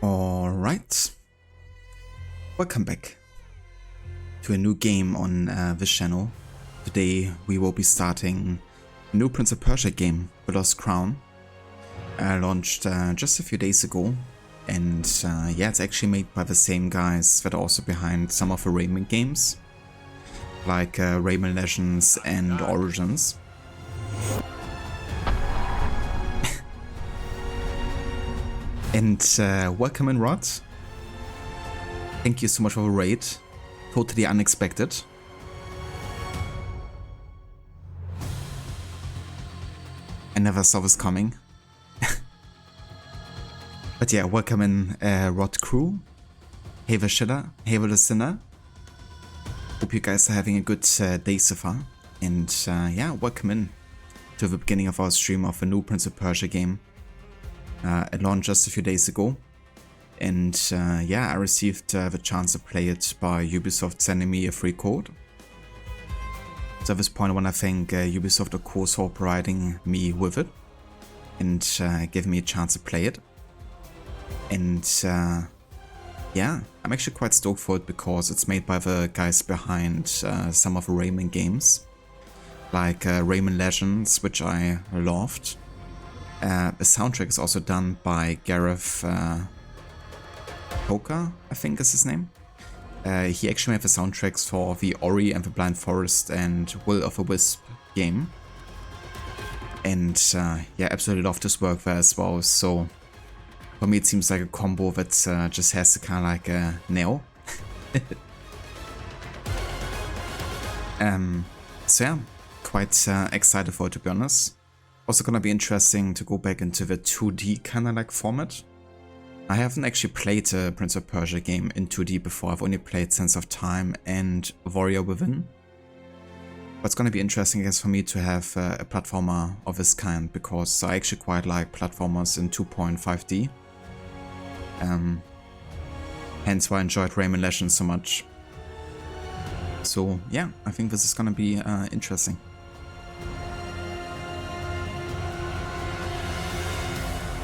Alright, welcome back to a new game on this channel. Today we will be starting a new Prince of Persia game, The Lost Crown. Launched just a few days ago, and yeah, it's actually made by the same guys that are also behind some of the Rayman games, like Rayman Legends and Origins. And welcome in, Rod. Thank you so much for the raid. Totally unexpected. I never saw this coming. But yeah, welcome in, Rod Crew. Hey the Shiller, hey the Listener. Hope you guys are having a good day so far. And yeah, welcome in to the beginning of our stream of a new Prince of Persia game. It launched just a few days ago. And yeah, I received the chance to play it by Ubisoft sending me a free code. So at this point I want to thank Ubisoft, of course, for providing me with it and giving me a chance to play it. And yeah, I'm actually quite stoked for it because it's made by the guys behind some of the Rayman games, like Rayman Legends, which I loved. The soundtrack is also done by Gareth Poker, I think is his name. He actually made the soundtracks for the Ori and the Blind Forest and Will of a Wisp game. And yeah, absolutely love this work there as well. So for me it seems like a combo that just has to kind of like nail. So yeah, quite excited for it, to be honest. Also gonna be interesting to go back into the 2D kind of like format. I haven't actually played a Prince of Persia game in 2D before. I've only played Sense of Time and Warrior Within. But it's gonna be interesting, I guess, for me to have a platformer of this kind, because I actually quite like platformers in 2.5D. Hence why I enjoyed Rayman Legends so much. So yeah, I think this is gonna be interesting.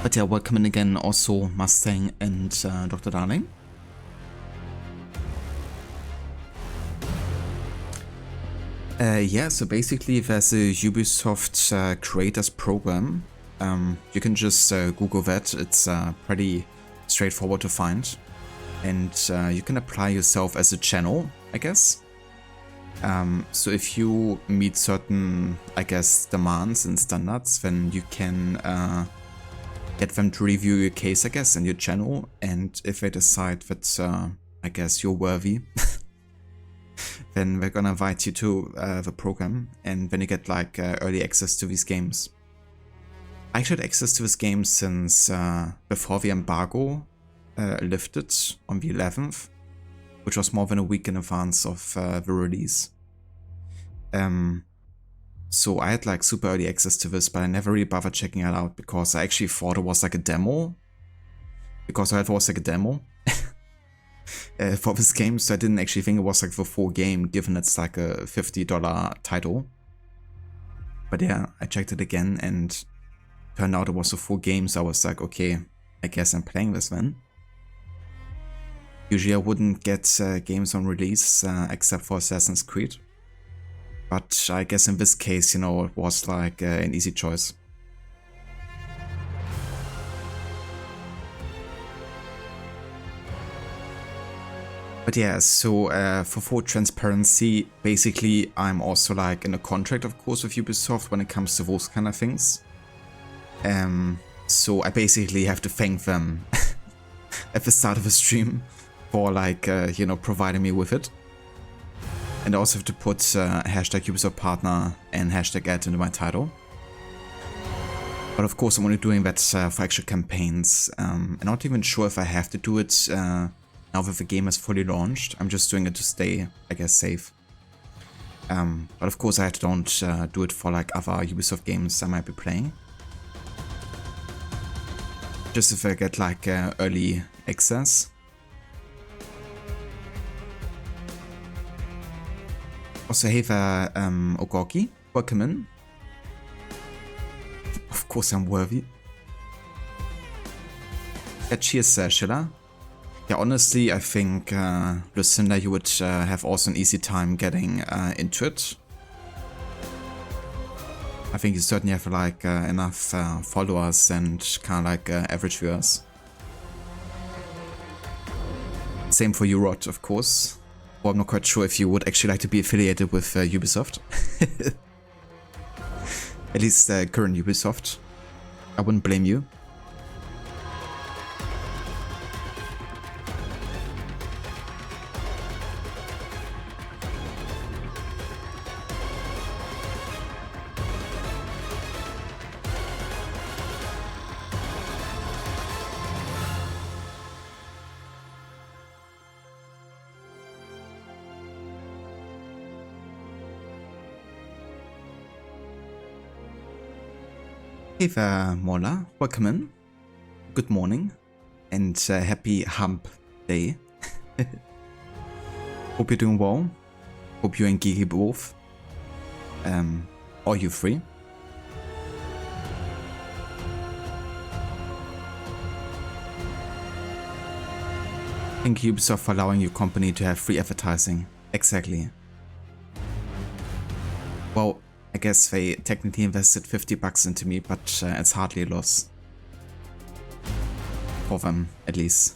But yeah, welcome in again also Mustang and Dr. Darling. Yeah, so basically there's a Ubisoft creators program. You can just Google that, it's pretty straightforward to find. And you can apply yourself as a channel, I guess. So if you meet certain, I guess, demands and standards, then you can get them to review your case, I guess, in your channel. And if they decide that, I guess, you're worthy, then we're gonna invite you to the program, and then you get like early access to these games. I actually had access to this game since before the embargo lifted on the 11th, which was more than a week in advance of the release. So I had like super early access to this, but I never really bothered checking it out because I actually thought it was like a demo. Because I thought it was like a demo for this game, so I didn't actually think it was like the full game, given it's like a $50 title. But yeah, I checked it again and turned out it was a full game, so I was like, okay, I guess I'm playing this then. Usually I wouldn't get games on release except for Assassin's Creed. But I guess in this case, you know, it was like an easy choice. But yeah, so for full transparency, basically I'm also like in a contract, of course, with Ubisoft when it comes to those kind of things. So I basically have to thank them at the start of the stream for like, you know, providing me with it. And I also have to put hashtag Ubisoft partner and hashtag ad into my title. But of course I'm only doing that for actual campaigns. I'm not even sure if I have to do it now that the game is fully launched. I'm just doing it to stay, I guess, safe. But of course I don't do it for like other Ubisoft games I might be playing. Just if I get like early access. Also, hey there, Ogogi, welcome in. Of course I'm worthy. Yeah, cheers, Schiller. Yeah, honestly, I think, Lucinda, you would have also an easy time getting into it. I think you certainly have like enough followers and kind of like average viewers. Same for you, Rod, of course. Well, I'm not quite sure if you would actually like to be affiliated with Ubisoft. At least current Ubisoft. I wouldn't blame you. Hey there, Mola. Welcome in. Good morning. And happy hump day. Hope you're doing well. Hope you're in Gigi both. Are you free? Thank you, Ubisoft, for allowing your company to have free advertising. Exactly. Well, I guess they technically invested $50 into me, but it's hardly a loss. For them, at least.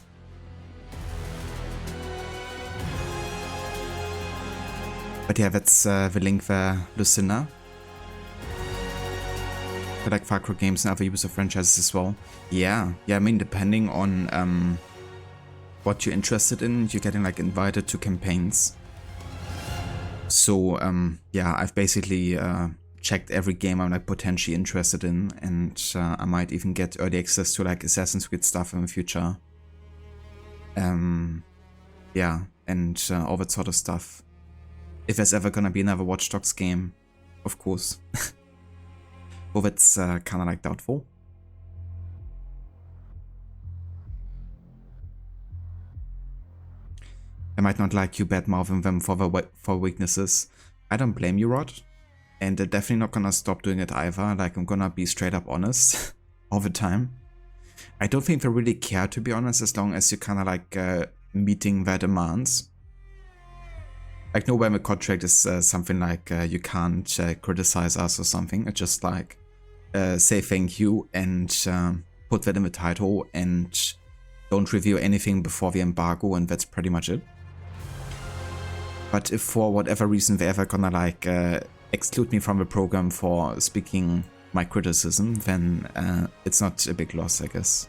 But yeah, that's the link there, Lucina. I like Far Cry games and other Ubisoft franchises as well. Yeah, I mean, depending on what you're interested in, you're getting like invited to campaigns. So yeah, I've basically checked every game I'm like potentially interested in, and I might even get early access to like Assassin's Creed stuff in the future. Yeah, and all that sort of stuff. If there's ever gonna be another Watch Dogs game, of course. Well, that's kind of like doubtful. I might not like you bad-mouthing them for weaknesses. I don't blame you, Rod. And they're definitely not gonna stop doing it either. Like, I'm gonna be straight up honest all the time. I don't think they really care, to be honest, as long as you're kind of like meeting their demands. Like, nowhere in the contract is something like you can't criticize us or something. It's just like say thank you and put that in the title and don't review anything before the embargo, and that's pretty much it. But if for whatever reason they're ever gonna like exclude me from the program for speaking my criticism, then it's not a big loss, I guess.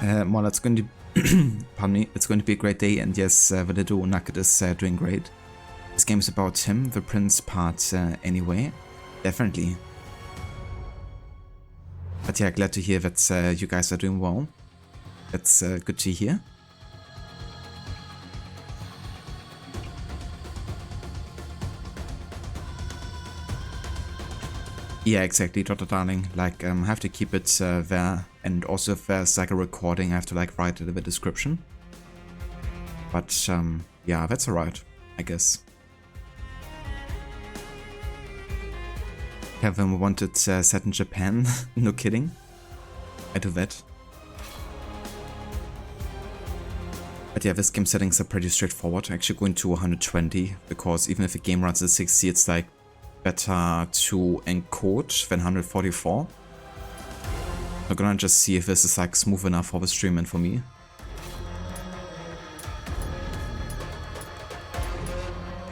Well, it's going to pardon me, it's going to be a great day, and yes, the little nugget is doing great. This game's about him, the prince part anyway, definitely. But yeah, glad to hear that you guys are doing well. That's good to hear. Yeah, exactly, Dr. Darling. Like, I have to keep it there, and also if there's like a recording, I have to like write it in the description. But yeah, that's alright, I guess. Kevin wanted set in Japan. No kidding. I do that. But yeah, this game settings are pretty straightforward. Actually going to 120, because even if the game runs at 60, it's like better to encode than 144. I'm gonna just see if this is like smooth enough for the stream and for me.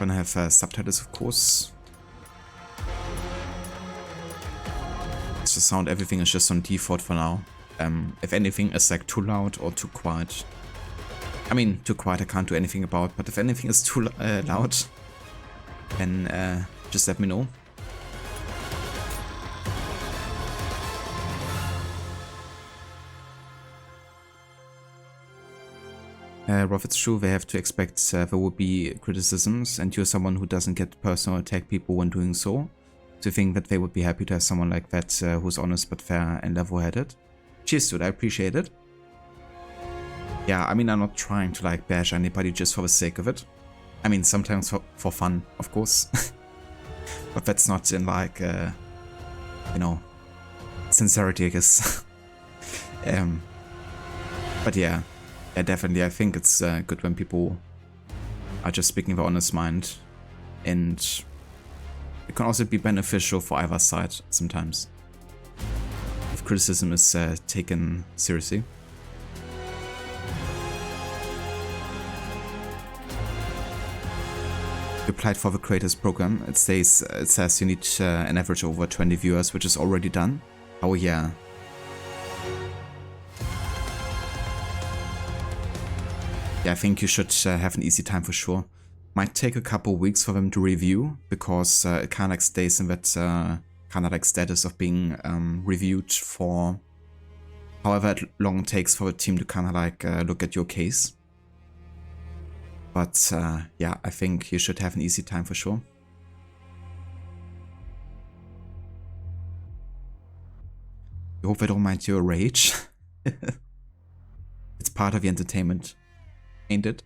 Gonna have subtitles, of course. The sound, everything is just on default for now. If anything is like too loud or too quiet, I mean, too quiet I can't do anything about, but if anything is too loud, then just let me know. Rough, it's true, they have to expect there will be criticisms, and you're someone who doesn't get personal attack people when doing so. To think that they would be happy to have someone like that who's honest but fair and level-headed. Cheers, dude, I appreciate it. Yeah, I mean, I'm not trying to like bash anybody just for the sake of it. I mean, sometimes for fun, of course. But that's not in like, you know, sincerity, I guess. But yeah, definitely, I think it's good when people are just speaking their honest mind, and it can also be beneficial for either side sometimes, if criticism is taken seriously. You applied for the creators program. It says you need an average of over 20 viewers, which is already done. Oh yeah. Yeah, I think you should have an easy time for sure. Might take a couple weeks for them to review, because it kind of like stays in that kind of like status of being reviewed for however long it takes for the team to kind of like look at your case. But yeah, I think you should have an easy time for sure. I hope I don't mind your rage. It's part of the entertainment, ain't it?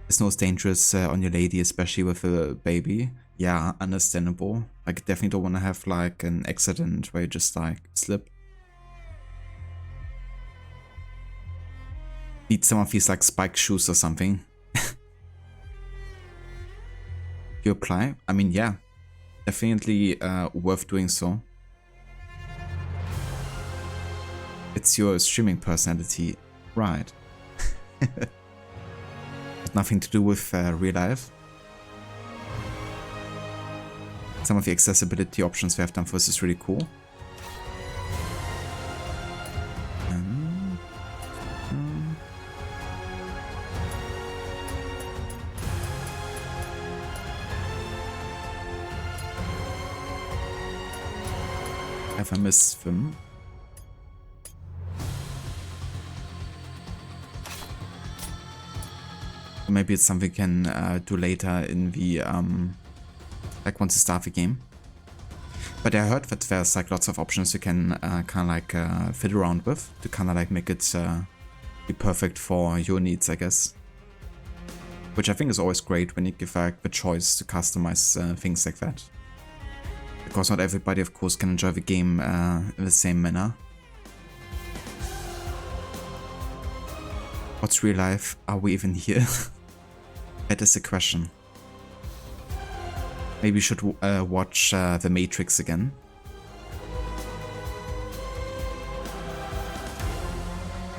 It's not dangerous on your lady, especially with a baby. Yeah, understandable. Like, definitely don't want to have like an accident where you just like slip. Need some of these like spike shoes or something. You apply? I mean, yeah, definitely worth doing so. It's your streaming personality, right? Nothing to do with real life. Some of the accessibility options we have done for this is really cool. Have I missed them? Maybe it's something we can do later in the like once you start the game. But I heard that there's like lots of options you can kind of like fit around with to kind of like make it be perfect for your needs, I guess. Which I think is always great when you give like the choice to customize things like that. Because not everybody, of course, can enjoy the game in the same manner. What's real life? Are we even here? That is the question. Maybe you should watch The Matrix again.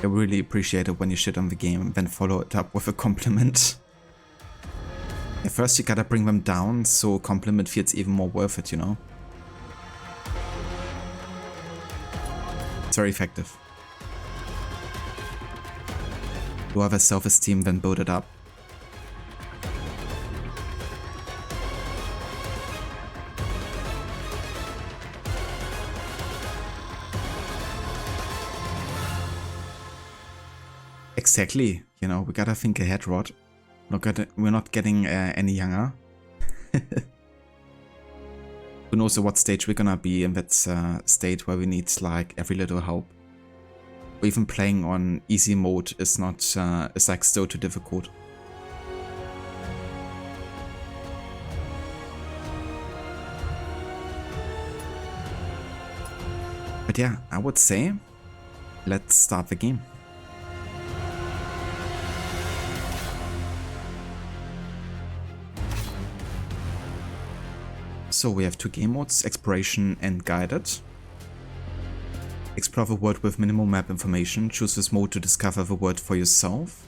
I really appreciate it when you shit on the game, then follow it up with a compliment. At first you gotta bring them down, so a compliment feels even more worth it, you know? It's very effective. Do have a self-esteem, then build it up. Exactly, you know, we gotta think ahead, Rod. We're not getting any younger. Who knows at what stage we're gonna be in that state where we need like every little help. Or even playing on easy mode is not, is like still too difficult. But yeah, I would say, let's start the game. So we have two game modes, Exploration and Guided. Explore the world with minimal map information. Choose this mode to discover the world for yourself.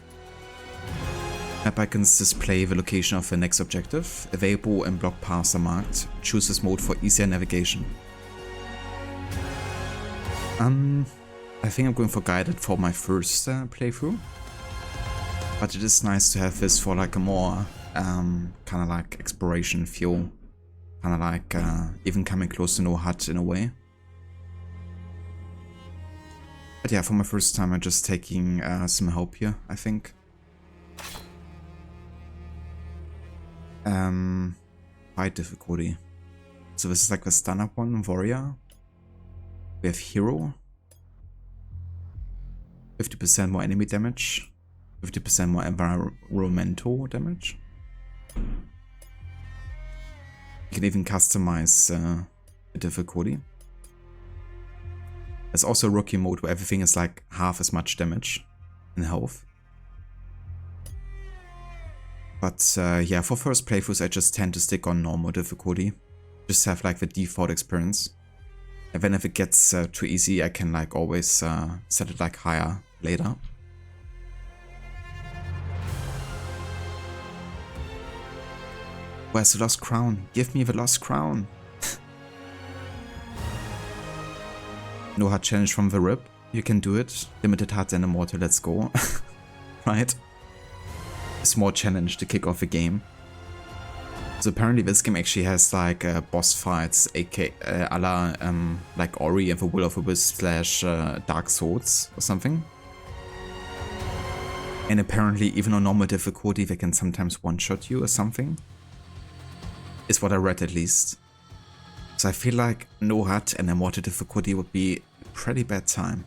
Map icons display the location of the next objective. Available and block paths are marked. Choose this mode for easier navigation. I think I'm going for Guided for my first playthrough. But it is nice to have this for like a more kind of like exploration feel. Kind of like even coming close to No Hut in a way. But yeah, for my first time I'm just taking some help here, I think. High difficulty. So this is like the standard one, Warrior. We have Hero. 50% more enemy damage. 50% more environmental damage. You can even customize the difficulty. There's also a rookie mode where everything is like half as much damage and health. But yeah, for first playthroughs I just tend to stick on normal difficulty. Just have like the default experience. And then if it gets too easy I can like always set it like higher later. Where's the lost crown? Give me the lost crown! No hard challenge from the rip. You can do it. Limited hearts and immortal, let's go. Right? A small challenge to kick off the game. So apparently this game actually has like boss fights, a la like Ori and the Will of the Wisp / Dark Souls or something. And apparently even on normal difficulty they can sometimes one-shot you or something. Is what I read at least. So I feel like no HUD and a mortar difficulty would be a pretty bad time.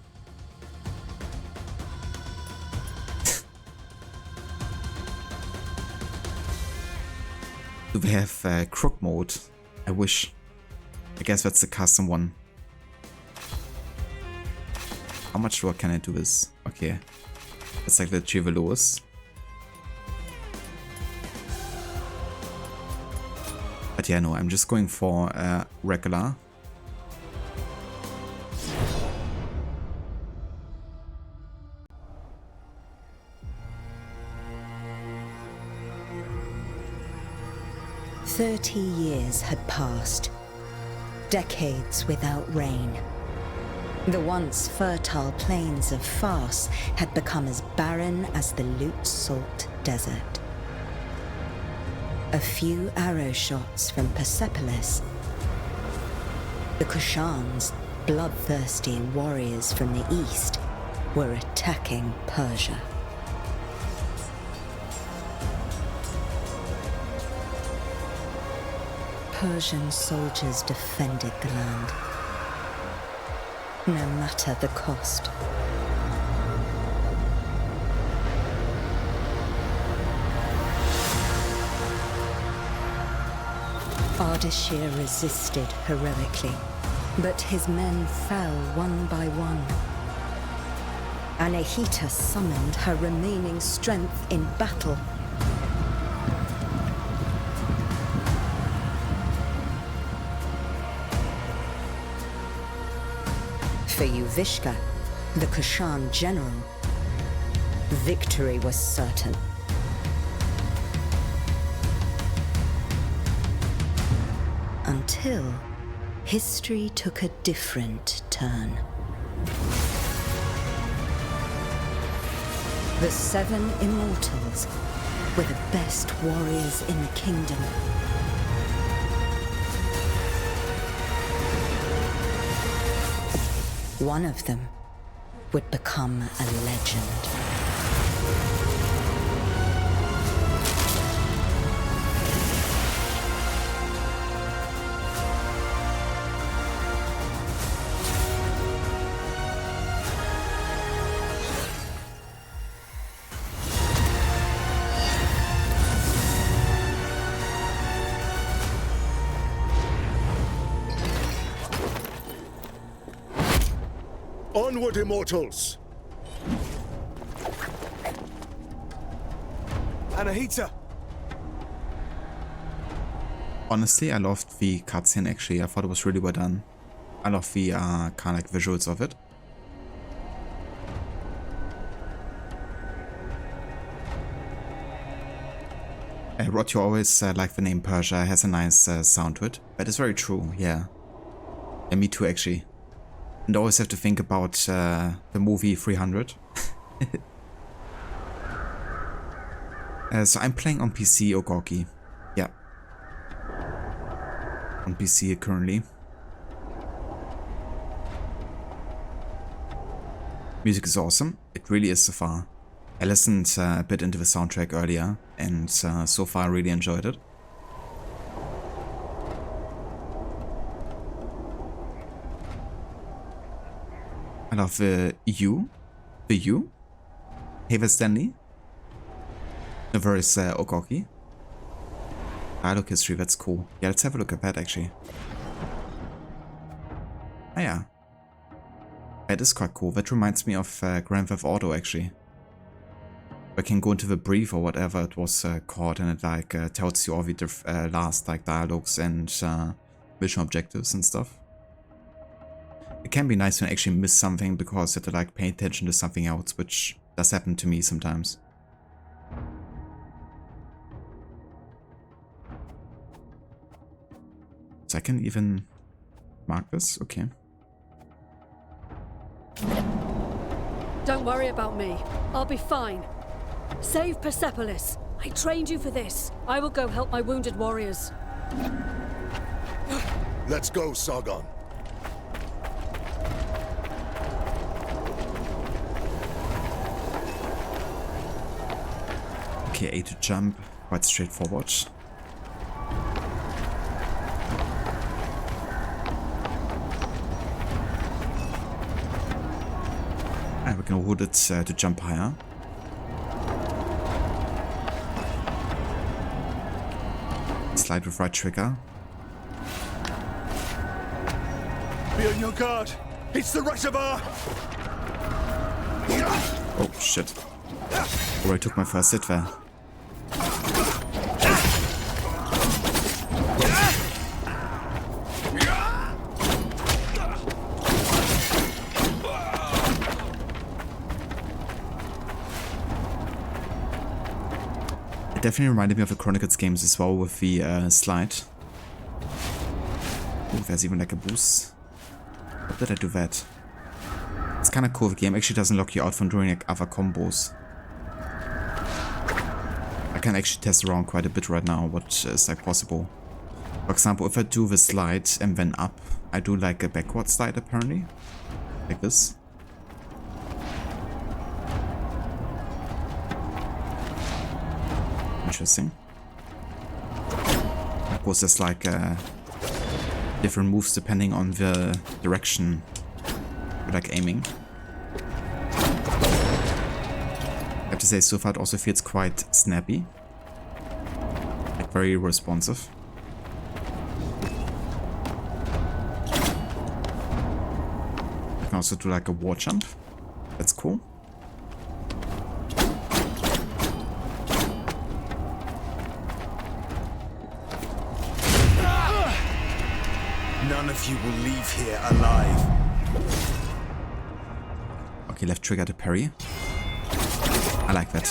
Do we have crook mode? I wish. I guess that's the custom one. How much work can I do this? Okay. It's like the Chivalrous. But yeah, no, I'm just going for regular. "30 years had passed, decades without rain. The once fertile plains of Fars had become as barren as the Lut-Salt Desert. A few arrow shots from Persepolis, the Kushans, bloodthirsty warriors from the east, were attacking Persia. Persian soldiers defended the land, no matter the cost. Ardashir resisted heroically, but his men fell one by one. Anahita summoned her remaining strength in battle. For Uvishka, the Kushan general, victory was certain. Until history took a different turn. The 7 immortals were the best warriors in the kingdom. One of them would become a legend. Onward, immortals! Anahita! Honestly, I loved the cutscene actually. I thought it was really well done. I love the kind of like visuals of it. Rod, you always like the name Persia. It has a nice sound to it. But it's very true, yeah. And me too, actually. And I always have to think about the movie 300. So I'm playing on PC Ogoki. Yeah. On PC currently. Music is awesome. It really is so far. I listened a bit into the soundtrack earlier, and so far I really enjoyed it. I love the U. The U. Haver Stanley. The verse Ogoki. Dialogue history, that's cool. Yeah, let's have a look at that actually. Ah yeah. That is quite cool. That reminds me of Grand Theft Auto actually. I can go into the brief or whatever it was called, and it like tells you all the last like dialogues and mission objectives and stuff. It can be nice when I actually miss something because you have to like pay attention to something else, which does happen to me sometimes. So I can even mark this? Okay. Don't worry about me. I'll be fine. Save Persepolis. I trained you for this. I will go help my wounded warriors. Let's go, Sargon. Okay, A to jump, quite straightforward. And we can hold it to jump higher. Slide with right trigger. Be on your guard. It's the reservoir. Oh shit. Already took my first hit there. It definitely reminded me of the Chronicles games as well with the slide. Oh, there's even like a boost. How did I do that? It's kind of cool. The game actually doesn't lock you out from doing like other combos. I can actually test around quite a bit right now what is like possible. For example, if I do the slide and then up, I do like a backward slide apparently. Like this. Interesting. Of course, there's like different moves depending on the direction you're like aiming. I have to say, so far it also feels quite snappy, like very responsive. I can also do like a wall jump. That's cool. None of you will leave here alive. Okay, left trigger to parry. I like that.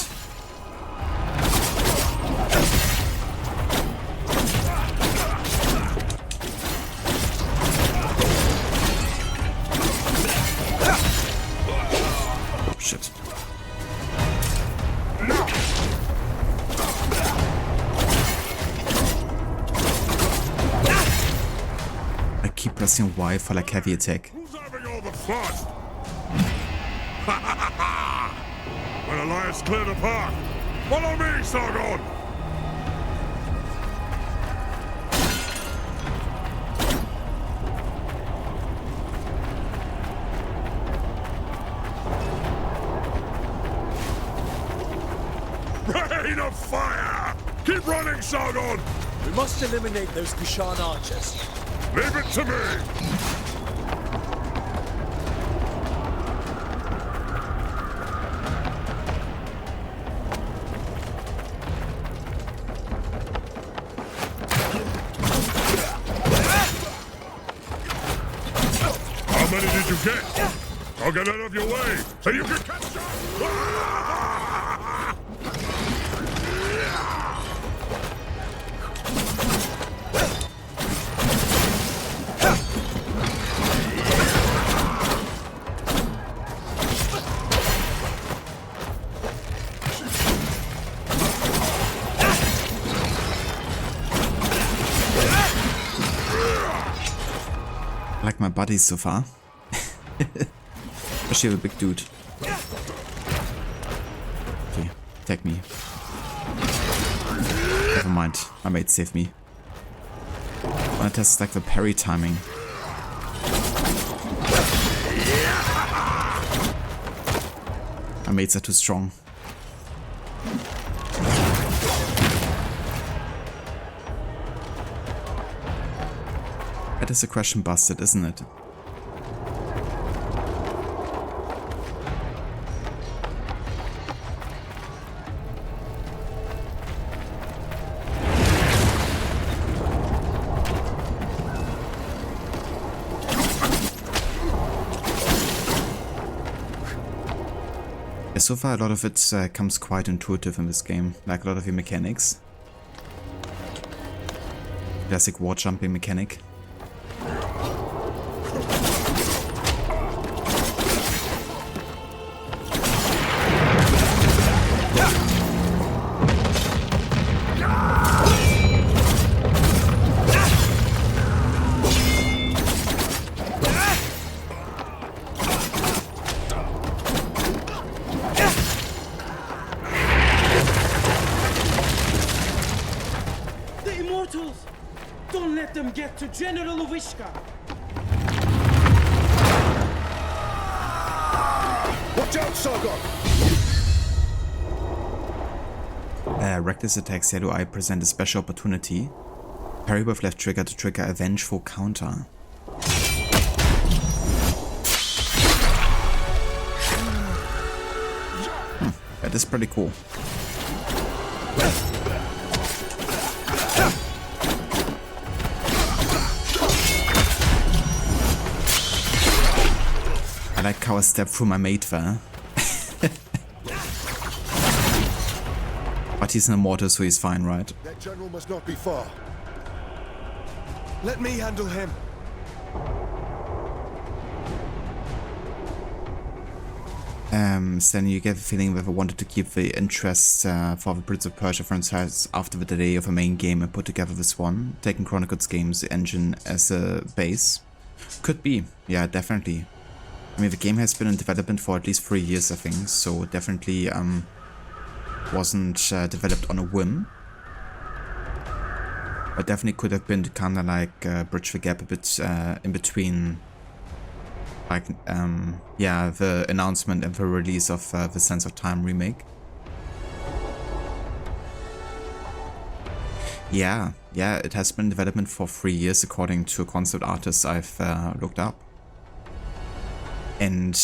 Oh shit. I keep pressing Y for like heavy attack. Who's having all the fun? When Elias clear the path, follow me, Sargon! Rain of fire! Keep running, Sargon! We must eliminate those Kushan archers. Leave it to me! How many did you get? I'll get out of your way so you can catch up! I like my buddies so far. Especially the big dude. Okay, attack me. Never mind, my mate saved me. I wanna test like the parry timing. My mates are too strong. That is a question busted, isn't it? Yeah, so far a lot of it comes quite intuitive in this game, like a lot of the mechanics. Classic wall jumping mechanic. General Uvishka! Watch out, Sargon! Reckless attacks. Here do I present a special opportunity. Parry with left trigger to trigger a vengeful counter. That is pretty cool. I like how I step through my mate there. But he's an immortal, so he's fine, right? That general must not be far. Let me handle him. Then you get the feeling that I wanted to keep the interest for the Prince of Persia franchise after the delay of a main game and put together this one, taking Chronicles Games engine as a base. Could be, yeah, definitely. I mean, the game has been in development for at least 3 years, I think, so definitely wasn't developed on a whim. But definitely could have been to kind of like bridge the gap a bit in between, like, yeah, the announcement and the release of the Sense of Time remake. Yeah, it has been in development for 3 years according to concept artists I've looked up. And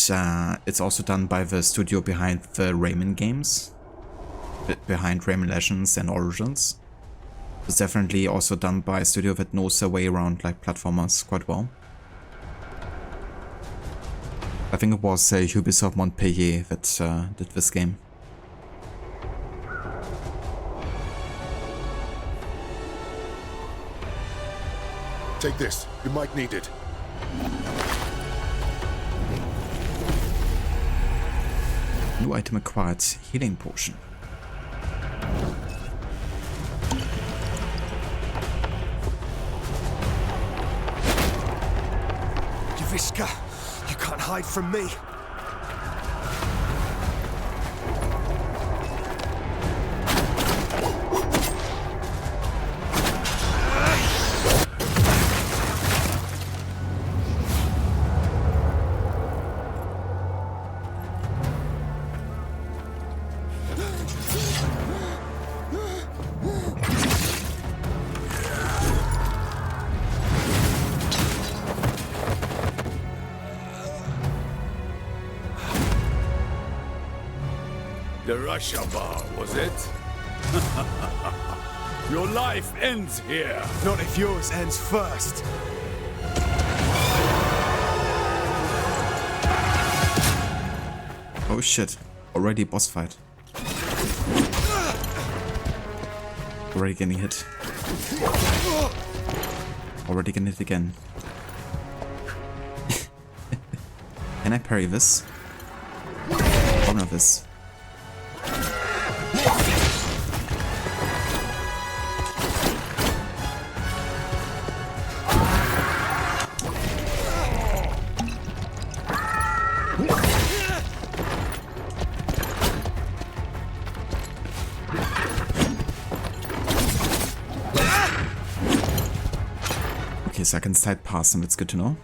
it's also done by the studio behind the Rayman games, behind Rayman Legends and Origins. It's definitely also done by a studio that knows their way around like platformers quite well. I think it was Ubisoft Montpellier that did this game. Take this. You might need it. New item acquired. Healing potion. Uvishka, you can't hide from me. The Russia bar, was it? Your life ends here. Not if yours ends first. Oh shit, already boss fight. Already getting hit. Already getting hit again. Can I parry this? Oh no, this. Okay, so I can side pass them, it's good to know.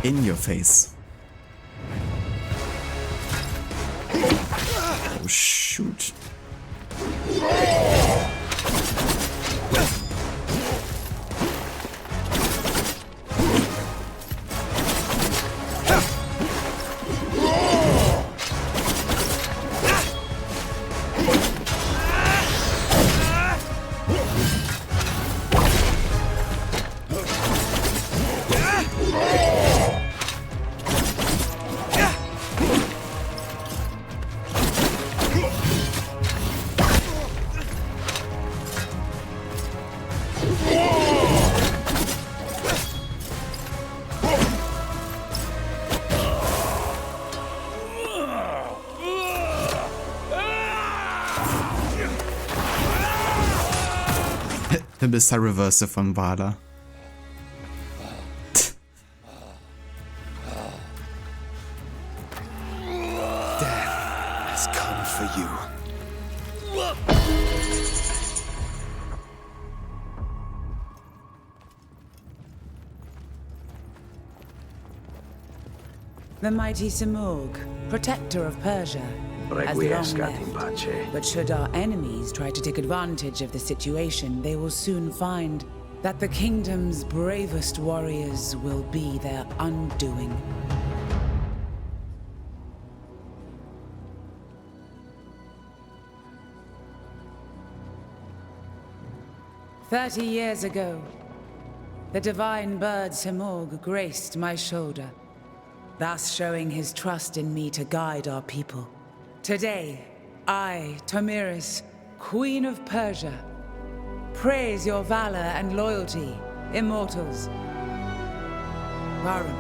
In your face. Oh shoot. The Mr. Reverse von Valor. Death has come for you. The mighty Simurgh, protector of Persia, has long left. But should our enemies try to take advantage of the situation, they will soon find that the kingdom's bravest warriors will be their undoing. "30 years ago, the divine bird Simurgh graced my shoulder, thus showing his trust in me to guide our people. Today, I, Tomiris, Queen of Persia, praise your valor and loyalty, immortals. Varun,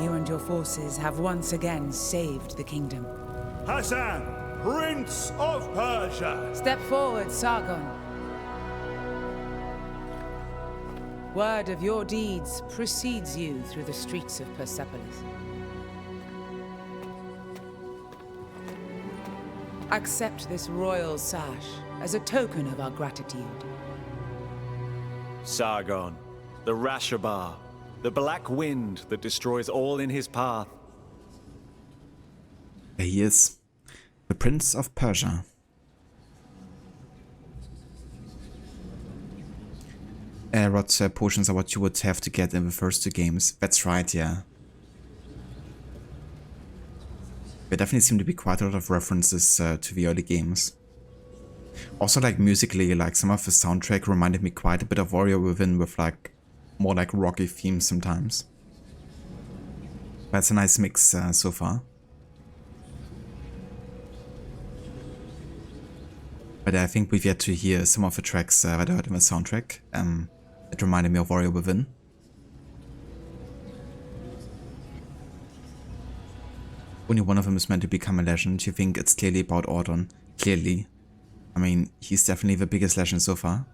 you and your forces have once again saved the kingdom. Hassan, Prince of Persia! Step forward, Sargon. Word of your deeds precedes you through the streets of Persepolis. Accept this royal sash as a token of our gratitude. Sargon, the Rashabar, the black wind that destroys all in his path. There he is, the Prince of Persia. Rod, potions are what you would have to get in the first 2 games. That's right, yeah. There definitely seem to be quite a lot of references to the early games. Also, like, musically, like, some of the soundtrack reminded me quite a bit of Warrior Within with, like, more like rocky themes sometimes. That's a nice mix so far. But I think we've yet to hear some of the tracks that I heard in the soundtrack. It reminded me of Warrior Within. Only one of them is meant to become a legend. You think it's clearly about Ordon? Clearly. I mean, he's definitely the biggest legend so far.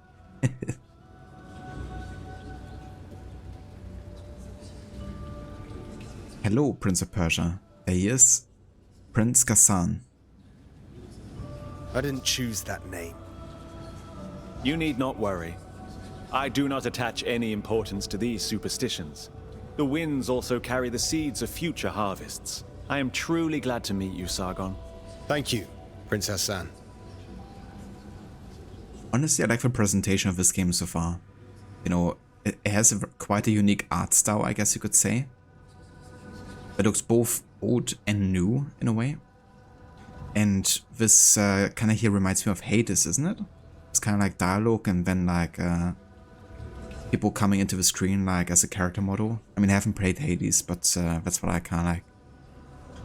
Hello, Prince of Persia. There he is. Prince Ghassan. I didn't choose that name. You need not worry. I do not attach any importance to these superstitions. The winds also carry the seeds of future harvests. I am truly glad to meet you, Sargon. Thank you, Prince Hassan. Honestly, I like the presentation of this game so far. You know, it has quite a unique art style, I guess you could say. It looks both old and new, in a way. And this kind of here reminds me of Hades, isn't it? It's kind of like dialogue and then like people coming into the screen like as a character model. I mean, I haven't played Hades, but that's what I kind of like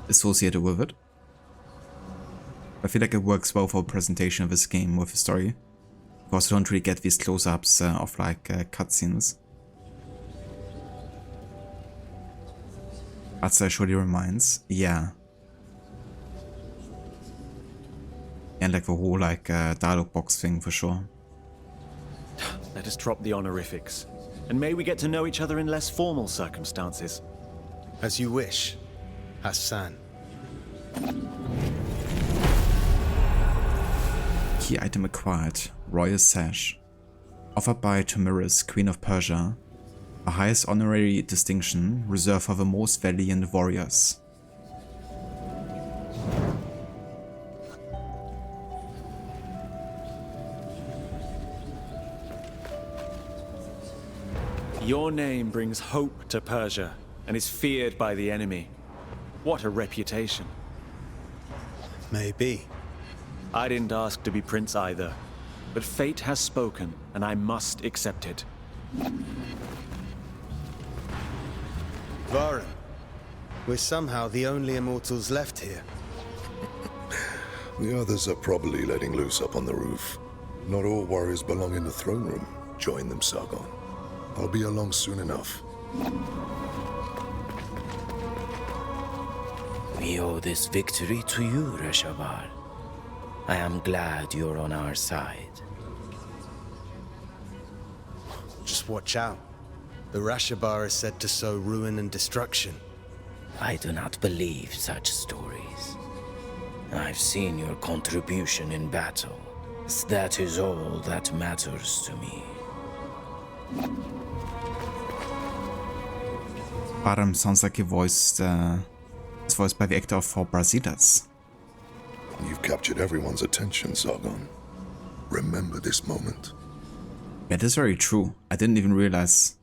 associated with it. I feel like it works well for the presentation of this game with the story. Because you don't really get these close-ups of like cutscenes. But surely reminds, yeah. And like the whole like dialogue box thing for sure. Let us drop the honorifics, and may we get to know each other in less formal circumstances. As you wish, Hassan. Key item acquired, Royal Sash. Offered by Tomiris, Queen of Persia. The highest honorary distinction reserved for the most valiant warriors. Your name brings hope to Persia and is feared by the enemy. What a reputation. Maybe. I didn't ask to be prince either, but fate has spoken and I must accept it. Varun, we're somehow the only immortals left here. The others are probably letting loose up on the roof. Not all warriors belong in the throne room. Join them, Sargon. I'll be along soon enough. We owe this victory to you, Rashabar. I am glad you're on our side. Just watch out. The Rashabar is said to sow ruin and destruction. I do not believe such stories. I've seen your contribution in battle. That is all that matters to me. Bottom sounds like it's voiced by the actor for Brasidas. You've captured everyone's attention, Sargon. Remember this moment. Yeah, that's very true. I didn't even realize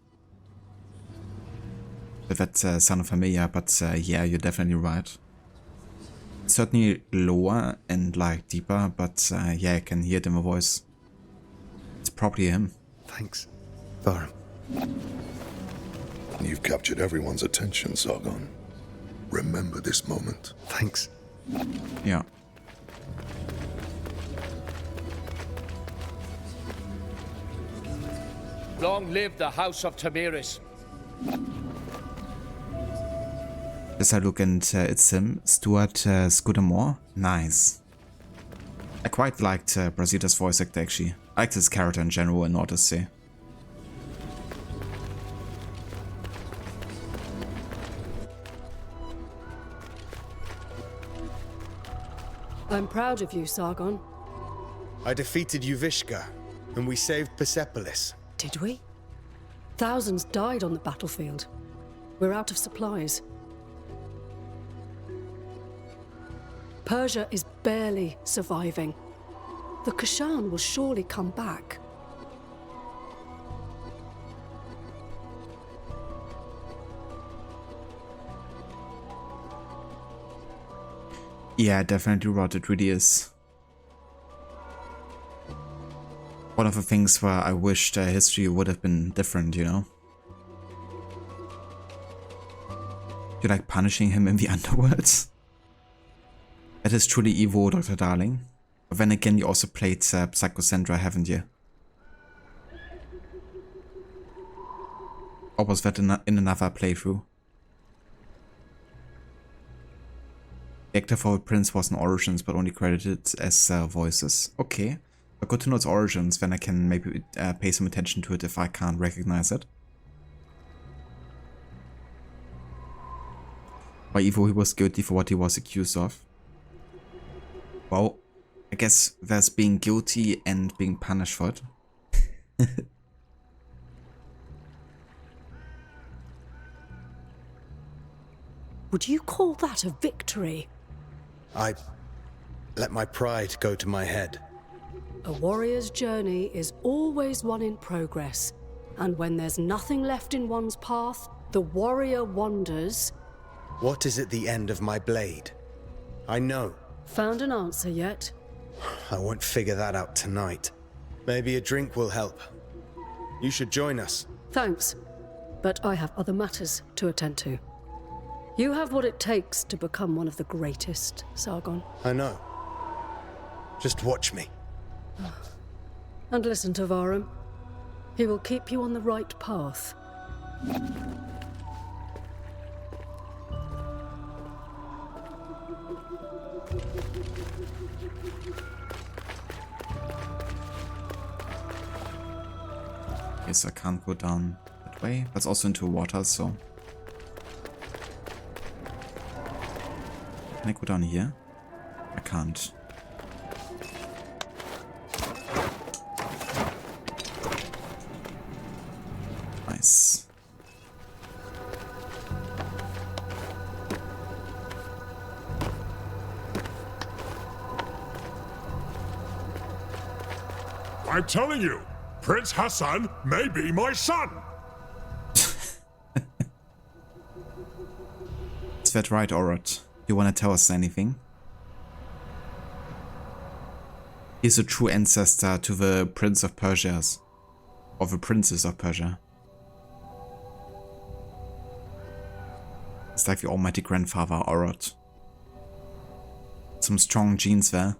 that sounded familiar, but yeah, you're definitely right. Certainly lower and like deeper, but yeah, I can hear it in my voice. It's probably him. Thanks, Thorin. You've captured everyone's attention, Sargon. Remember this moment. Thanks. Yeah. Long live the House of Tamiris. As I look and it's him, Stuart Scudamore. Nice. I quite liked Brasidas' voice actor actually. I liked his character in general in Odyssey. I'm proud of you, Sargon. I defeated Uvishka, and we saved Persepolis. Did we? Thousands died on the battlefield. We're out of supplies. Persia is barely surviving. The Kashan will surely come back. Yeah, definitely, Rod, it really is. One of the things where I wished history would have been different, you know? You like punishing him in the underworld? That is truly evil, Dr. Darling. But then again, you also played Psychosandra, haven't you? Or was that in another playthrough? The actor for the Prince was in Origins, but only credited as voices. Okay, but good to know its origins, then I can maybe pay some attention to it if I can't recognize it. By evil, he was guilty for what he was accused of. Well, I guess there's being guilty and being punished for it. Would you call that a victory? I let my pride go to my head. A warrior's journey is always one in progress, and when there's nothing left in one's path, the warrior wanders. What is at the end of my blade? I know. Found an answer yet? I won't figure that out tonight. Maybe a drink will help. You should join us. Thanks, but I have other matters to attend to. You have what it takes to become one of the greatest, Sargon. I know. Just watch me. And listen to Varum. He will keep you on the right path. Yes, I can't go down that way. That's also into water, so... Can I go down here? I can't. Nice. I'm telling you, Prince Hassan may be my son. Is that right, Orot? You want to tell us anything? He's a true ancestor to the Prince of Persia's, or the Princess of Persia. It's like the almighty grandfather, Orot. Some strong genes there.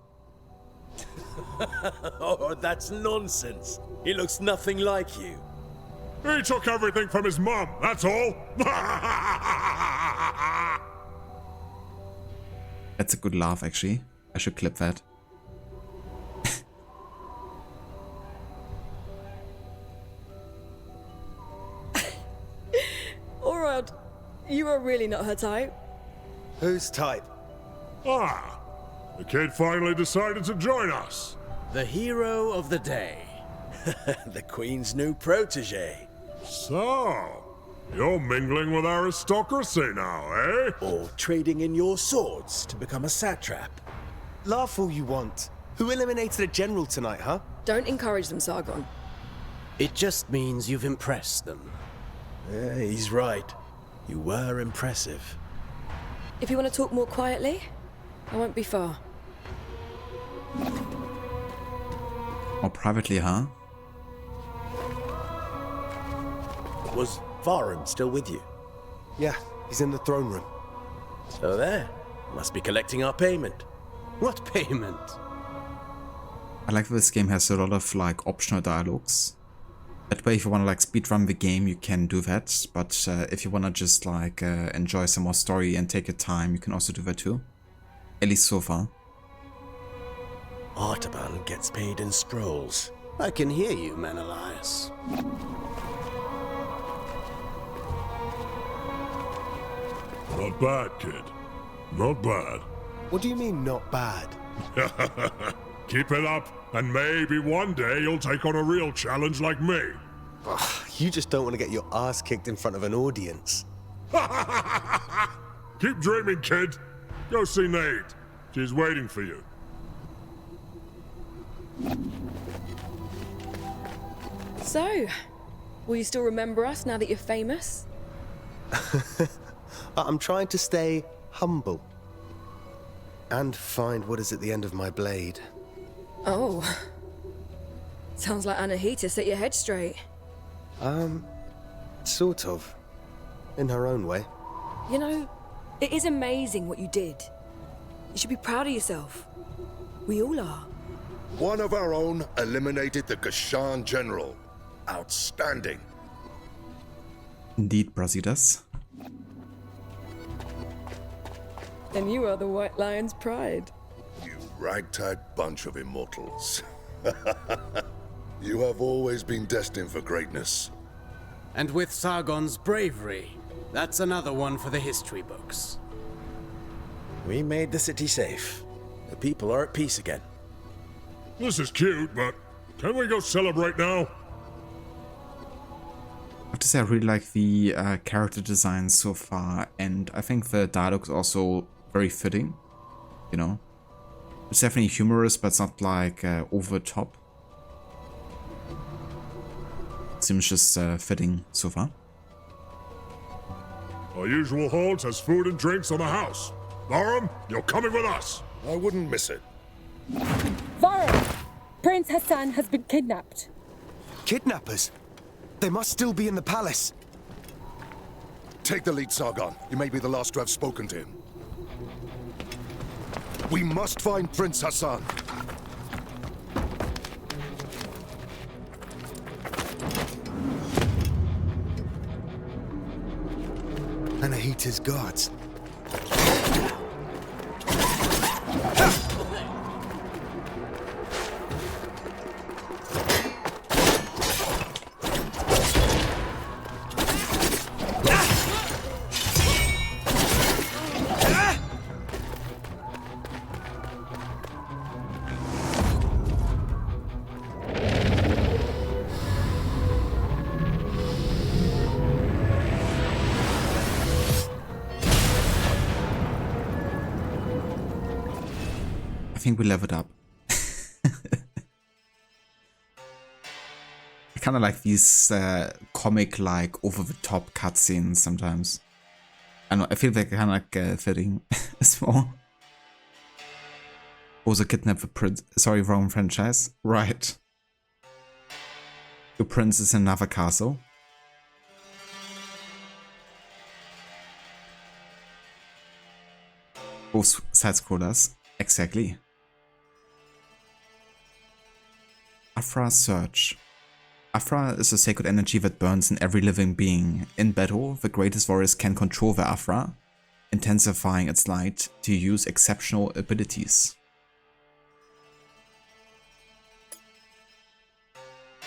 Oh, that's nonsense. He looks nothing like you. He took everything from his mom, that's all. That's a good laugh, actually. I should clip that. You are really not her type. Whose type? Ah, the kid finally decided to join us. The hero of the day. The Queen's new protege. So, you're mingling with aristocracy now, eh? Or trading in your swords to become a satrap. Laugh all you want. Who eliminated a general tonight, huh? Don't encourage them, Sargon. It just means you've impressed them. Yeah, he's right. You were impressive. If you want to talk more quietly, I won't be far. Or privately, huh? Was Varum still with you? Yeah, he's in the throne room. So there. Must be collecting our payment. What payment? I like that this game has a lot of like optional dialogues. That way, if you want to like speedrun the game, you can do that. But if you want to just like enjoy some more story and take your time, you can also do that too. At least so far. Artaban gets paid in scrolls. I can hear you, Menelaus. Not bad, kid. Not bad. What do you mean, not bad? Keep it up, and maybe one day you'll take on a real challenge like me. Ugh, you just don't want to get your ass kicked in front of an audience. Keep dreaming, kid. Go see Nade. She's waiting for you. So, will you still remember us now that you're famous? I'm trying to stay humble. And find what is at the end of my blade. Oh. Sounds like Anahita set your head straight. Sort of. In her own way. You know, it is amazing what you did. You should be proud of yourself. We all are. One of our own eliminated the Gashan general. Outstanding. Indeed, Brasidas. And you are the White Lion's pride. You ragtag bunch of immortals. You have always been destined for greatness. And with Sargon's bravery, that's another one for the history books. We made the city safe. The people are at peace again. This is cute, but can we go celebrate now? I have to say I really like the character design so far, and I think the dialogue is also very fitting, you know. It's definitely humorous, but it's not like over the top. Seems just fitting so far. Our usual halt has food and drinks on the house. Varum, you're coming with us. I wouldn't miss it. Varum! Prince Hassan has been kidnapped. Kidnappers? They must still be in the palace. Take the lead, Sargon. You may be the last to have spoken to him. We must find Prince Hassan. Anahita's guards. I think we leveled up. I kind of like these comic-like, over-the-top cutscenes sometimes. I don't know, I feel they're kind of like fitting as well. Also kidnap the prince. Sorry, wrong franchise. Right. Your prince is in another castle. Both side-scrollers. Exactly. Afra's Surge. Afra is a sacred energy that burns in every living being. In battle, the greatest warriors can control the Afra, intensifying its light to use exceptional abilities.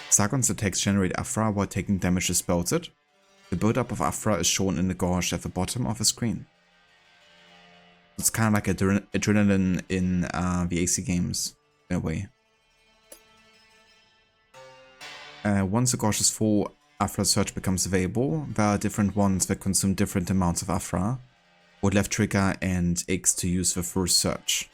Sargon's attacks generate Afra while taking damage dispels it. The buildup of Afra is shown in the gauge at the bottom of the screen. It's kind of like adrenaline in the AC games, in a way. Once the gauge is full, Afra search becomes available. There are different ones that consume different amounts of Afra. Hold left trigger and X to use the first search.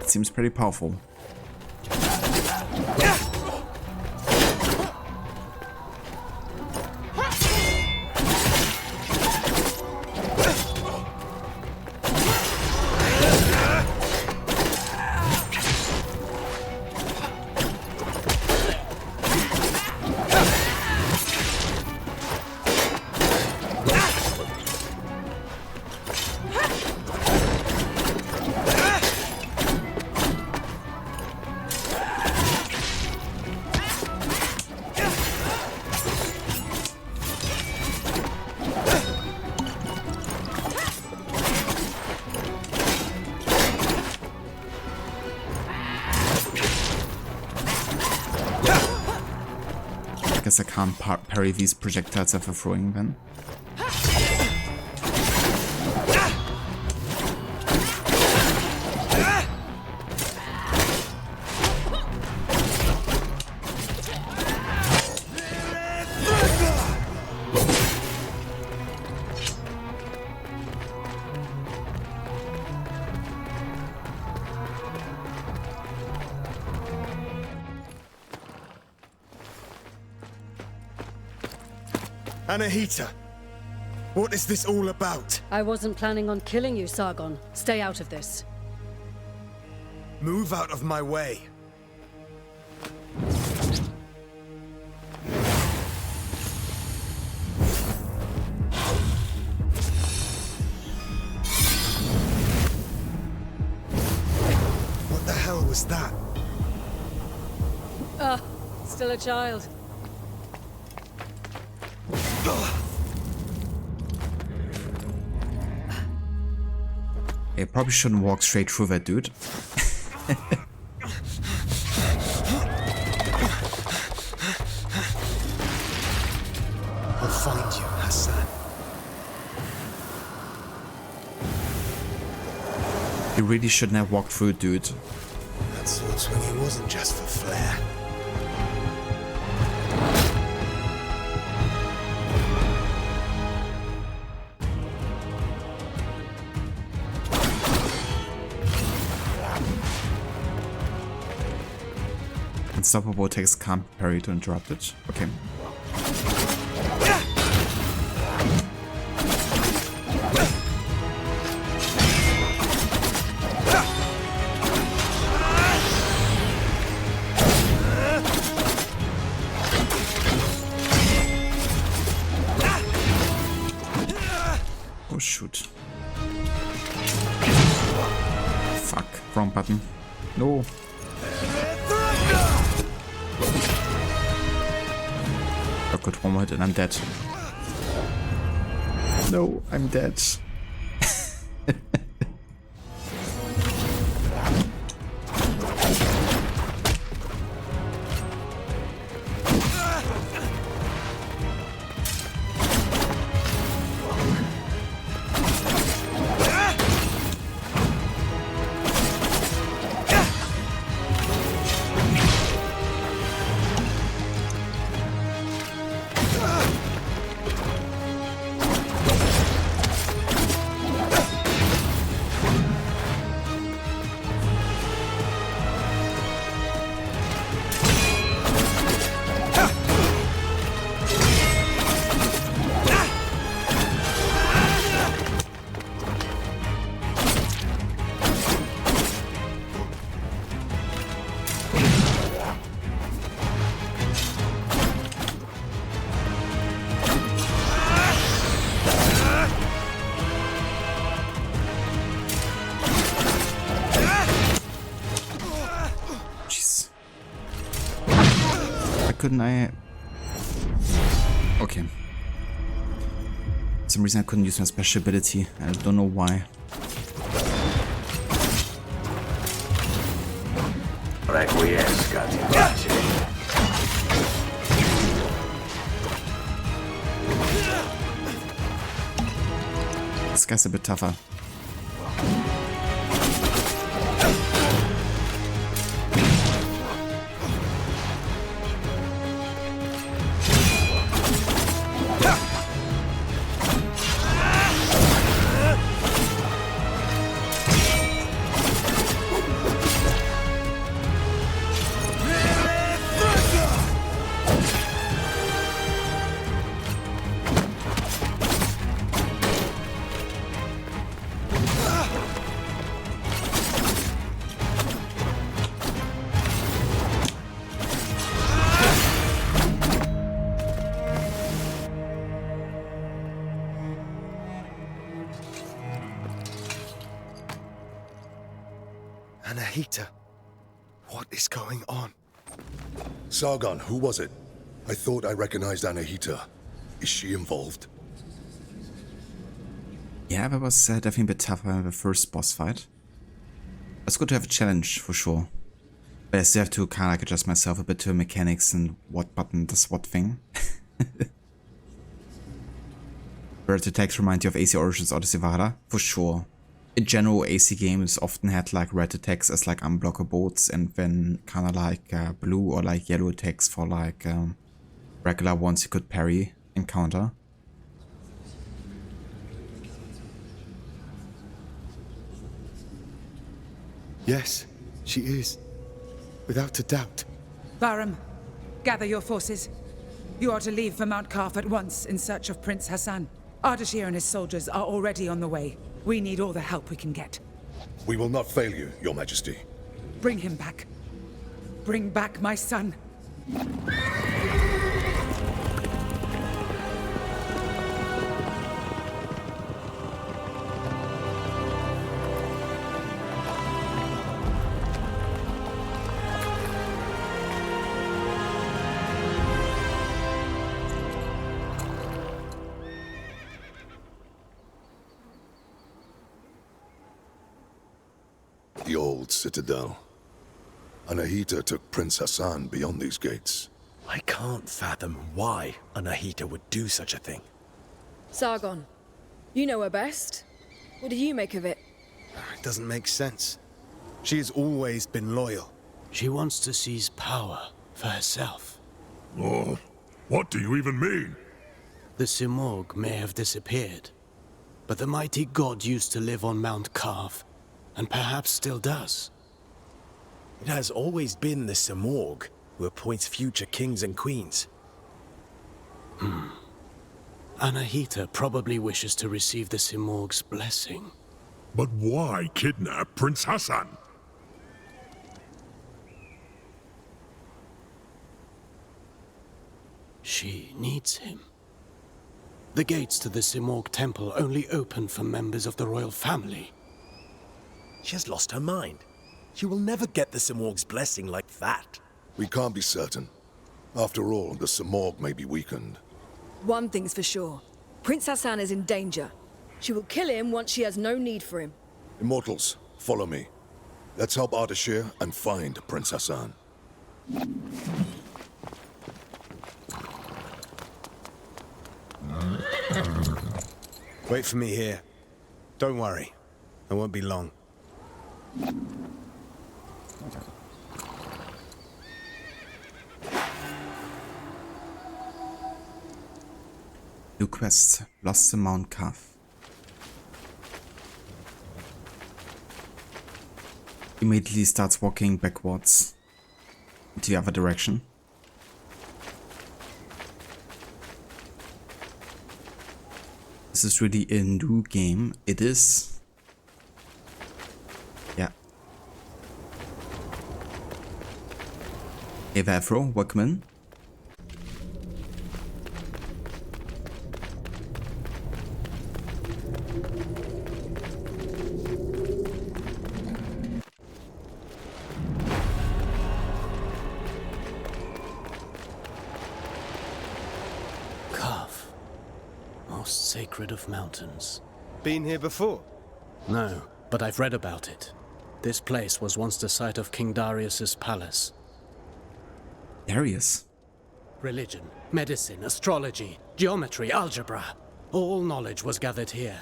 It seems pretty powerful. I can't parry these projectiles that they're throwing then. Anahita, what is this all about? I wasn't planning on killing you, Sargon. Stay out of this. Move out of my way. What the hell was that? Still a child. I probably shouldn't walk straight through that dude. I'll find you, Hassan. You really shouldn't have walked through, dude. That sword swinging wasn't just for flair. Unstoppable takes can't parry to interrupt it. Okay. Oh shoot. Fuck. Wrong button. No. I got one more hit and I'm dead. No, I'm dead. Couldn't I? Okay. For some reason I couldn't use my special ability. I don't know why. Requiescat in pace. This guy's a bit tougher. Anahita, what is going on? Sargon, who was it? I thought I recognized Anahita. Is she involved? Yeah, that was definitely a bit tougher than the first boss fight. It's good to have a challenge, for sure. But I still have to kind of like adjust myself a bit to the mechanics and what button does what thing. Bird attacks remind you of AC Origins Odyssey Valhalla, for sure. In general, AC games often had like red attacks as like unblockables, and then kind of like blue or like yellow attacks for like regular ones you could parry and counter. Yes, she is. Without a doubt. Baram, gather your forces. You are to leave for Mount Kaf at once in search of Prince Hassan. Ardashir and his soldiers are already on the way. We need all the help we can get. We will not fail you, Your Majesty. Bring him back. Bring back my son. The old citadel. Anahita took Prince Hassan beyond these gates. I can't fathom why Anahita would do such a thing. Sargon, you know her best. What do you make of it? It doesn't make sense. She has always been loyal. She wants to seize power for herself. Oh, what do you even mean? The Simorg may have disappeared, but the mighty god used to live on Mount Kaf, and perhaps still does. It has always been the Simorg who appoints future kings and queens. Anahita probably wishes to receive the Simorg's blessing. But why kidnap Prince Hassan? She needs him. The gates to the Simorg temple only open for members of the royal family. She has lost her mind. She will never get the Simorg's blessing like that. We can't be certain. After all, the Simorg may be weakened. One thing's for sure. Prince Hassan is in danger. She will kill him once she has no need for him. Immortals, follow me. Let's help Ardashir and find Prince Hassan. Wait for me here. Don't worry. I won't be long. New quest, Lost in Mount Kaf. Immediately starts walking backwards into the other direction. This is really a new game. It is. Yeah. Hey Vafro, welcome in. Sacred of mountains. Been here before? No, but I've read about it. This place was once the site of King Darius's palace. Darius? Religion, medicine, astrology, geometry, algebra. All knowledge was gathered here,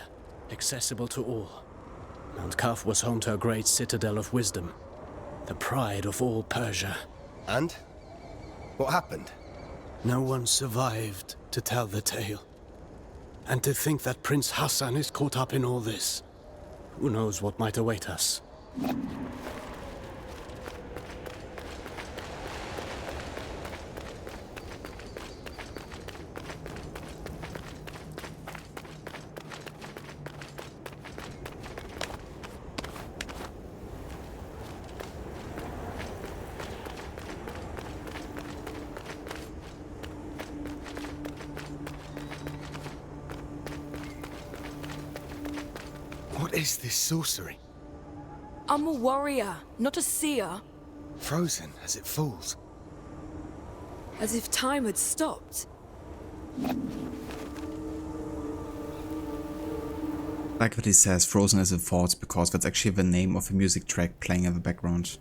accessible to all. Mount Kaf was home to a great citadel of wisdom, the pride of all Persia. And? What happened? No one survived to tell the tale. And to think that Prince Hassan is caught up in all this. Who knows what might await us? What is this sorcery? I'm a warrior, not a seer. Frozen as it falls. As if time had stopped. Like what he says, frozen as it falls, because that's actually the name of a music track playing in the background.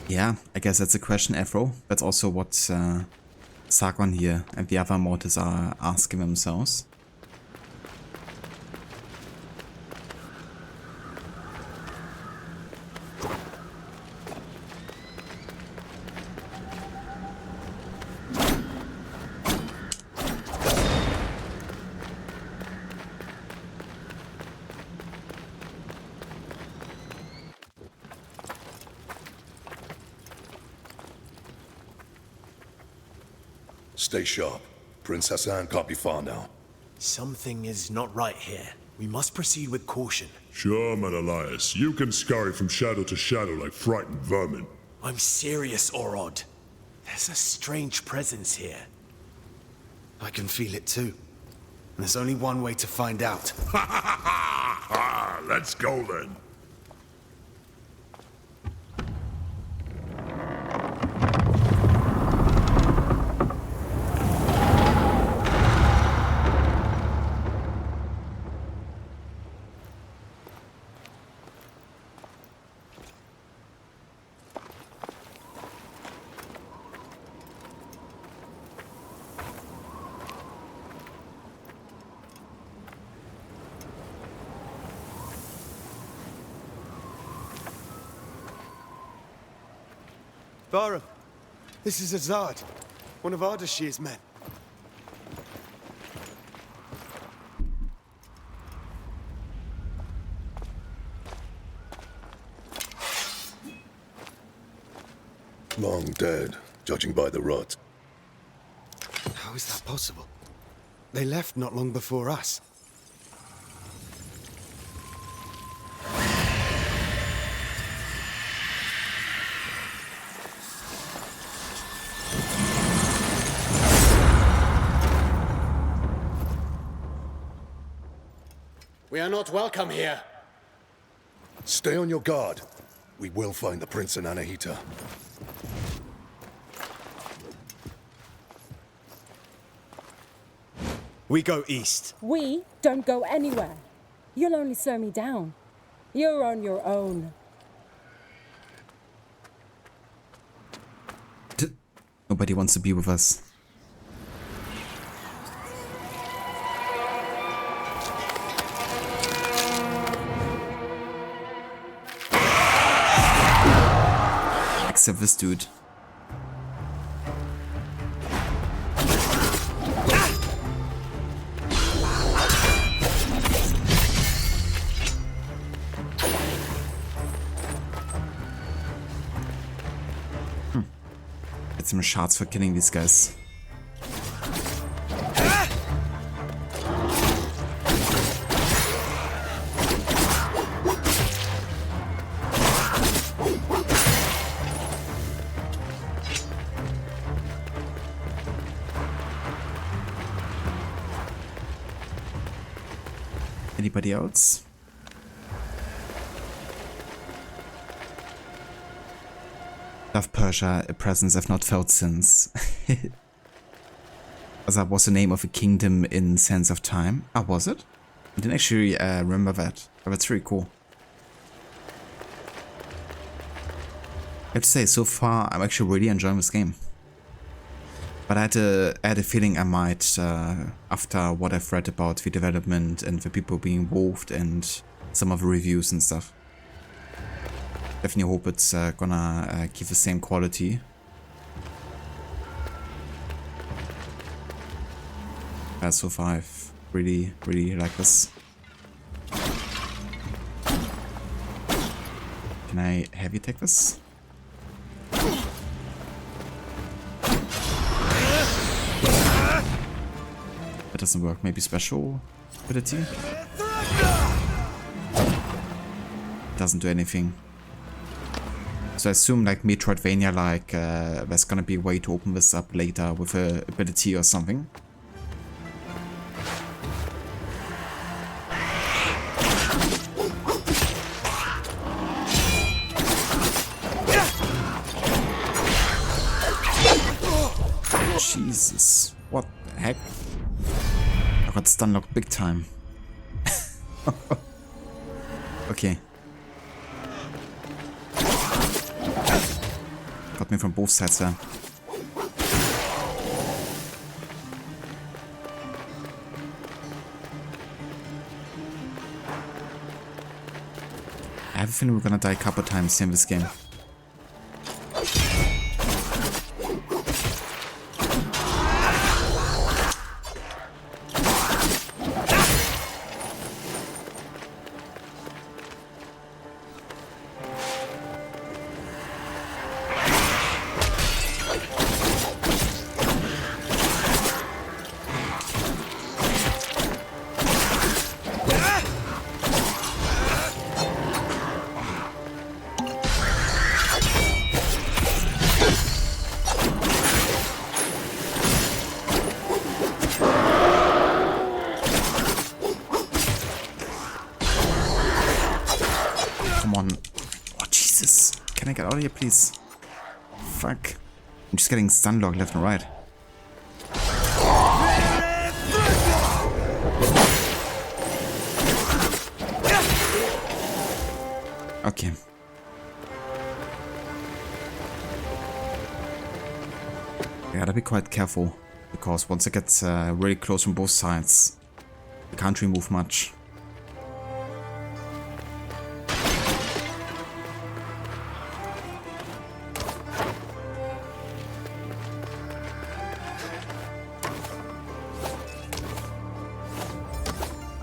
Yeah, I guess that's a question, Afro. That's also what Sargon here and the other mortals are asking themselves. Stay sharp. Prince Hassan can't be far now. Something is not right here. We must proceed with caution. Sure, man, Elias. You can scurry from shadow to shadow like frightened vermin. I'm serious, Orod. There's a strange presence here. I can feel it too. And there's only one way to find out. Let's go then. Barum, this is Azad, one of Ardashir's men. Long dead, judging by the rot. How is that possible? They left not long before us. We are not welcome here. Stay on your guard. We will find the Prince and Anahita. We go east. We don't go anywhere. You'll only slow me down. You're on your own. Nobody wants to be with us. Except this dude. Get some shots for killing these guys. Anybody else? of Persia, a presence I've not felt since. That was the name of a kingdom in Sands of Time. Ah, was it? I didn't actually remember that. But that's really cool. I have to say, so far, I'm actually really enjoying this game. But I had a feeling I might, after what I've read about the development and the people being involved and some of the reviews and stuff. Definitely hope it's gonna keep the same quality. So far, I've really liked this. Can I heavy take this? That doesn't work. Maybe special ability? Doesn't do anything. So I assume like Metroidvania, like there's gonna be a way to open this up later with a ability or something. Jesus, what the heck? I got stun locked big time. Okay. Got me from both sides there. I have a feeling we're gonna die a couple times in this game. Please. Fuck. I'm just getting stun locked left and right. Okay. I gotta be quite careful, because once it gets really close from both sides, you can't really move much.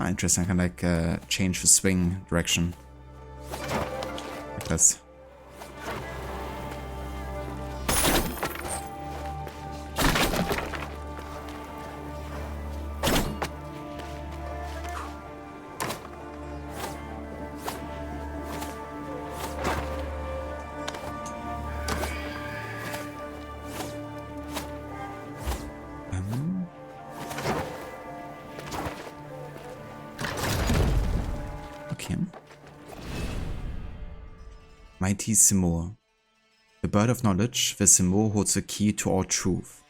Interesting, I can like change the swing direction. Like this. Mighty Simur. The bird of knowledge, the Simur holds the key to all truth.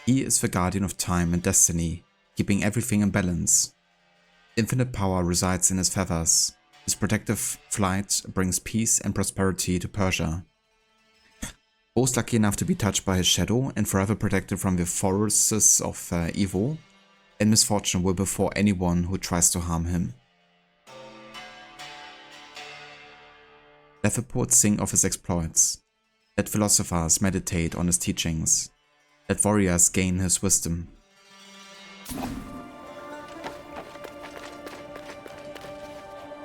He is the guardian of time and destiny, keeping everything in balance. Infinite power resides in his feathers. His protective flight brings peace and prosperity to Persia. Those lucky enough to be touched by his shadow and forever protected from the forces of evil and misfortune will befall anyone who tries to harm him. Let the poets sing of his exploits. Let philosophers meditate on his teachings. Let warriors gain his wisdom.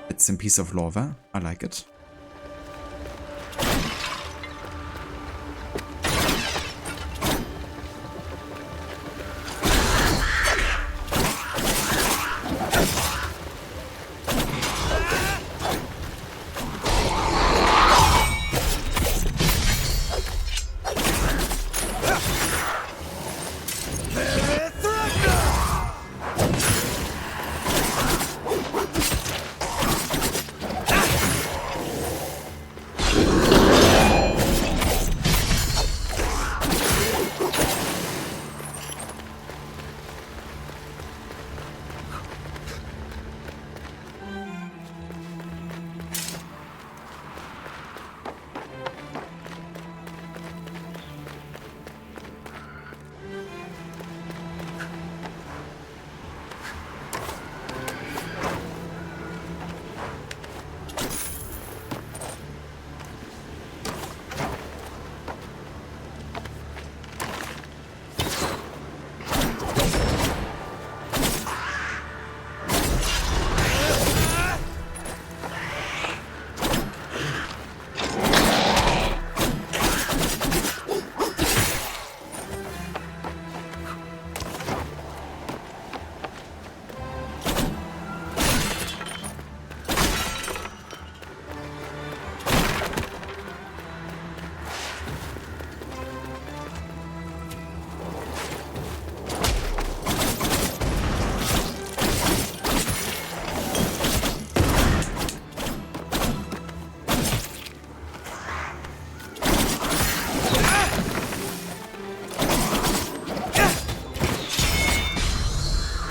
It's a piece of lore, I like it.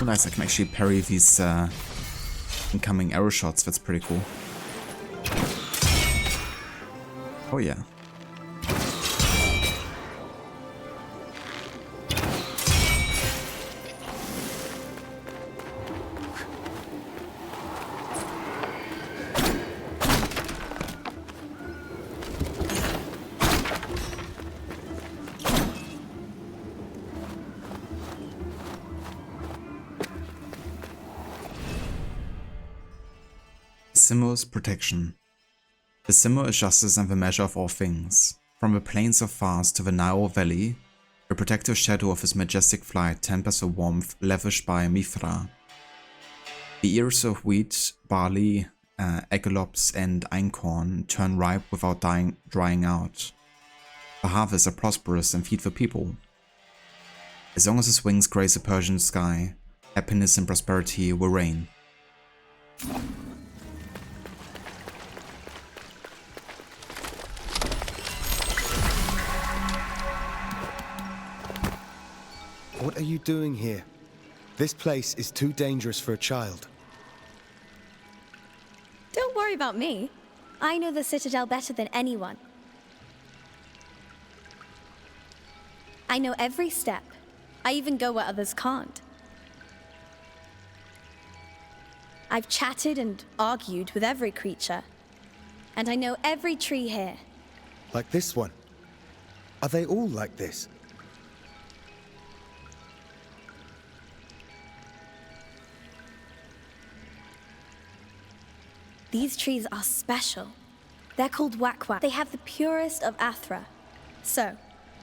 nice, I can actually parry these incoming arrow shots. That's pretty cool. Oh yeah. Simur's protection. The Simur is justice and the measure of all things. From the plains of Fars to the Nile Valley, the protective shadow of his majestic flight tempers the warmth lavished by Mithra. The ears of wheat, barley, egalops and einkorn turn ripe without drying out. The harvests are prosperous and feed the people. As long as his wings grace the Persian sky, happiness and prosperity will reign. What are you doing here? This place is too dangerous for a child. Don't worry about me. I know the Citadel better than anyone. I know every step. I even go where others can't. I've chatted and argued with every creature. And I know every tree here. Like this one? Are they all like this? These trees are special. They're called Wak-Wak. They have the purest of Athra. So,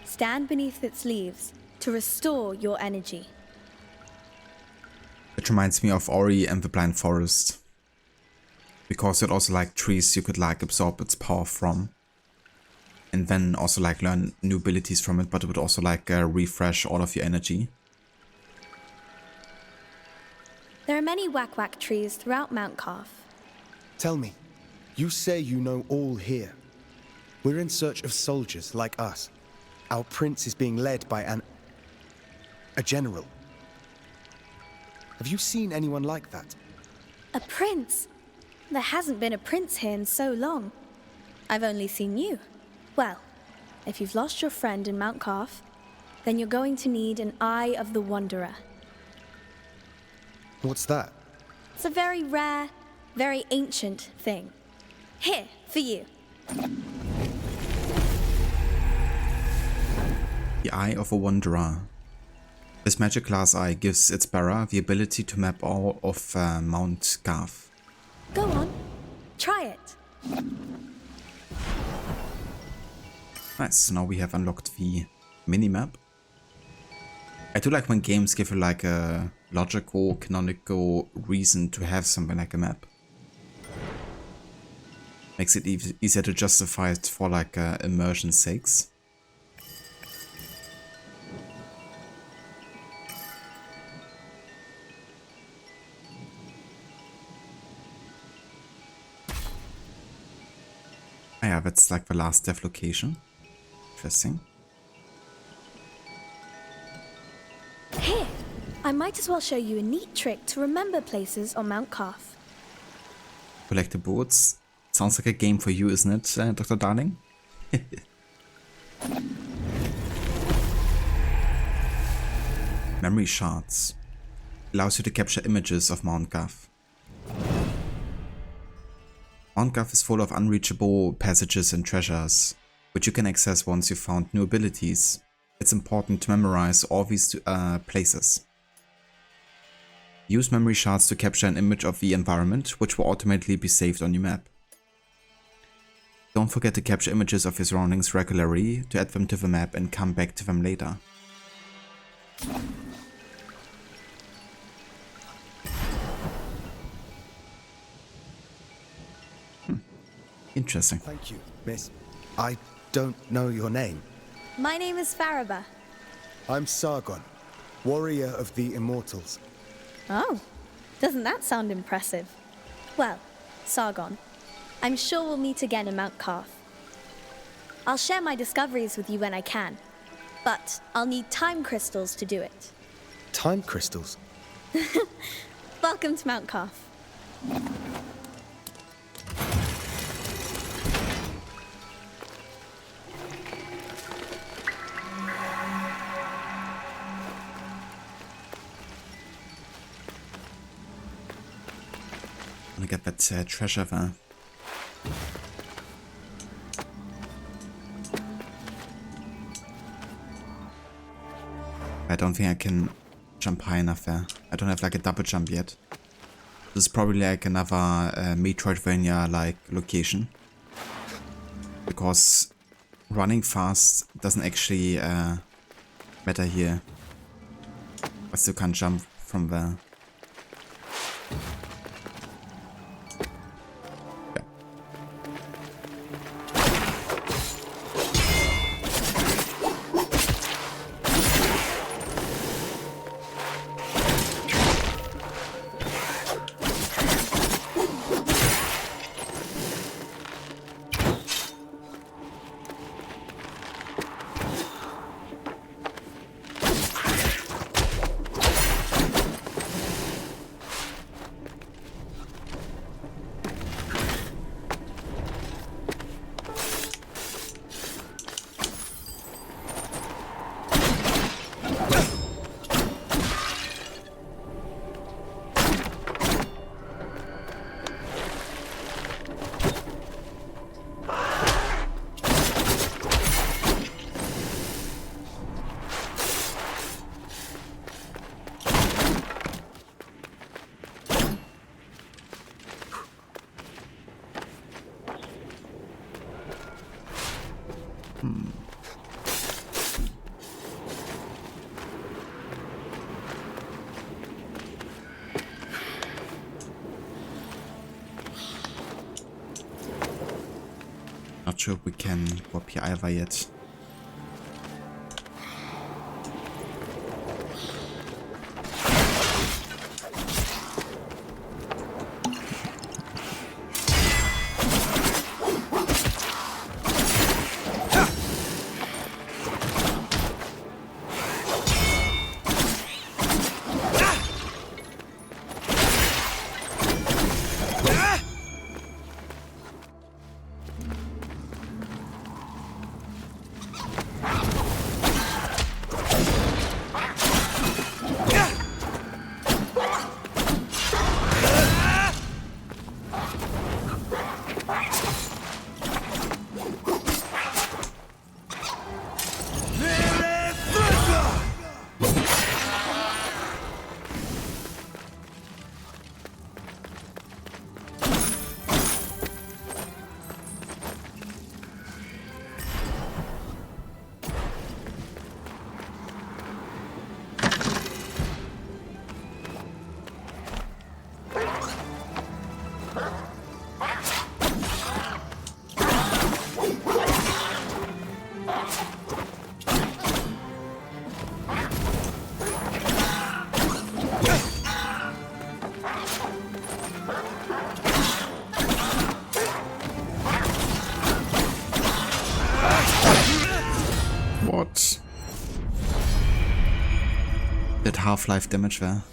stand beneath its leaves to restore your energy. It reminds me of Ori and the Blind Forest. Because it also like trees you could like absorb its power from. And then also like learn new abilities from it, but it would also like refresh all of your energy. There are many Wak-Wak trees throughout Mount Calf. Tell me, you say you know all here. We're in search of soldiers like us. Our prince is being led by a general. Have you seen anyone like that? A prince? There hasn't been a prince here in so long. I've only seen you. Well, if you've lost your friend in Mount Calf, then you're going to need an Eye of the Wanderer. What's that? It's a very rare, very ancient thing. Here, for you. The Eye of a Wanderer. This magic glass eye gives its bearer the ability to map all of Mount Calf. Go on, try it. Nice, so now we have unlocked the minimap. I do like when games give you like a logical, canonical reason to have something like a map. Makes it easier to justify it for like immersion's sakes. Ah yeah, that's like the last death location. Interesting. Here, I might as well show you a neat trick to remember places on Mount Calf. Collect the boards. Sounds like a game for you, isn't it, Dr. Darling? Memory shards. Allows you to capture images of Mount Calf. Mount Calf is full of unreachable passages and treasures, which you can access once you've found new abilities. It's important to memorize all these places. Use memory shards to capture an image of the environment, which will automatically be saved on your map. Don't forget to capture images of your surroundings regularly to add them to the map and come back to them later. Interesting. Thank you, miss. I don't know your name. My name is Faraba. I'm Sargon, warrior of the Immortals. Oh, doesn't that sound impressive? Well, Sargon, I'm sure we'll meet again in Mount Calf. I'll share my discoveries with you when I can, but I'll need time crystals to do it. Time crystals? Welcome to Mount Carf. I want to get that treasure there. I don't think I can jump high enough there. I don't have like a double jump yet. This is probably like another Metroidvania like location. Because running fast doesn't actually matter here. I still can't jump from there. Not sure if we can go up here either yet. Did half-life damage there.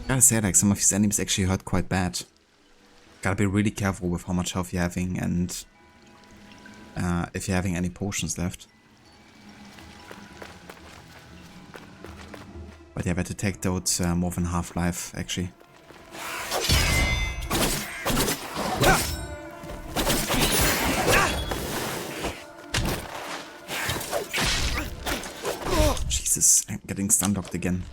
Gotta say, like, some of these enemies actually hurt quite bad. Gotta be really careful with how much health you're having and if you're having any potions left. But yeah, better take those more than half-life actually. Jesus, I'm getting stun-locked again.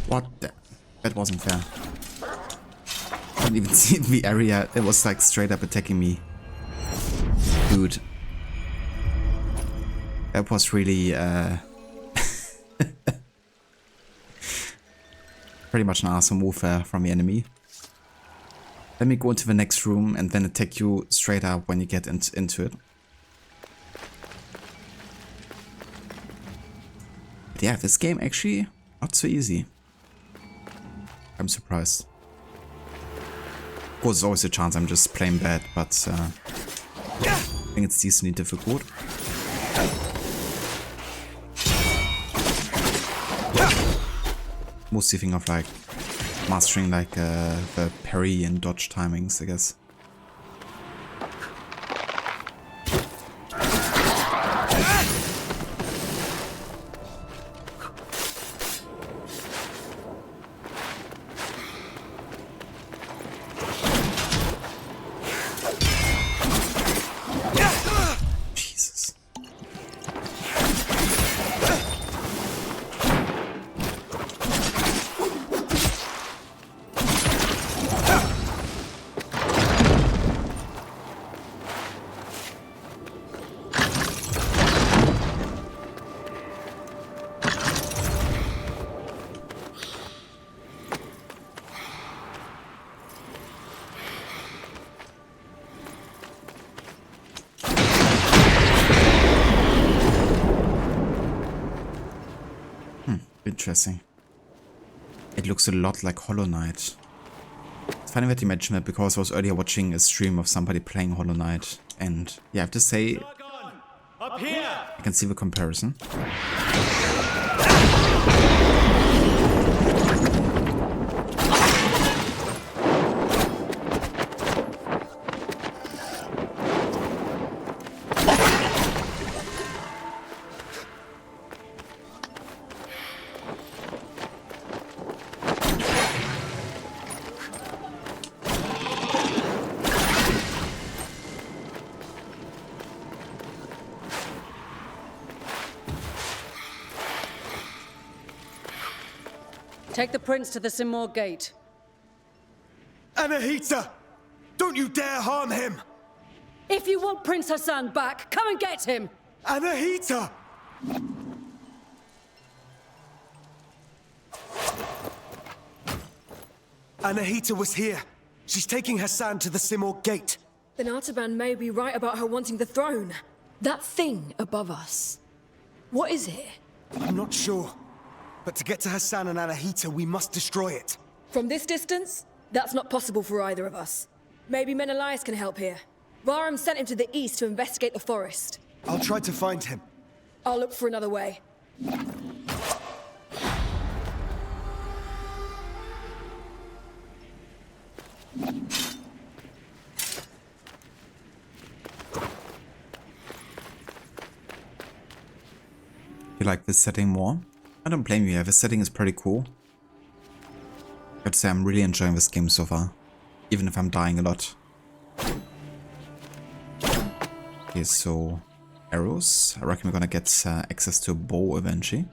What the? That wasn't fair. I couldn't even see the area. It was like straight up attacking me. Dude. That was really pretty much an awesome warfare from the enemy. Let me go into the next room and then attack you straight up when you get into it. But yeah, this game actually not so easy. I'm surprised. Of course, there's always a chance I'm just playing bad, but I think it's decently difficult. Mostly think of like mastering like the parry and dodge timings, I guess. Interesting. It looks a lot like Hollow Knight. It's funny that you mentioned that because I was earlier watching a stream of somebody playing Hollow Knight, and yeah, I have to say, Up here! I can see the comparison. Take the prince to the Simor gate. Anahita! Don't you dare harm him! If you want Prince Hassan back, come and get him! Anahita! Anahita was here. She's taking Hassan to the Simor gate. Then Artaban may be right about her wanting the throne. That thing above us. What is it? I'm not sure. But to get to Hassan and Anahita, we must destroy it. From this distance, that's not possible for either of us. Maybe Menelaus can help here. Bahram sent him to the east to investigate the forest. I'll try to find him. I'll look for another way. You like this setting more? I don't blame you, yeah, this setting is pretty cool. I'd say I'm really enjoying this game so far, even if I'm dying a lot. Okay, so arrows. I reckon we're gonna get access to a bow eventually.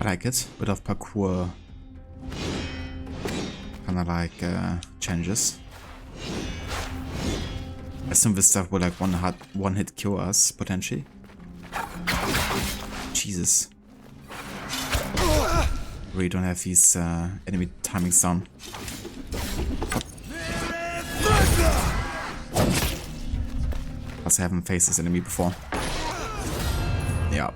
like it. Bit of parkour kind of like changes. I assume this stuff will like one hit kill us potentially. Jesus. Really don't have these enemy timings down. Plus I haven't faced this enemy before. Yeah.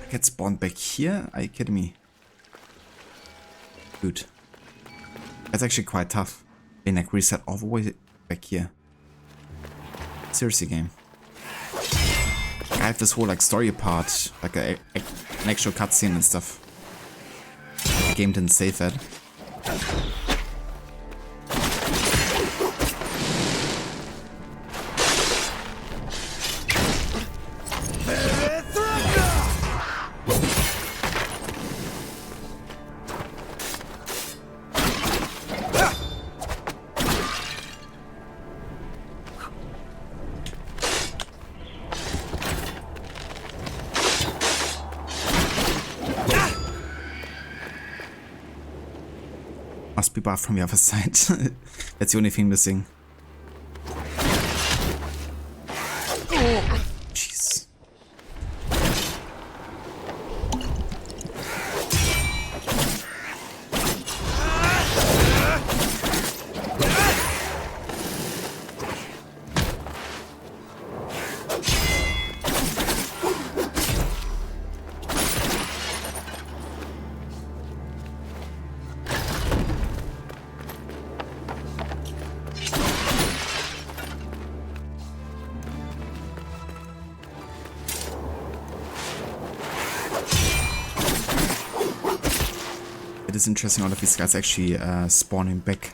I get spawned back here? Are you kidding me? Dude. That's actually quite tough. Being like reset all the way back here. Seriously, game. I have this whole like story part, like an actual cutscene and stuff. The game didn't save that. Must be buffed from the other side. That's the only thing missing. Jeez. It is interesting all of these guys actually spawning back.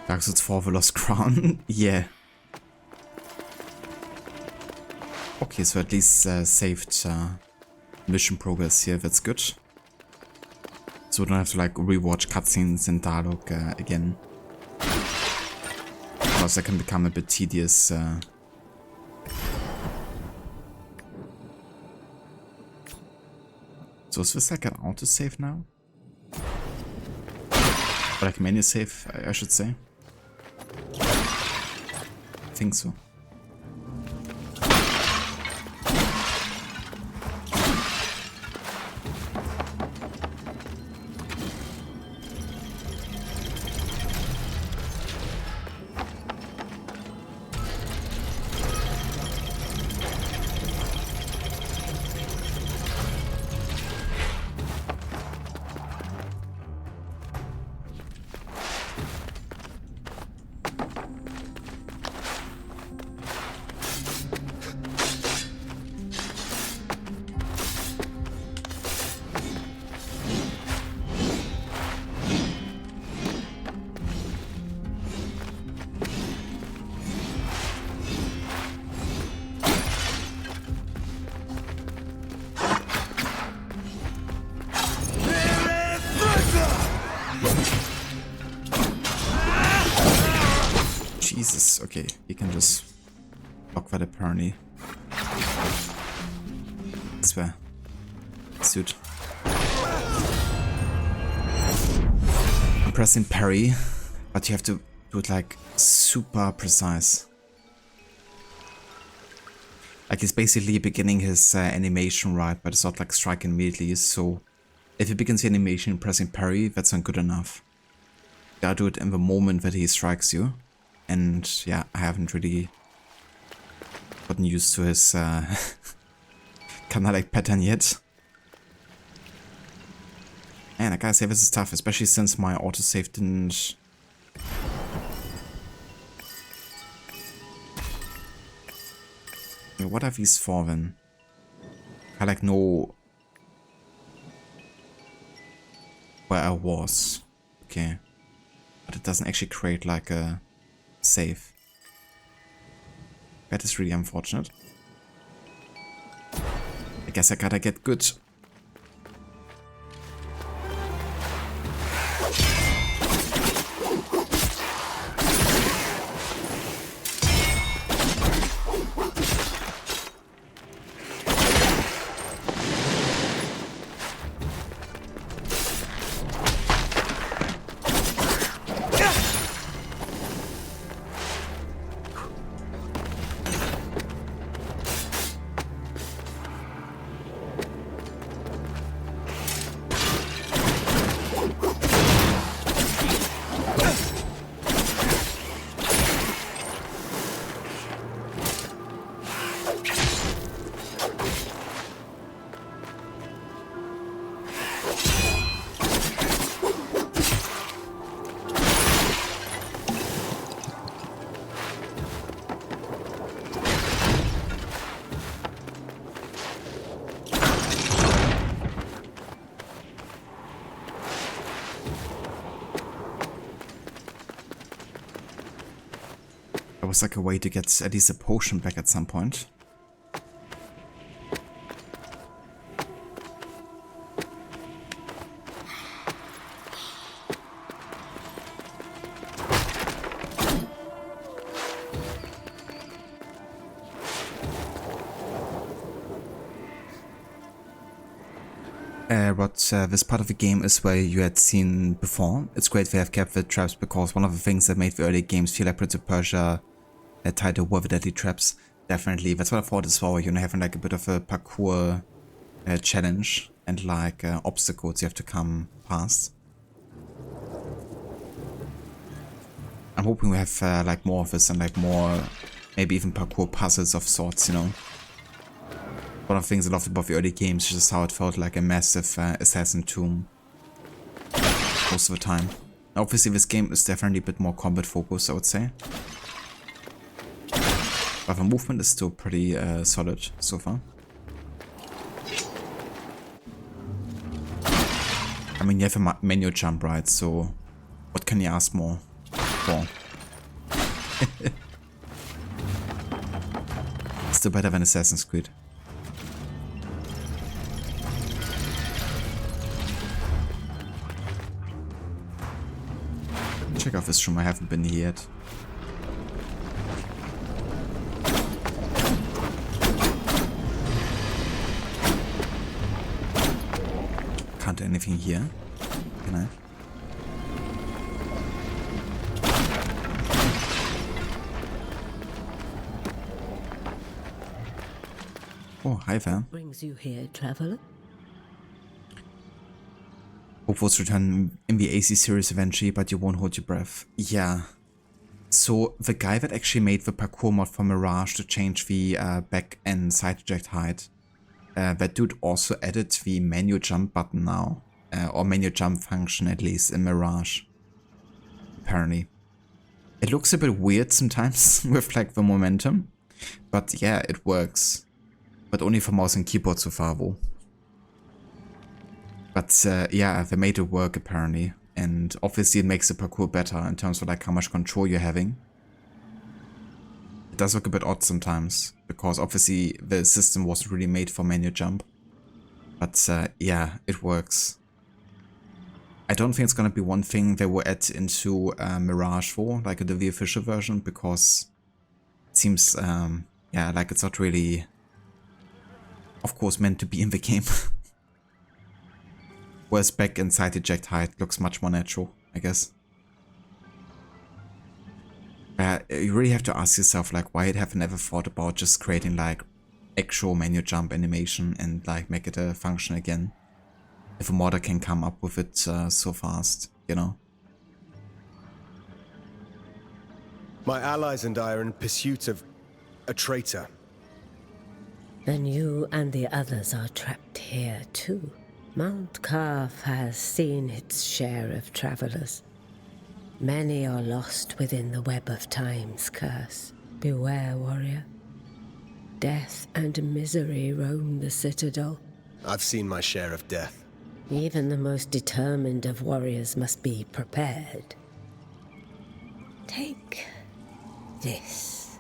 Dark Souls 4 The Lost Crown. Yeah. Okay, so at least saved mission progress here, that's good. So we don't have to like rewatch cutscenes and dialogue again. Because that can become a bit tedious. So is this like an autosave now? Or like menu save, I should say. I think so. Jesus, okay, you can just block that apparently. I swear. Suit. I'm pressing parry, but you have to do it like super precise. Like he's basically beginning his animation right, but it's not like striking immediately, so if he begins the animation pressing parry, that's not good enough. You gotta do it in the moment that he strikes you. And yeah, I haven't really gotten used to his kind of like pattern yet. And I gotta say this is tough, especially since my autosave didn't Yeah, what are these for then? I like know where I was. Okay. But it doesn't actually create like a save. That is really unfortunate. I guess I gotta get good. There was like a way to get at least a potion back at some point. This part of the game is where you had seen before. It's great they have kept the traps because one of the things that made the early games feel like Prince of Persia tied up with the deadly traps. Definitely, that's what I thought as well, you know, having like a bit of a parkour challenge and like obstacles you have to come past. I'm hoping we have like more of this and like more, maybe even parkour puzzles of sorts, you know. One of the things I loved about the early games is just how it felt like a massive assassin tomb most of the time. Obviously this game is definitely a bit more combat focused, I would say. But the movement is still pretty solid so far. I mean, you have a menu jump, right? So what can you ask more for? Still better than Assassin's Creed. Check out this room, I haven't been here yet. Can't do anything here, can I? Oh, hi there. Brings you here, traveler? Hope to return in the AC series eventually, but you won't hold your breath. Yeah. So the guy that actually made the parkour mod for Mirage to change the back and side eject height, that dude also added the menu jump button now, or menu jump function at least in Mirage. Apparently. It looks a bit weird sometimes with like the momentum, but yeah, it works. But only for mouse and keyboard so far though. But yeah, they made it work apparently, and obviously it makes the parkour better in terms of like how much control you're having. It does look a bit odd sometimes, because obviously the system wasn't really made for menu jump. But yeah, it works. I don't think it's gonna be one thing they will add into Mirage 4, like the official version, because it seems, yeah, like it's not really, of course, meant to be in the game. Whereas back and side eject height looks much more natural, I guess. You really have to ask yourself, like, why haven't ever thought about just creating, like, actual menu jump animation and, like, make it a function again? If a modder can come up with it so fast, you know? My allies and I are in pursuit of a traitor. Then you and the others are trapped here, too. Mount Carf has seen its share of travelers. Many are lost within the web of time's curse. Beware, warrior. death and misery roam the citadel. I've seen my share of death. Even the most determined of warriors must be prepared. Take this.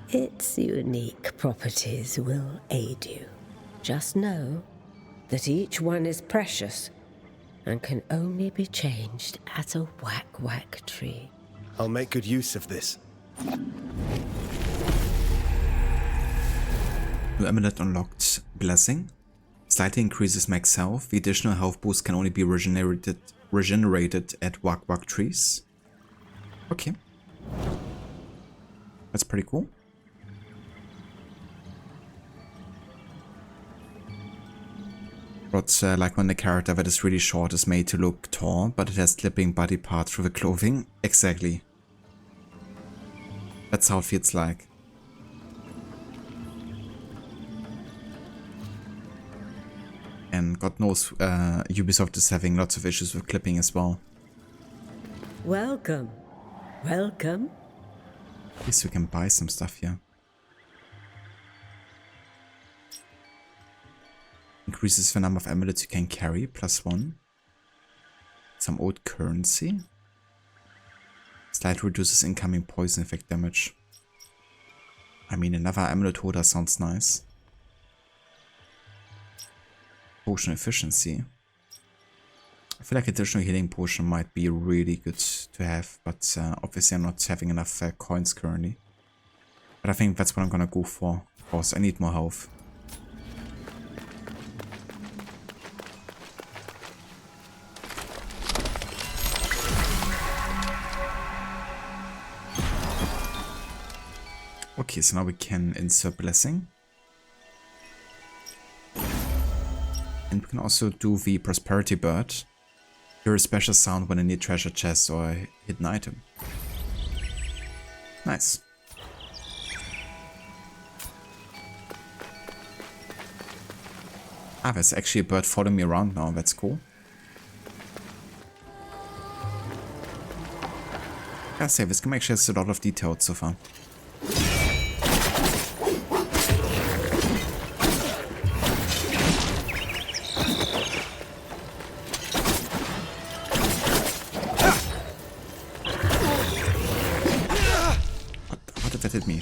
Its unique properties will aid you. Just know that each one is precious and can only be changed at a whack-whack tree. I'll make good use of this. New amulet unlocked. Blessing. Slightly increases max health. The additional health boost can only be regenerated at whack-whack trees. Okay. That's pretty cool. But like when the character that is really short is made to look tall, but it has slipping body parts through the clothing. Exactly. That's how it feels like. And God knows Ubisoft is having lots of issues with clipping as well. Welcome. Welcome. At least we can buy some stuff here. Increases the number of amulets you can carry, +1. Some old currency. Slightly reduces incoming poison effect damage. I mean, another amulet holder sounds nice. Potion efficiency. I feel like additional healing potion might be really good to have, but obviously I'm not having enough coins currently. But I think that's what I'm gonna go for. Of course, I need more health. Okay, so now we can insert blessing. And we can also do the prosperity bird. Hear a special sound when a near treasure chest or a hidden item. Nice. Ah, there's actually a bird following me around now, that's cool. Gotta say, this game actually has a lot of detail so far. That hit me.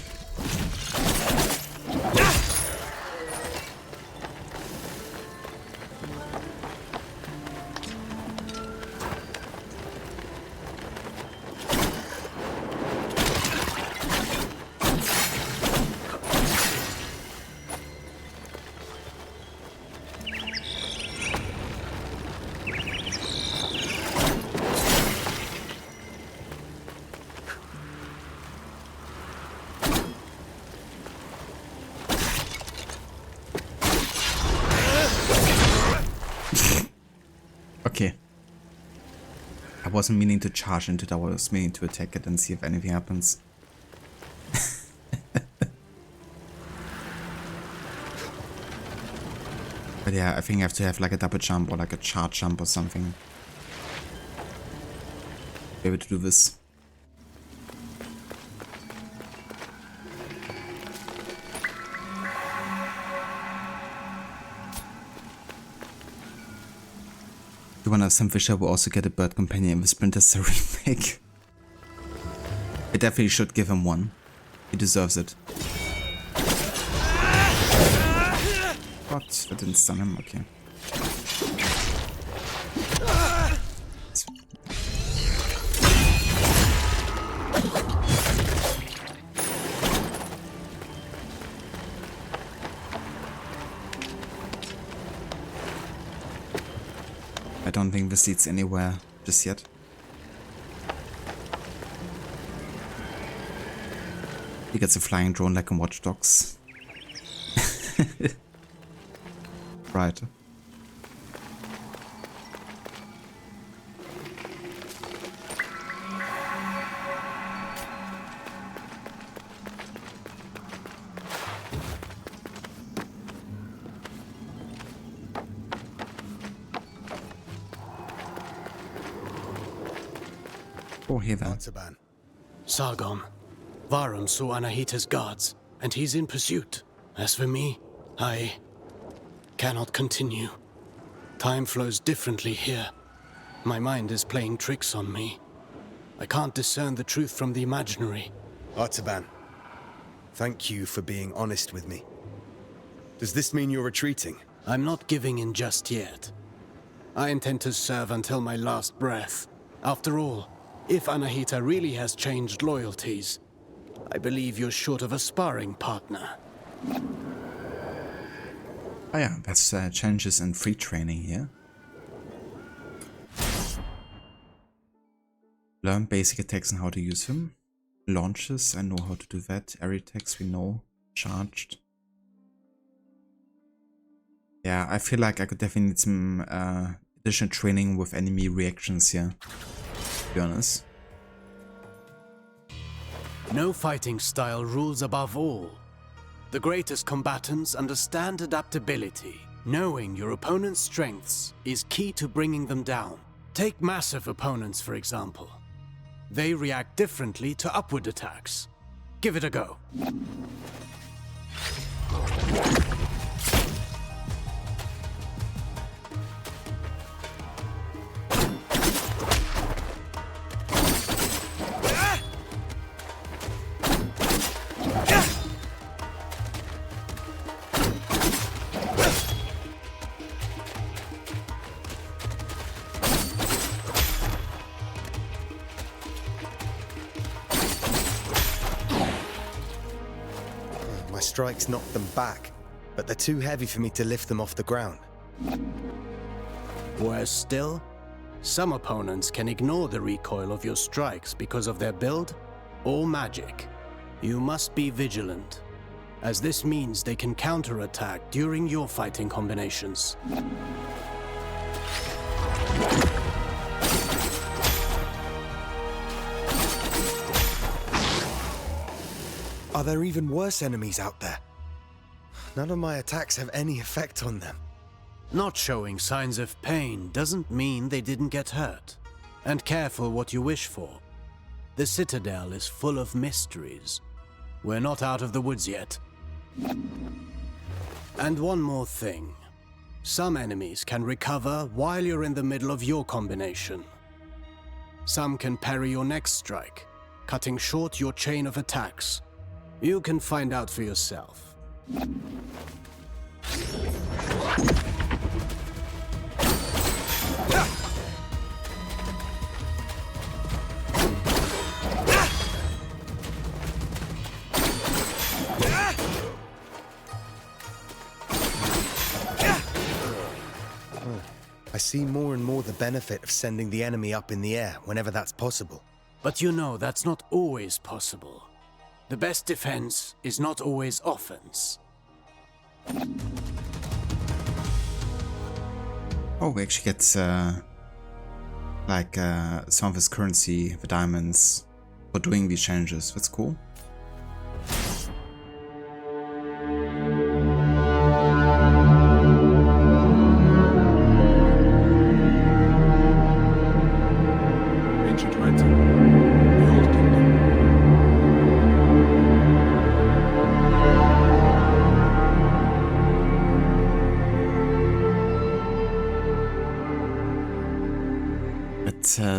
Okay. I wasn't meaning to charge into it, I was meaning to attack it and see if anything happens. But yeah, I think I have to have like a double jump or like a charge jump or something. Be able to do this. The one of Sam Fisher will also get a bird companion in the Splinter Cell remake. I definitely should give him one. He deserves it. What? That didn't stun him? Okay. I don't think this leads anywhere just yet. He gets a flying drone like in Watch Dogs. Right. Oh, hey there. Sargon. Varum saw Anahita's guards, and he's in pursuit. As for me, I cannot continue. Time flows differently here. My mind is playing tricks on me. I can't discern the truth from the imaginary. Artaban, thank you for being honest with me. Does this mean you're retreating? I'm not giving in just yet. I intend to serve until my last breath. After all, if Anahita really has changed loyalties, I believe you're short of a sparring partner. Oh yeah, that's challenges and free training here. Learn basic attacks and how to use them. Launches, I know how to do that. Area attacks, we know. Charged. Yeah, I feel like I could definitely need some additional training with enemy reactions here, to be honest. No fighting style rules above all. The greatest combatants understand adaptability. Knowing your opponent's strengths is key to bringing them down. Take massive opponents, for example. They react differently to upward attacks. Give it a go. Strikes knock them back, but they're too heavy for me to lift them off the ground. Worse still, some opponents can ignore the recoil of your strikes because of their build or magic. You must be vigilant, as this means they can counterattack during your fighting combinations. Are there even worse enemies out there? None of my attacks have any effect on them. Not showing signs of pain doesn't mean they didn't get hurt. And careful what you wish for. The Citadel is full of mysteries. We're not out of the woods yet. And one more thing. Some enemies can recover while you're in the middle of your combination. Some can parry your next strike, cutting short your chain of attacks. You can find out for yourself. I see more and more the benefit of sending the enemy up in the air whenever that's possible. But you know that's not always possible. The best defense is not always offense. Oh, we actually get like some of his currency, the diamonds, for doing these challenges. That's cool. Ancient writing. The Old Kingdom.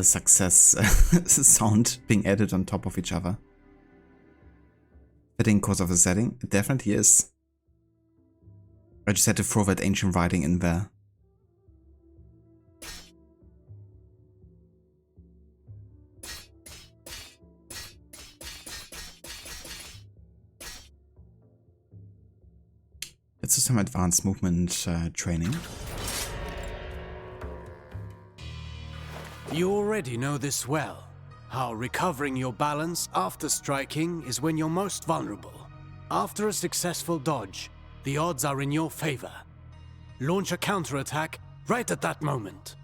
Success sound being added on top of each other. Fitting course of the setting? It definitely is. I just had to throw that ancient writing in there. Let's do some advanced movement training. You already know this well, how recovering your balance after striking is when you're most vulnerable. After a successful dodge, the odds are in your favor. Launch a counterattack right at that moment.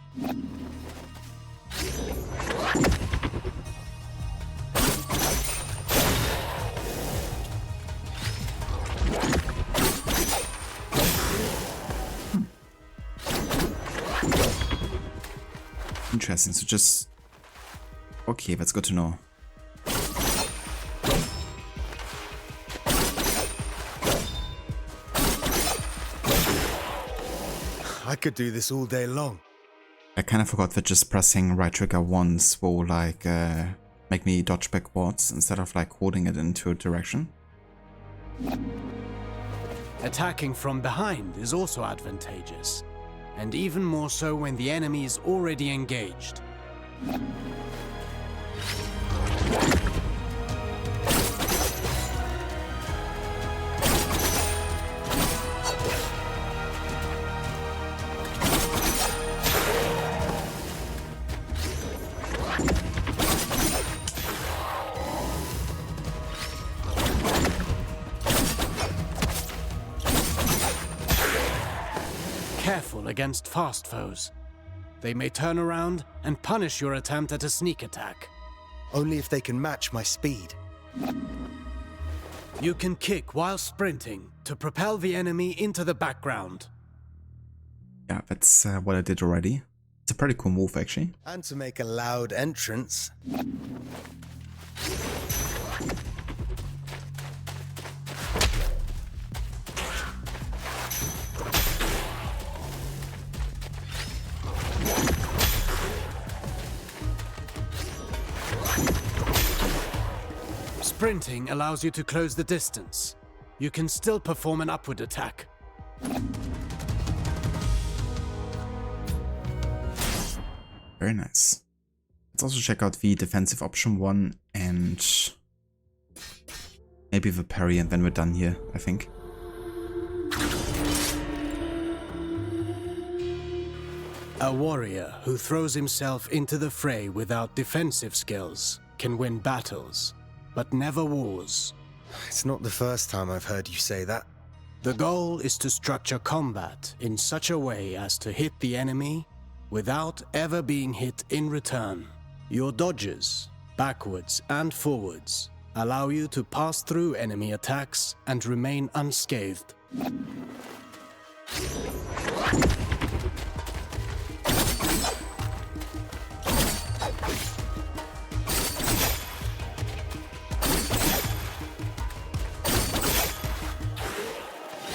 Interesting, so just... Okay, that's good to know. I could do this all day long. I kind of forgot that just pressing right trigger once will like make me dodge backwards instead of like holding it into a direction. Attacking from behind is also advantageous, and even more so when the enemy is already engaged. Careful against fast foes. They may turn around and punish your attempt at a sneak attack. Only if they can match my speed. You can kick while sprinting to propel the enemy into the background. Yeah, that's what I did already. It's a pretty cool move, actually. And to make a loud entrance. Sprinting allows you to close the distance. You can still perform an upward attack. Very nice. Let's also check out the defensive option 1 and maybe the parry, and then we're done here, I think. A warrior who throws himself into the fray without defensive skills can win battles, but never wars. It's not the first time I've heard you say that. The goal is to structure combat in such a way as to hit the enemy without ever being hit in return. Your dodges, backwards and forwards, allow you to pass through enemy attacks and remain unscathed.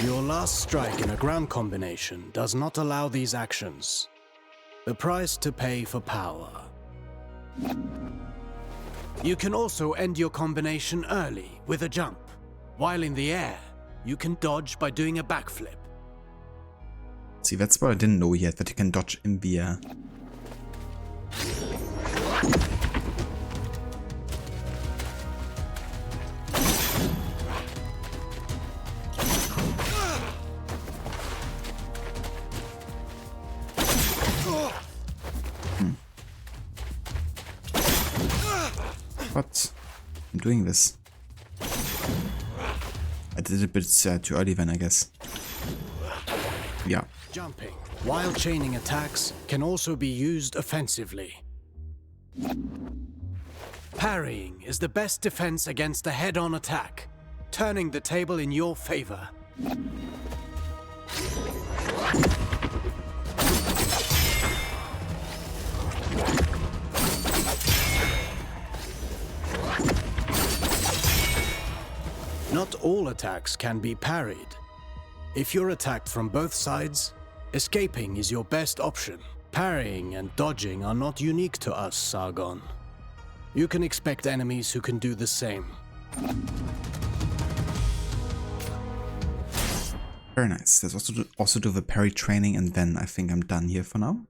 Your last strike in a ground combination does not allow these actions. The price to pay for power. You can also end your combination early with a jump. While in the air, you can dodge by doing a backflip. See, that's what I didn't know yet, that you can dodge in the air. What? I'm doing this. I did it a bit too early then, I guess. Yeah. Jumping while chaining attacks can also be used offensively. Parrying is the best defense against a head-on attack, turning the table in your favor. Not all attacks can be parried. If you're attacked from both sides, escaping is your best option. Parrying and dodging are not unique to us, Sargon. You can expect enemies who can do the same. Very nice. Let's also do the parry training, and then I think I'm done here for now.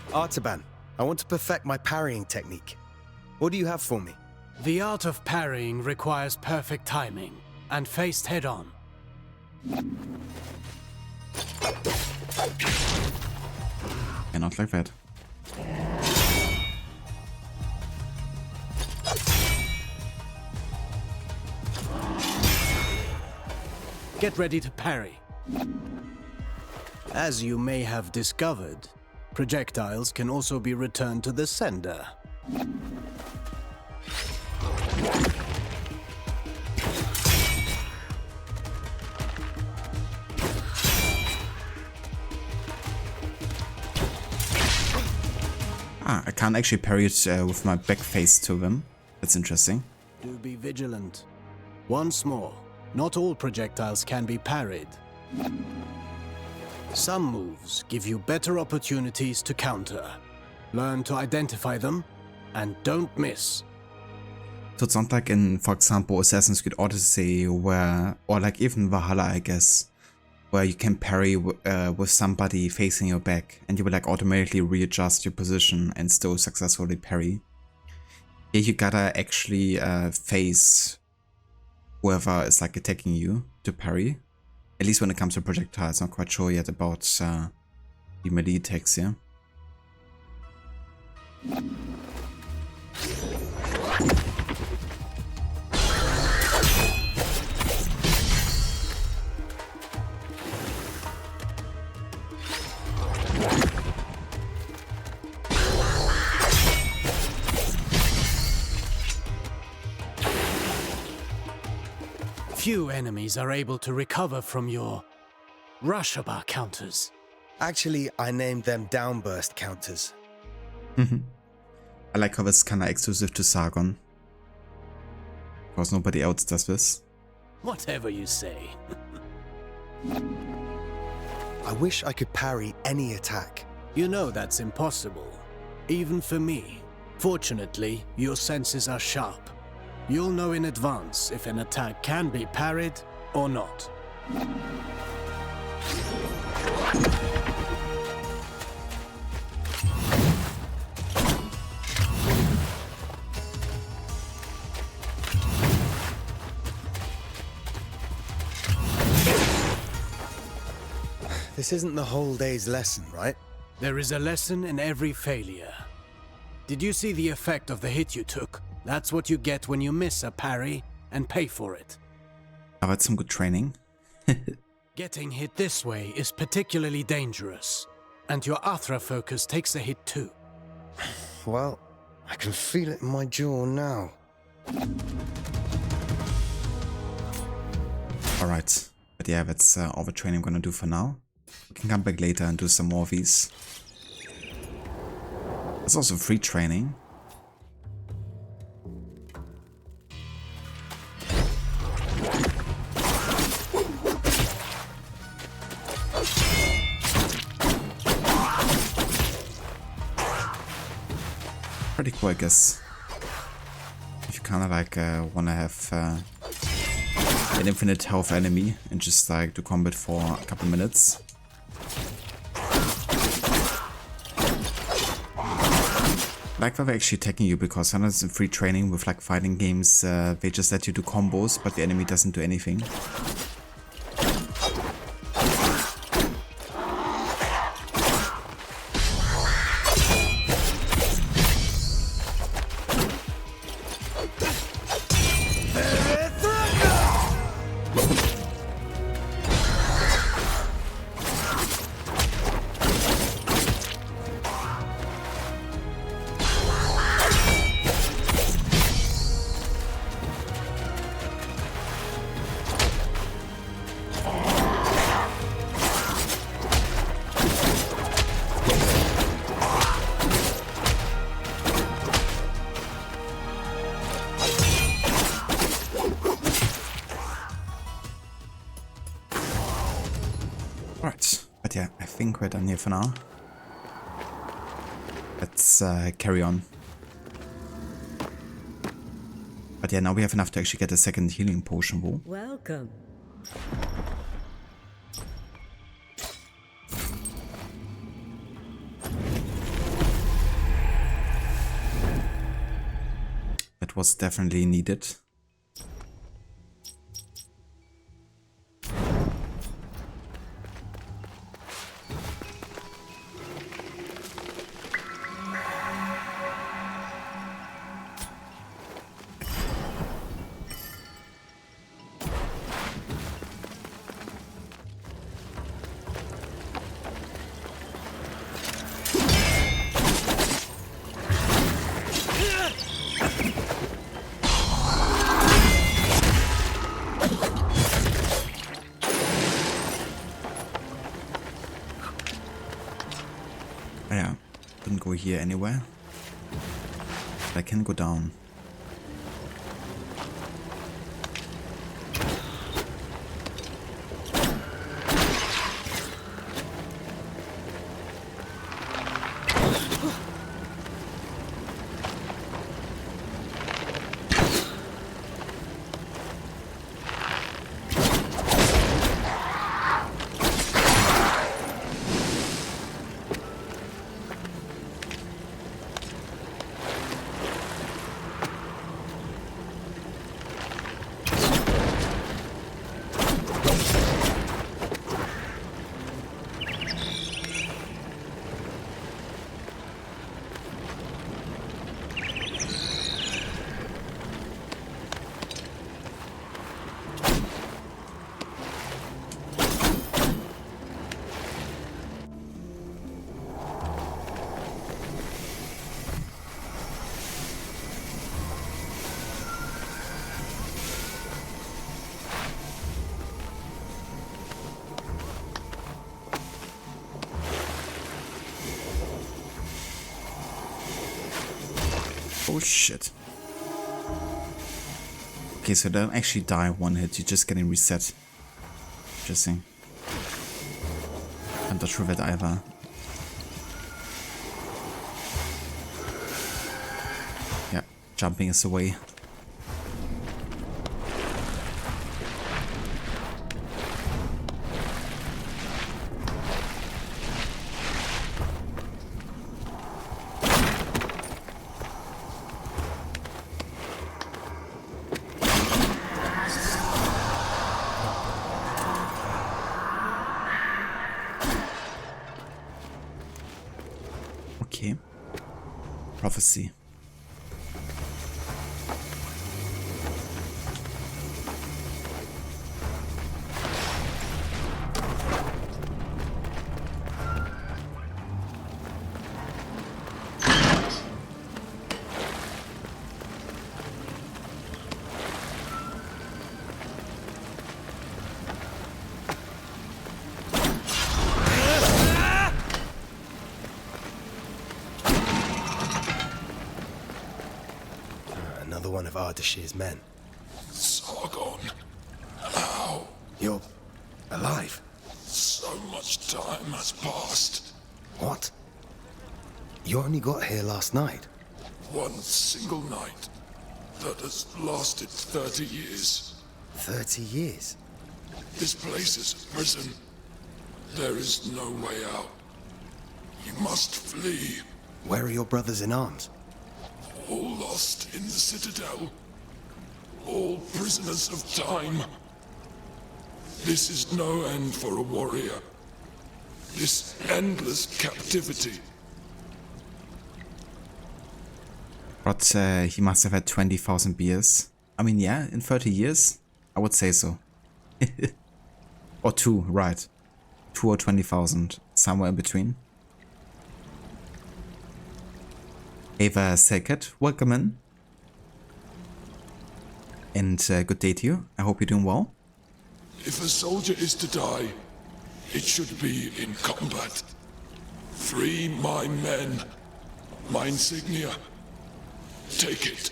Artaban, I want to perfect my parrying technique. What do you have for me? The art of parrying requires perfect timing and faced head-on. Yeah, not like that. Get ready to parry. As you may have discovered, projectiles can also be returned to the sender. Ah, I can't actually parry it with my back face to them. That's interesting. Do be vigilant. Once more, Not all projectiles can be parried. Some moves give you better opportunities to counter. Learn to identify them, and don't miss. So it's not like in, for example, Assassin's Creed Odyssey, where, or like even Valhalla, I guess, where you can parry with somebody facing your back, and you will like automatically readjust your position and still successfully parry. Here you gotta actually face whoever is like attacking you to parry. At least when it comes to projectiles, not quite sure yet about the melee attacks here. Few enemies are able to recover from your Rush-bar counters. Actually, I named them downburst counters. I like how it's kinda exclusive to Sargon. Because nobody else does this. Whatever you say. I wish I could parry any attack. You know that's impossible. Even for me. Fortunately, your senses are sharp. You'll know in advance if an attack can be parried or not. This isn't the whole day's lesson, right? There is a lesson in every failure. Did you see the effect of the hit you took? That's what you get when you miss a parry and pay for it. I've had some good training. Getting hit this way is particularly dangerous, and your Athra focus takes a hit too. Well, I can feel it in my jaw now. Alright, but yeah, that's all the training I'm gonna do for now. We can come back later and do some more of these. There's also free training. Pretty cool, I guess. If you kinda like wanna have an infinite health enemy and just like do combat for a couple minutes. Like they're actually attacking you, because sometimes in free training with like fighting games, they just let you do combos, but the enemy doesn't do anything. Right, but yeah, I think we're done here for now. Let's carry on. But yeah, now we have enough to actually get a second healing potion. Whoa. Welcome. That was definitely needed. Yeah, couldn't go here anywhere. But I can go down. Oh shit. Okay, so they don't actually die one hit, you're just getting reset. Interesting. Can't dodge through that either. Yeah, jumping is the way. Okay. Prophecy. Another one of Ardashir's men. Sargon. How? You're alive. So much time has passed. What? You only got here last night. One single night that has lasted 30 years. 30 years? This place is a prison. There is no way out. You must flee. Where are your brothers in arms? All lost in the Citadel. All prisoners of time. This is no end for a warrior. This endless captivity. But he must have had 20,000 beers. I mean, yeah, in 30 years, I would say so. Or 2, right. 2 or 20,000, somewhere in between. Ava Selkett, welcome in. And good day to you. I hope you're doing well. If a soldier is to die, it should be in combat. Free my men, my insignia. Take it.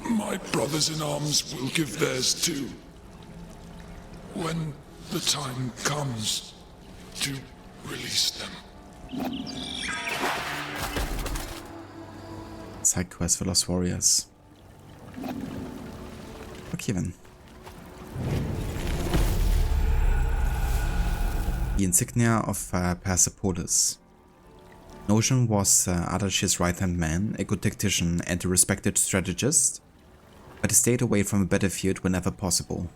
My brothers in arms will give theirs too. When the time comes to release them. Side quest for Lost Warriors. Okay then. The insignia of Persepolis. Notion was Ardashir's right-hand man, a good tactician and a respected strategist, but he stayed away from the battlefield whenever possible.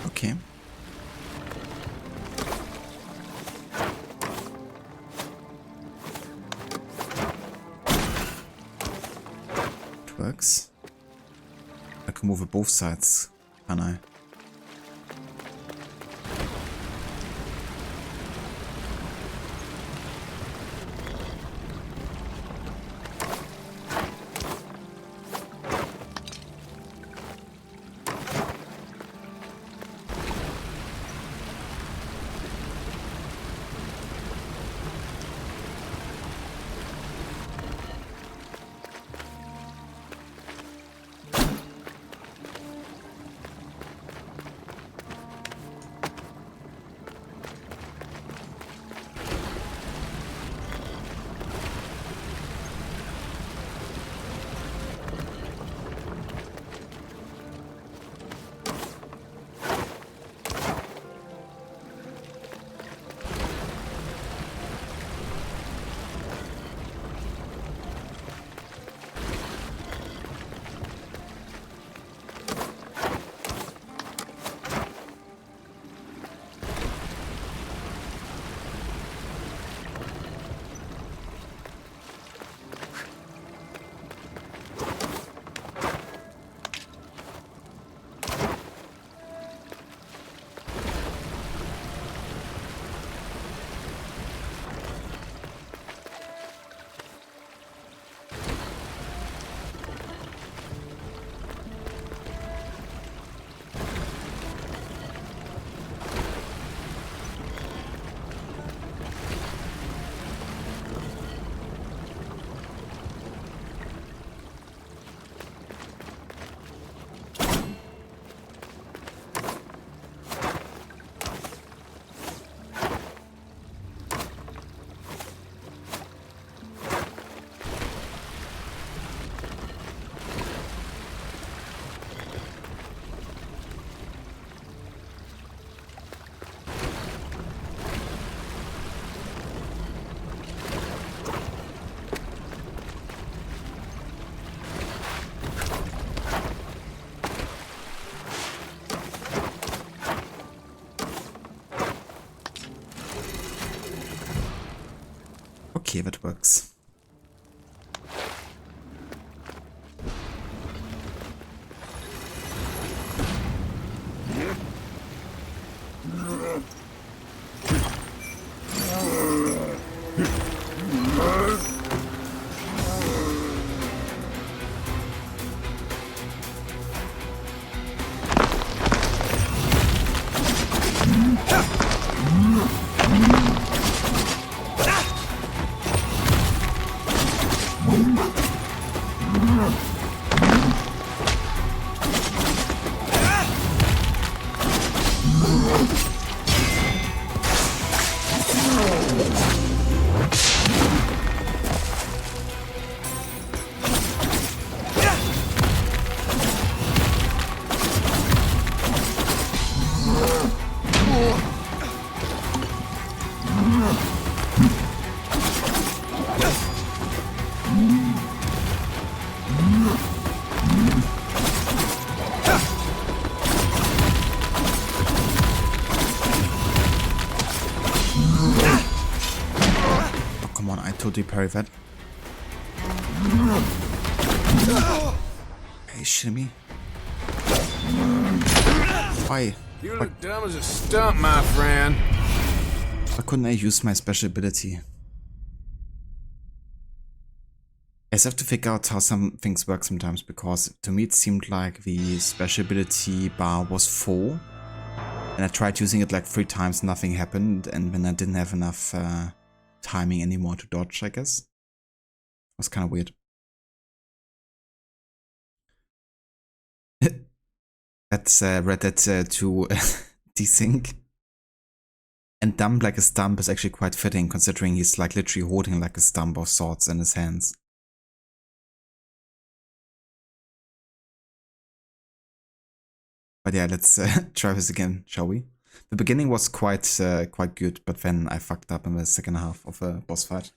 Okay. It works. I can move at both sides, can I? Okay, that works. Totally parry that. Are you shitting me? Why? You look dumb as a stump, my friend. Why couldn't I use my special ability? I just have to figure out how some things work sometimes, because to me it seemed like the special ability bar was full. And I tried using it like 3 times, nothing happened, and when I didn't have enough timing anymore to dodge, I guess. It was kind of weird. That's Red Dead 2 desync. And dump like a stump is actually quite fitting, considering he's like literally holding like a stump of swords in his hands. But yeah, let's try this again, shall we? The beginning was quite good, but then I fucked up in the second half of a boss fight.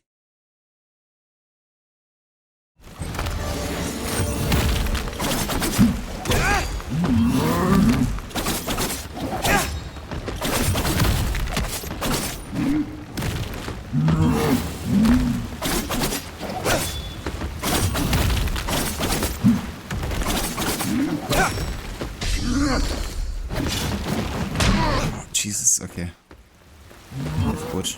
Oh, Jesus, okay. Gut.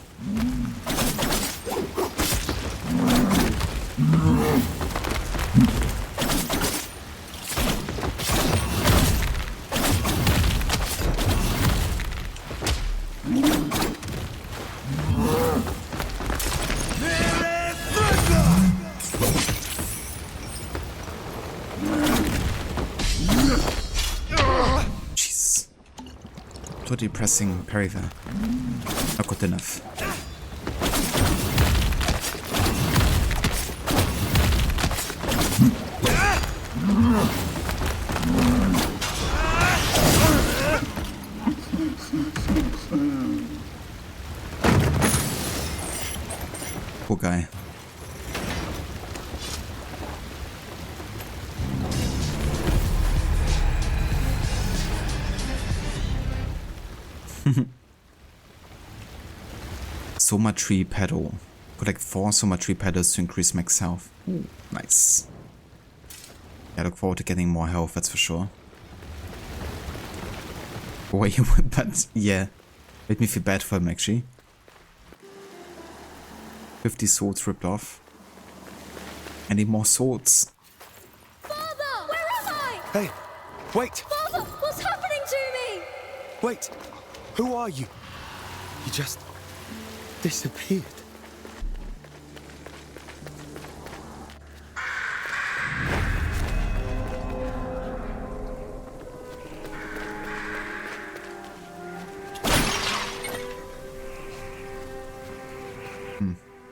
Jesus. Totally pressing parry there. Not good enough. Poor guy. Soma Tree Pedal. Collect 4 Soma Tree Pedals to increase max health. Nice. I look forward to getting more health, that's for sure. Boy, but yeah. Made me feel bad for him, actually. 50 swords ripped off. Any more swords? Father! Where am I? Hey, wait! Father, what's happening to me? Wait! Who are you? You just disappeared.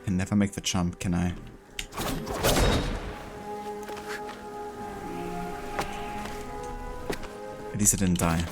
Can never make the jump, can I? At least I didn't die.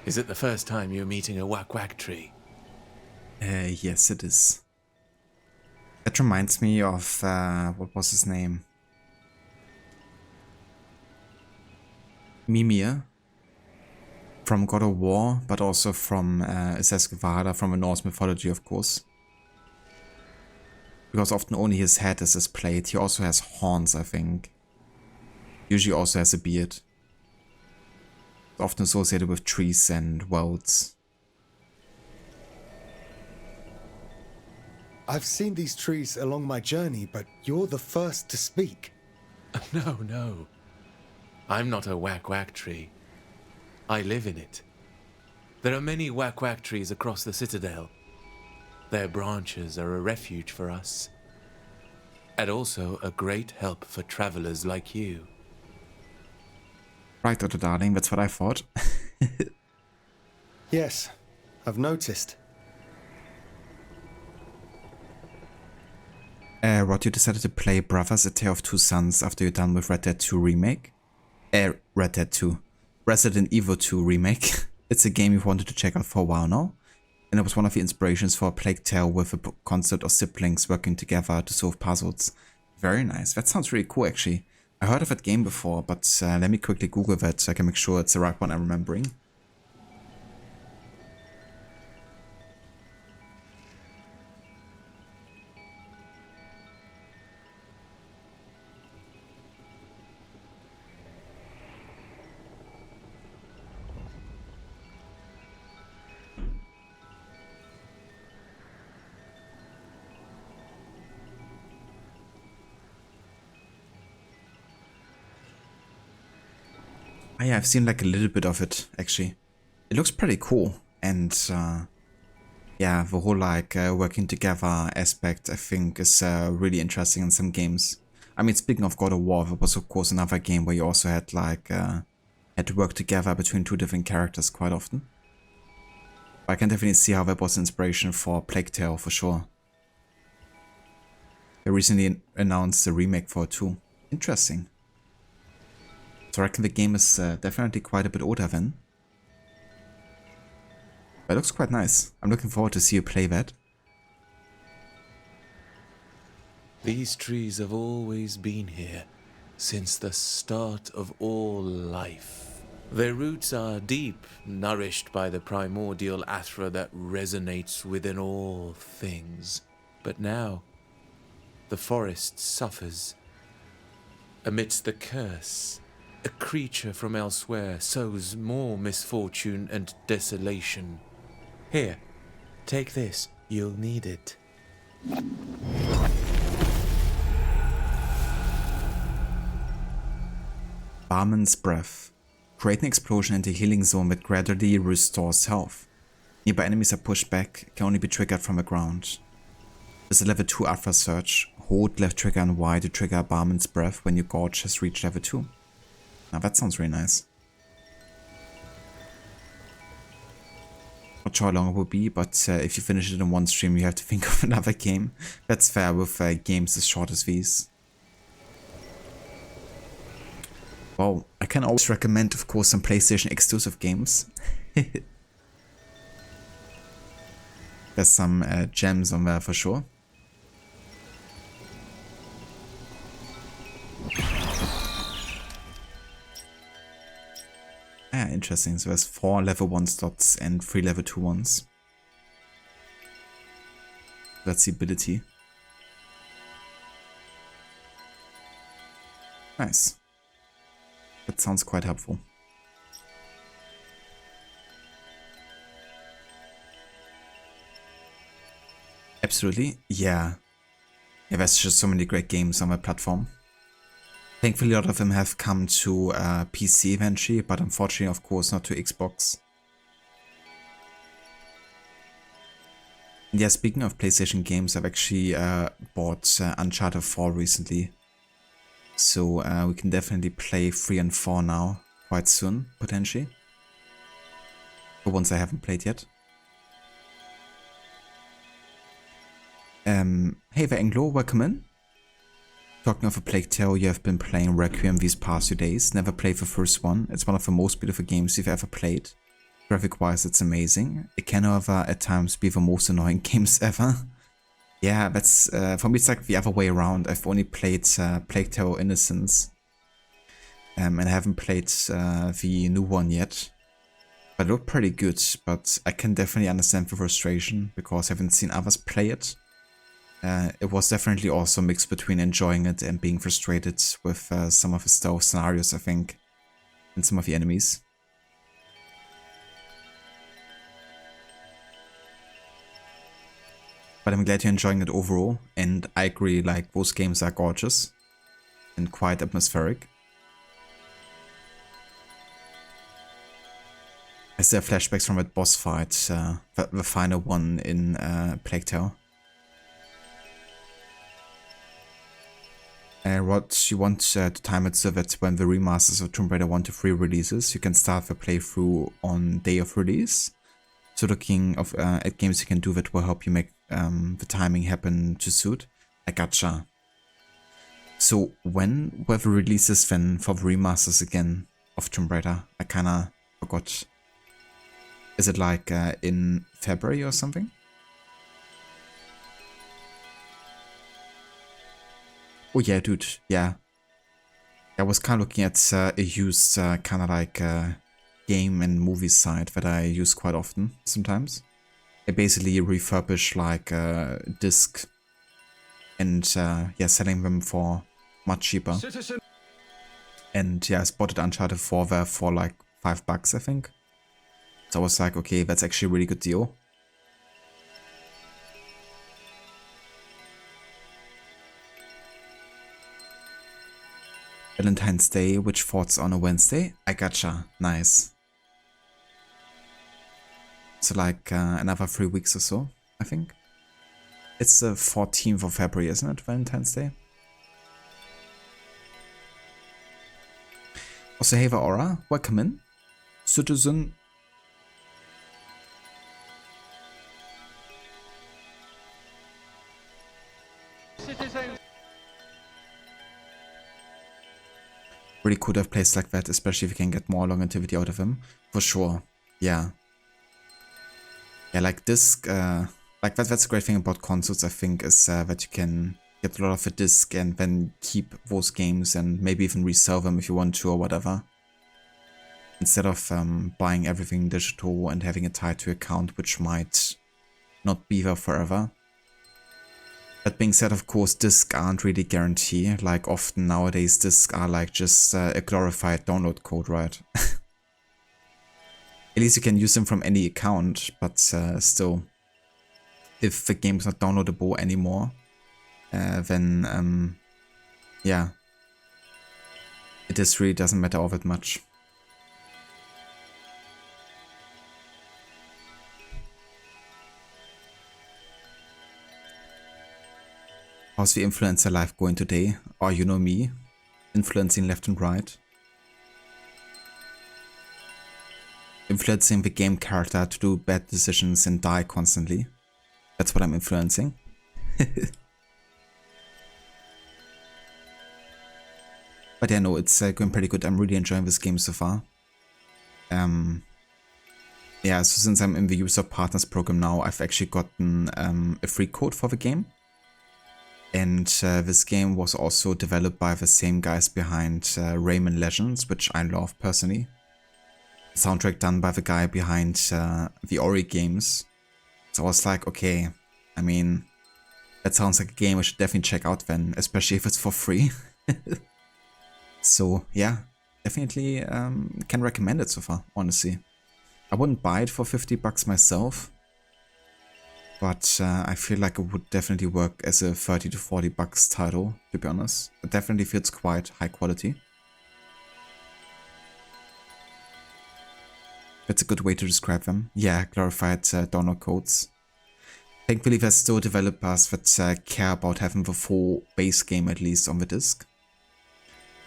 Is it the first time you're meeting a whack tree? Yes, it is. That reminds me of, what was his name? Mimir. From God of War, but also from Valhalla, from the Norse mythology, of course. Because often only his head is displayed. He also has horns, I think. Usually also has a beard. Often associated with trees and worlds. I've seen these trees along my journey, but you're the first to speak. No. I'm not a whack tree. I live in it. There are many whack trees across the Citadel. Their branches are a refuge for us. And also a great help for travelers like you. Right, Otto darling, that's what I thought. Yes, I've noticed. Rod, you decided to play Brothers: A Tale of Two Sons after you're done with Red Dead 2 Remake? Red Dead 2. Resident Evil 2 Remake. It's a game you've wanted to check out for a while now, and it was one of the inspirations for a Plague Tale with a concept of siblings working together to solve puzzles. Very nice. That sounds really cool, actually. I heard of that game before, but let me quickly Google that so I can make sure it's the right one I'm remembering. Yeah, I've seen like a little bit of it, actually. It looks pretty cool, and yeah, the whole like working together aspect I think is really interesting in some games. I mean, speaking of God of War, there was of course another game where you also had like had to work together between two different characters quite often. But I can definitely see how that was inspiration for Plague Tale for sure. They recently announced a remake for it too. Interesting. So I reckon the game is definitely quite a bit older then. But it looks quite nice. I'm looking forward to see you play that. These trees have always been here, since the start of all life. Their roots are deep, nourished by the primordial athra that resonates within all things. But now, the forest suffers. Amidst the curse, a creature from elsewhere sows more misfortune and desolation. Here, take this. You'll need it. Barman's Breath. Create an explosion and a healing zone that gradually restores health. Nearby enemies are pushed back, can only be triggered from the ground. This is a level 2 Athra Search. Hold left trigger and Y to trigger Barman's Breath when your gorge has reached level 2. Now that sounds really nice. Not sure how long it will be, but if you finish it in one stream you have to think of another game. That's fair with games as short as these. Well, I can always recommend, of course, some PlayStation exclusive games. There's some gems on there for sure. Ah, interesting. So there's 4 level 1 slots and 3 level 2 ones. That's the ability. Nice. That sounds quite helpful. Absolutely, yeah. Yeah, there's just so many great games on my platform. Thankfully, a lot of them have come to PC eventually, but unfortunately, of course, not to Xbox. And yeah, speaking of PlayStation games, I've actually bought Uncharted 4 recently. So we can definitely play 3 and 4 now, quite soon, potentially. The ones I haven't played yet. Hey there, Anglo, welcome in. Talking of a Plague Tale, you have been playing Requiem these past few days. Never played the first one. It's one of the most beautiful games you've ever played. Graphic-wise, it's amazing. It can, however, at times be the most annoying games ever. Yeah, that's for me. It's like the other way around. I've only played Plague Tale: Innocence, and I haven't played the new one yet. But it looked pretty good. But I can definitely understand the frustration because I haven't seen others play it. It was definitely also a mix between enjoying it and being frustrated with some of the stealth scenarios, I think, and some of the enemies. But I'm glad you're enjoying it overall, and I agree, like, those games are gorgeous and quite atmospheric. I still have flashbacks from that boss fight, the final one in Plague Tale. What you want to time it so that when the remasters of Tomb Raider 1 to 3 releases, you can start the playthrough on day of release. So looking at games you can do that will help you make the timing happen to suit. I gotcha. So when were the releases then for the remasters again of Tomb Raider? I kinda forgot. Is it like in February or something? Oh yeah, dude, yeah. I was kind of looking at a used kind of like game and movie site that I use quite often sometimes. I basically refurbish like disc and yeah, selling them for much cheaper. Citizen. And yeah, I spotted Uncharted 4 there for like $5, I think. So I was like, okay, that's actually a really good deal. Valentine's Day, which falls on a Wednesday. I gotcha. Nice. So like another 3 weeks or so, I think. It's the 14th of February, isn't it? Valentine's Day. Also, hey, Aura, welcome in. Citizen. Really cool to have plays like that, especially if you can get more longevity out of them. For sure. Yeah. Yeah, like disc, like that's a great thing about consoles, I think, is that you can get a lot of a disc and then keep those games and maybe even resell them if you want to or whatever. Instead of buying everything digital and having it tied to your account, which might not be there forever. That being said, of course, discs aren't really guaranteed. Like often nowadays, discs are like just a glorified download code, right? At least you can use them from any account, but still, if the game's not downloadable anymore, then yeah, it just really doesn't matter all that much. How's the influencer life going today? Oh, you know me, influencing left and right. Influencing the game character to do bad decisions and die constantly. That's what I'm influencing. But yeah, no, it's going pretty good. I'm really enjoying this game so far. Yeah, so since I'm in the Ubisoft Partners program now, I've actually gotten a free code for the game. And this game was also developed by the same guys behind Rayman Legends, which I love personally. Soundtrack done by the guy behind the Ori games. So I was like, okay, I mean, that sounds like a game I should definitely check out then, especially if it's for free. So yeah, definitely can recommend it so far, honestly. I wouldn't buy it for $50 myself, but I feel like it would definitely work as a $30 to $40 title, to be honest. It definitely feels quite high quality. That's a good way to describe them. Yeah, glorified download codes. Thankfully there's still developers that care about having the full base game at least on the disc.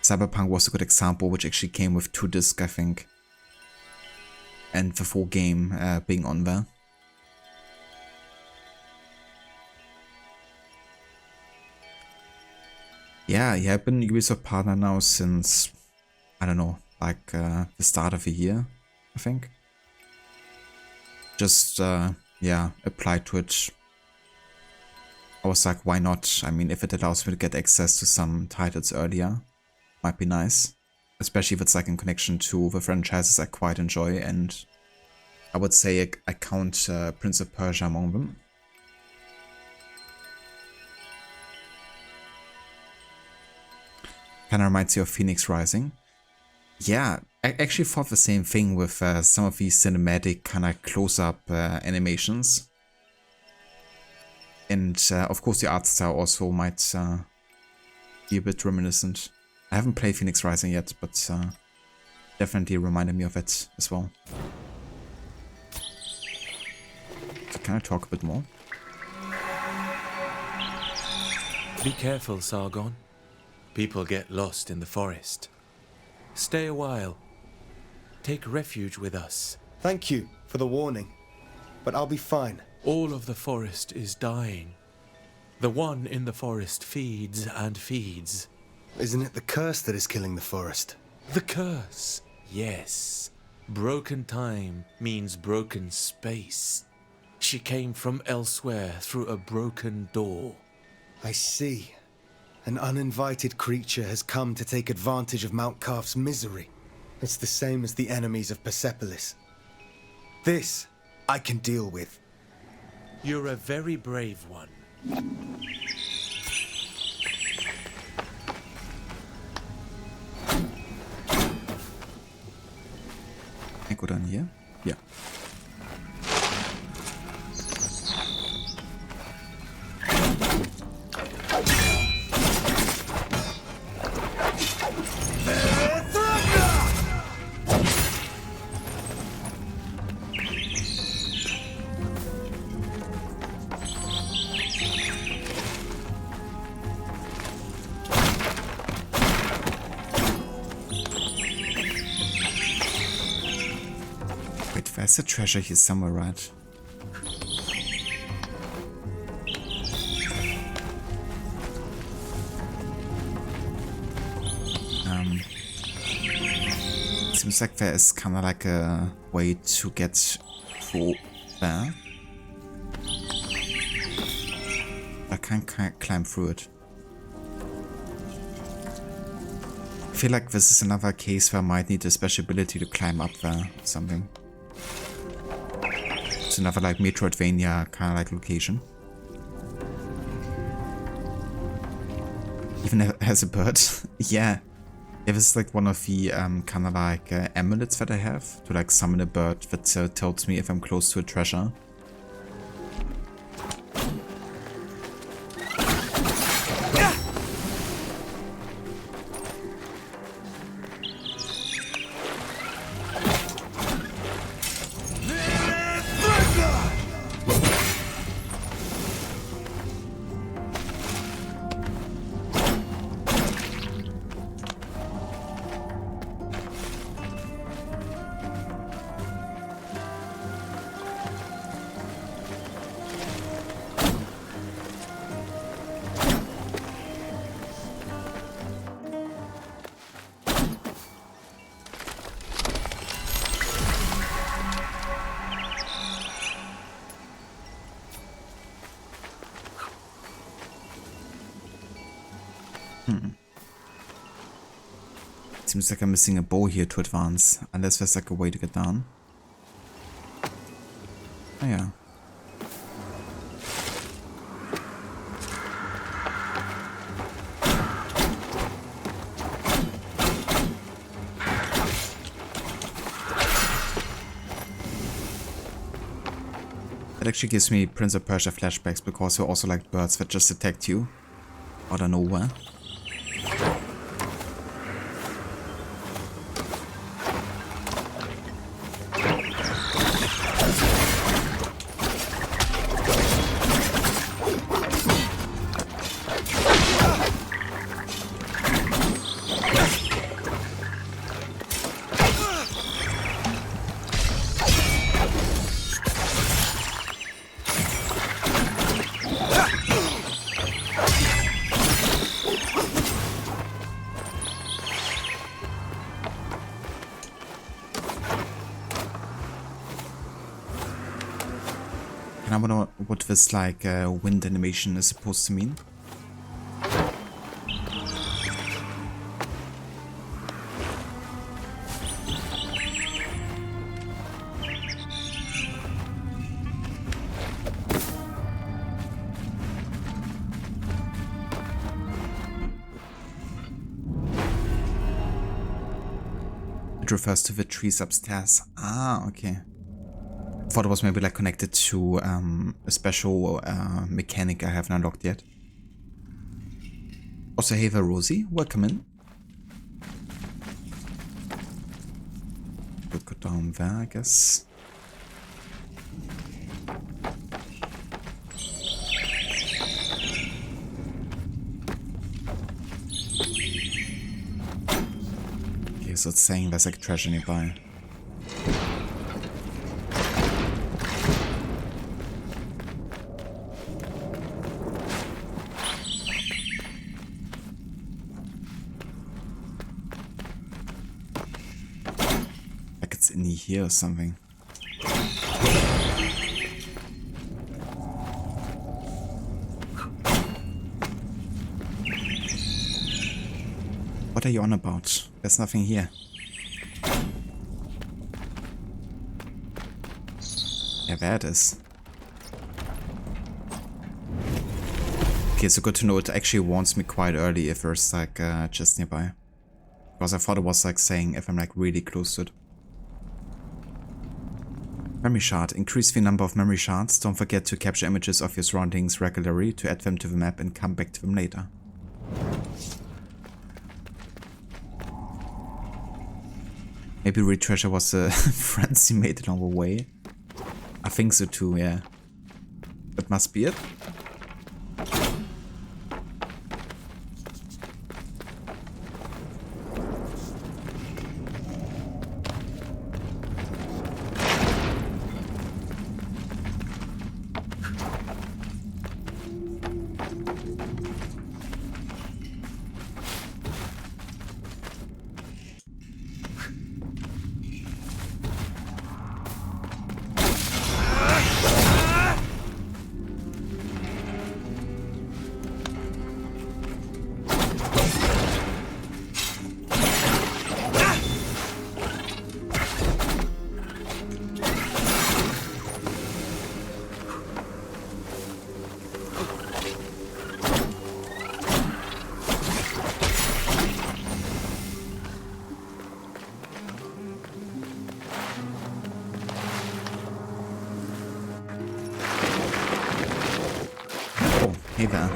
Cyberpunk was a good example, which actually came with 2 discs, I think. And the full game being on there. Yeah, I've been Ubisoft partner now since, I don't know, like the start of the year, I think. just, yeah, applied to it. I was like, why not? I mean, if it allows me to get access to some titles earlier, might be nice. Especially if it's like in connection to the franchises I quite enjoy, and I would say I count Prince of Persia among them. Kinda reminds you of Phoenix Rising. Yeah, I actually thought the same thing with some of these cinematic kinda close-up animations. And of course the art style also might be a bit reminiscent. I haven't played Phoenix Rising yet, but definitely reminded me of it as well. So can I talk a bit more? Be careful, Sargon. People get lost in the forest. Stay a while. Take refuge with us. Thank you for the warning, but I'll be fine. All of the forest is dying. The one in the forest feeds and feeds. Isn't it the curse that is killing the forest? The curse, yes. Broken time means broken space. She came from elsewhere through a broken door. I see. An uninvited creature has come to take advantage of Mount Carf's misery. It's the same as the enemies of Persepolis. This I can deal with. You're a very brave one. Can I go down here? Yeah. There's a treasure here somewhere, right? Seems like there is kind of like a way to get through there. I can't climb through it. I feel like this is another case where I might need a special ability to climb up there or something. It's another like Metroidvania kind of like location. Even has a bird. Yeah. It was like one of the kind of like amulets that I have to like summon a bird that tells me if I'm close to a treasure. Seems like I'm missing a bow here to advance, unless there's like a way to get down. Oh yeah. It actually gives me Prince of Persia flashbacks because they're also like birds that just attacked you out of nowhere. And I wonder what this like wind animation is supposed to mean. It refers to the trees upstairs. Ah, okay. I thought it was maybe like connected to a special mechanic I haven't unlocked yet. Also, hey there, Rosie. Welcome in. We'll go down there, I guess. Okay, so it's saying there's like treasure nearby. In here or something. What are you on about? There's nothing here. Yeah, there it is. Okay, so good to know. It actually warns me quite early if there's like just nearby. Because I thought it was like saying if I'm like really close to it. Memory shard. Increase the number of memory shards. Don't forget to capture images of your surroundings regularly to add them to the map and come back to them later. Maybe Reed Treasure was the friends he made along the way. I think so too, yeah. That must be it. Hey there.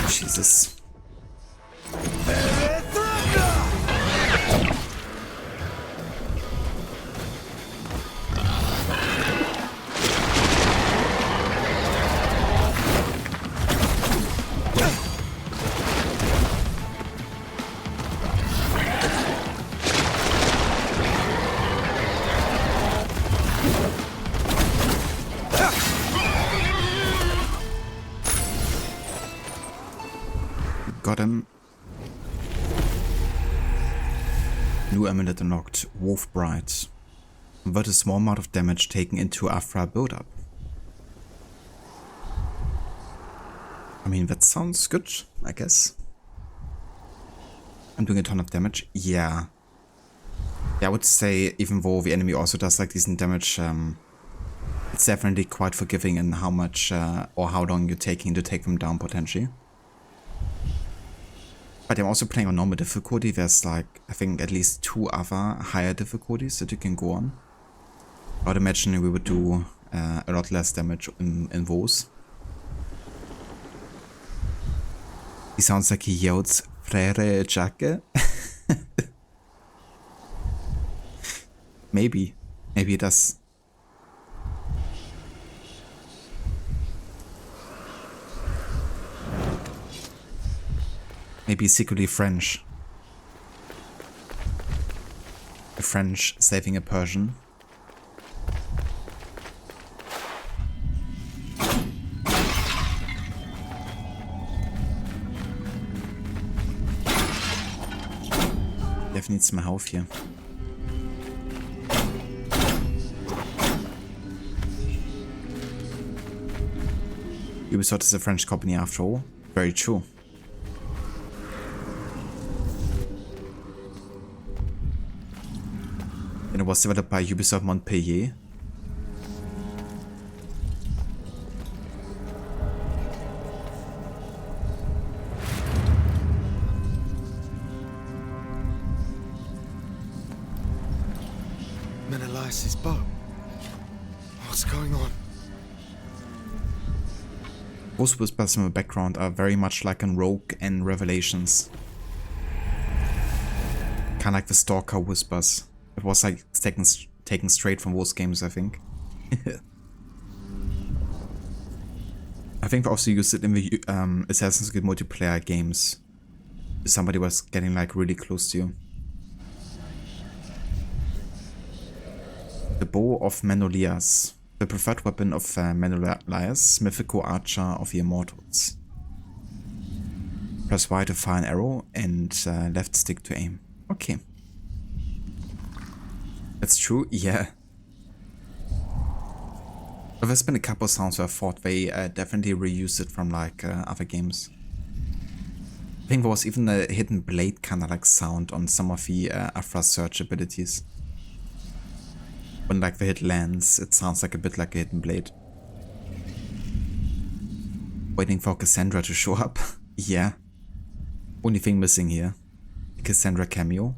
Jesus. got him. New amulet unlocked. Wolf Bride. Convert a small amount of damage taken into Afra build-up. I mean, that sounds good, I guess. I'm doing a ton of damage. Yeah. Yeah, I would say, even though the enemy also does like decent damage, it's definitely quite forgiving in how much or how long you're taking to take them down potentially. But I'm also playing on normal difficulty. There's like, I think at least 2 other higher difficulties that you can go on. I would imagine we would do a lot less damage in those. He sounds like he yells, Frere Jacke. Maybe it does. Maybe secretly French. A French saving a Persian. Definitely need some health here. Ubisoft is a French company after all. Very true. And it was developed by Ubisoft Montpellier. Menelaus' bow. What's going on? Those whispers in the background are very much like in Rogue and Revelations. Kinda like the Stalker whispers. It was like taken straight from those games, I think. I think they also used it in the Assassin's Creed multiplayer games. If somebody was getting like really close to you. The Bow of Menelaus. The preferred weapon of Menelaus, mythical archer of the immortals. Press Y to fire an arrow and left stick to aim. Okay. That's true, yeah. But there's been a couple of sounds where I thought they definitely reused it from like other games. I think there was even a hidden blade kind of like sound on some of the Afra search abilities. When like the hit lands, it sounds like a bit like a hidden blade. Waiting for Cassandra to show up. Yeah. Only thing missing here. A Cassandra cameo.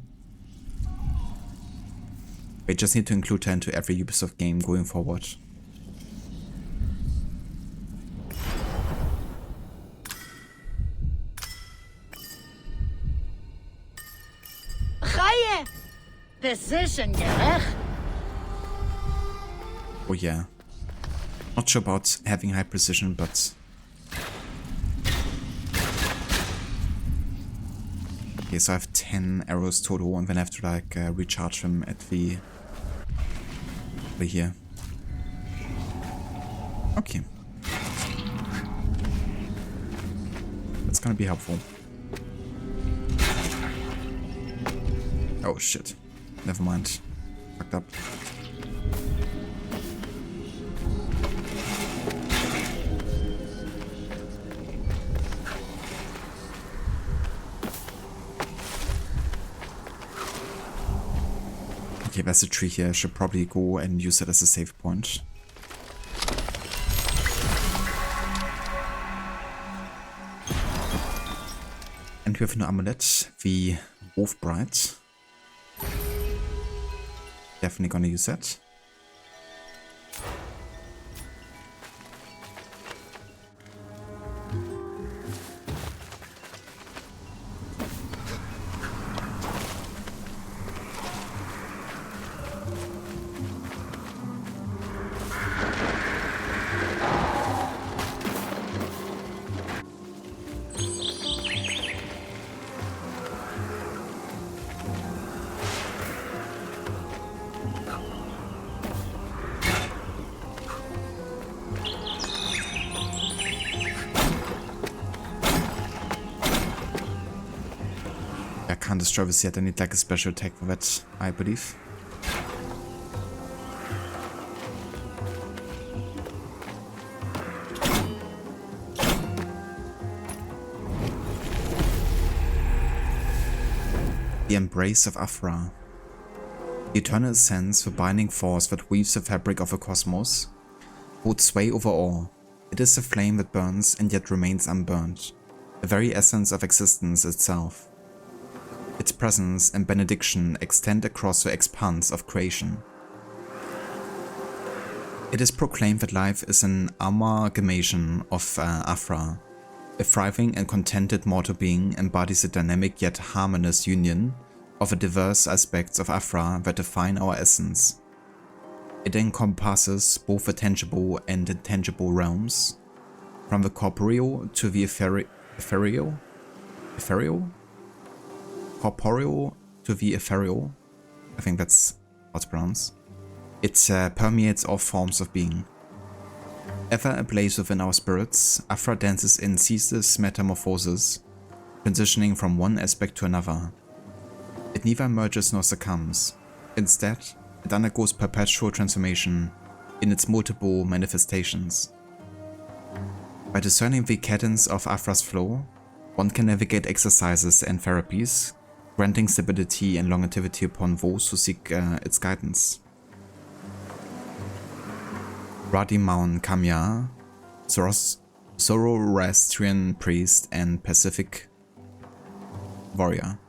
We just need to include her into every Ubisoft game going forward. Precision gerecht. Oh yeah. Not sure about having high precision, but... Okay, so I have 10 arrows total, and then I have to like recharge them at the... over here. Okay. That's gonna be helpful. Oh shit. Never mind. Fucked up. Okay, there's a tree here. I should probably go and use it as a save point. And we have an amulet, the Wolf Bride. Definitely gonna use that. can't destroy this yet. I need like a special attack for that, I believe. The embrace of Afra. The eternal essence, the binding force that weaves the fabric of the cosmos, holds sway over all. It is the flame that burns and yet remains unburned, the very essence of existence itself. Its presence and benediction extend across the expanse of creation. It is proclaimed that life is an amalgamation of Afra. A thriving and contented mortal being embodies a dynamic yet harmonious union of the diverse aspects of Afra that define our essence. It encompasses both the tangible and intangible realms, from the corporeal to the ethereal? Corporeal to the ethereal, I think that's how it's pronounced. It permeates all forms of being. Ever ablaze within our spirits, Afra dances in ceaseless metamorphosis, transitioning from one aspect to another. It neither merges nor succumbs. Instead, it undergoes perpetual transformation in its multiple manifestations. By discerning the cadence of Afra's flow, one can navigate exercises and therapies, granting stability and longevity upon those who seek its guidance. Radimaun Kamya, Zoroastrian priest and Pacific warrior.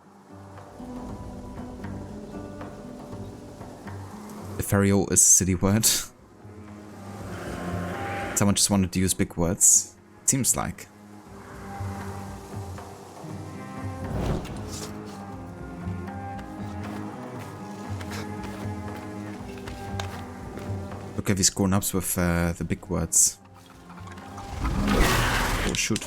Ethereal is a city word. Someone just wanted to use big words. It seems like. Look at these grown-ups with the big words. Oh shoot.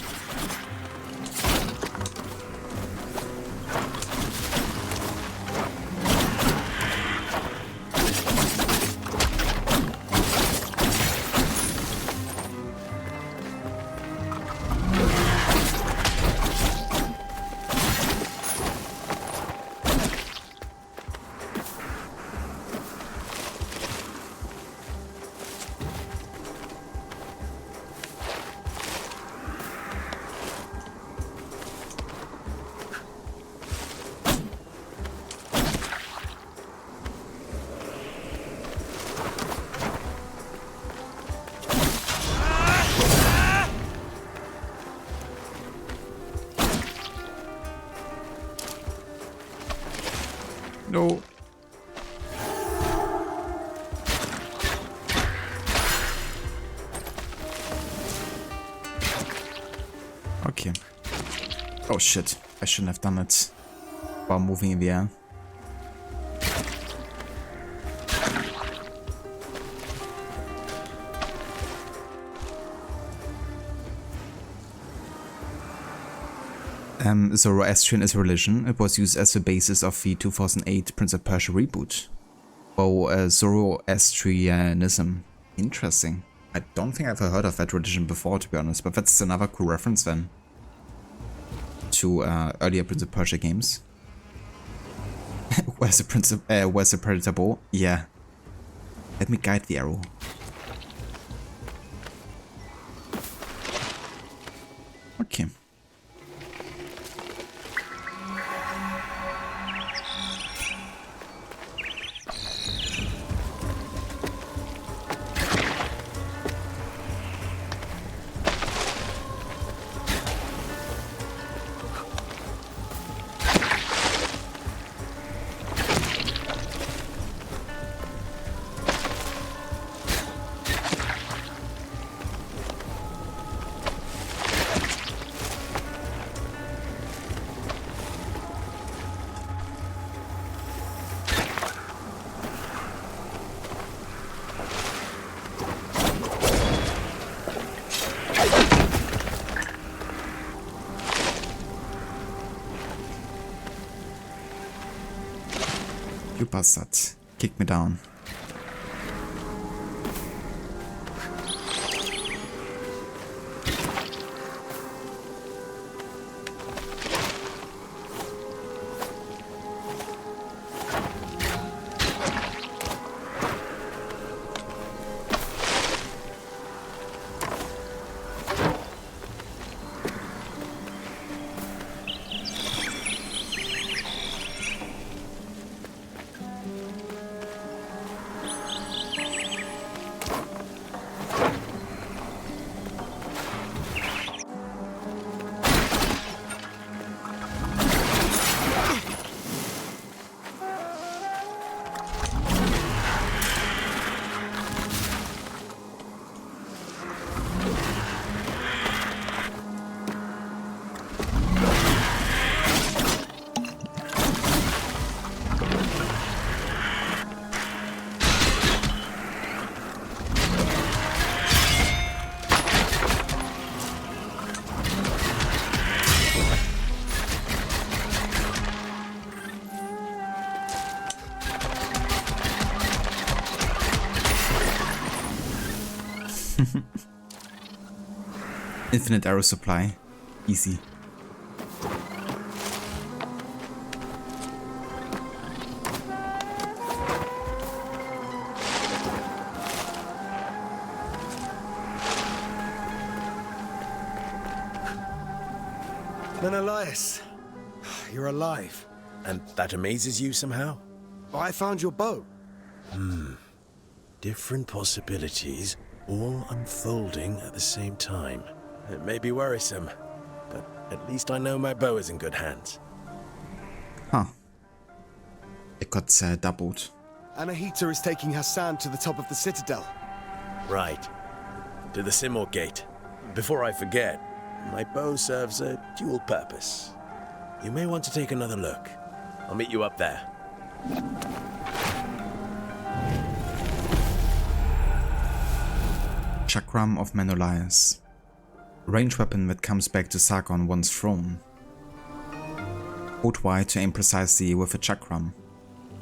No. Okay. Oh shit. I shouldn't have done it while moving in the air. Zoroastrian is a religion. It was used as the basis of the 2008 Prince of Persia reboot. Oh, Zoroastrianism. Interesting. I don't think I've heard of that religion before, to be honest, but that's another cool reference then to earlier Prince of Persia games. Where's the Predator bow? Yeah. Let me guide the arrow. Okay. You bastard. Kick me down. Infinite arrow supply. Easy. Menelaus, you're alive. And that amazes you somehow? I found your bow. Different possibilities, all unfolding at the same time. It may be worrisome, but at least I know my bow is in good hands. Huh. It got doubled. Anahita is taking Hassan to the top of the citadel. Right. To the Simor Gate. Before I forget, my bow serves a dual purpose. You may want to take another look. I'll meet you up there. Chakram of Menelaus. Ranged weapon that comes back to Sargon once thrown. Hold Y to aim precisely with a chakram.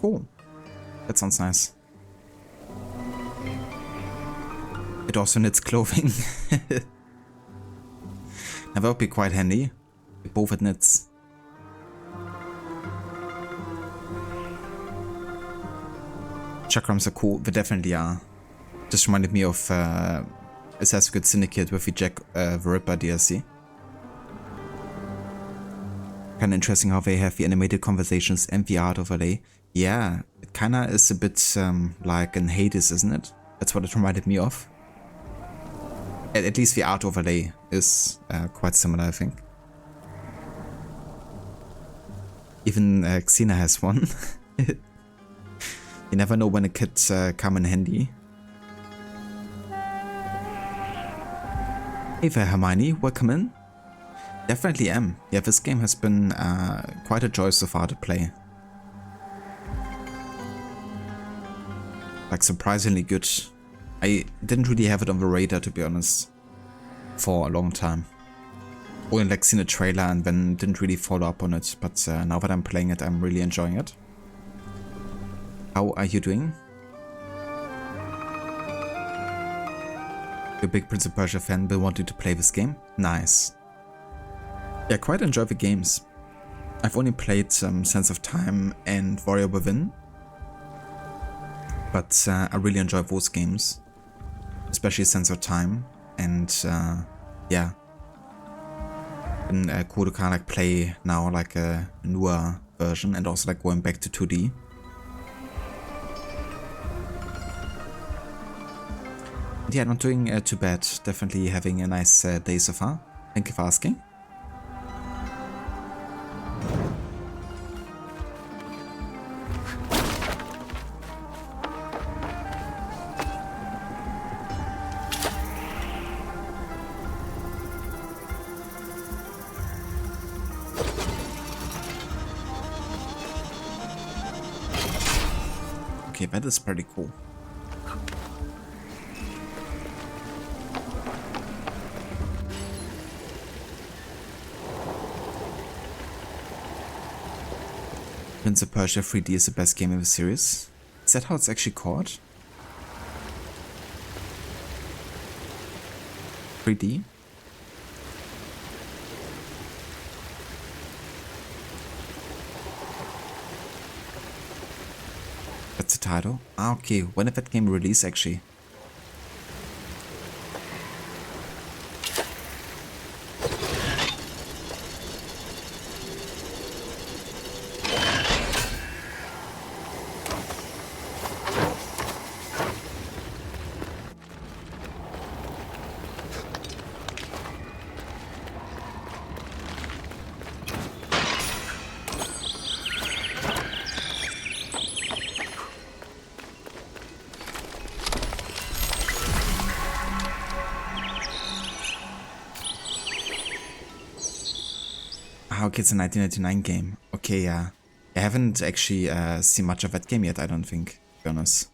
Cool. That sounds nice. It also knits clothing. Now that would be quite handy. Both it knits. Chakrams are cool. They definitely are. Just reminded me of Assassin's Creed Syndicate with the Jack the Ripper DLC. Kinda interesting how they have the animated conversations and the art overlay. Yeah, it kinda is a bit like in Hades, isn't it? That's what it reminded me of. At least the art overlay is quite similar, I think. Even Xena has one. You never know when it could come in handy. Hey there, Hermione, welcome in. Definitely am. Yeah, this game has been quite a joy so far to play. Like, surprisingly good. I didn't really have it on the radar, to be honest, for a long time. Only like seen a trailer and then didn't really follow up on it, but now that I'm playing it, I'm really enjoying it. How are you doing? You're a big Prince of Persia fan, but wanted to play this game? Nice. Yeah, I quite enjoy the games. I've only played Sense of Time and Warrior Within, but I really enjoy those games, especially Sense of Time, and yeah, and cool to kind of like play now like a newer version and also like going back to 2D. Yeah, not doing too bad. Definitely having a nice day so far. Thank you for asking. Okay, that is pretty cool. Prince of Persia 3D is the best game in the series. Is that how it's actually called? 3D? That's the title? Ah, okay. When did that game release actually? Okay, it's a 1999 game. Okay, yeah. I haven't actually seen much of that game yet, I don't think, to be honest.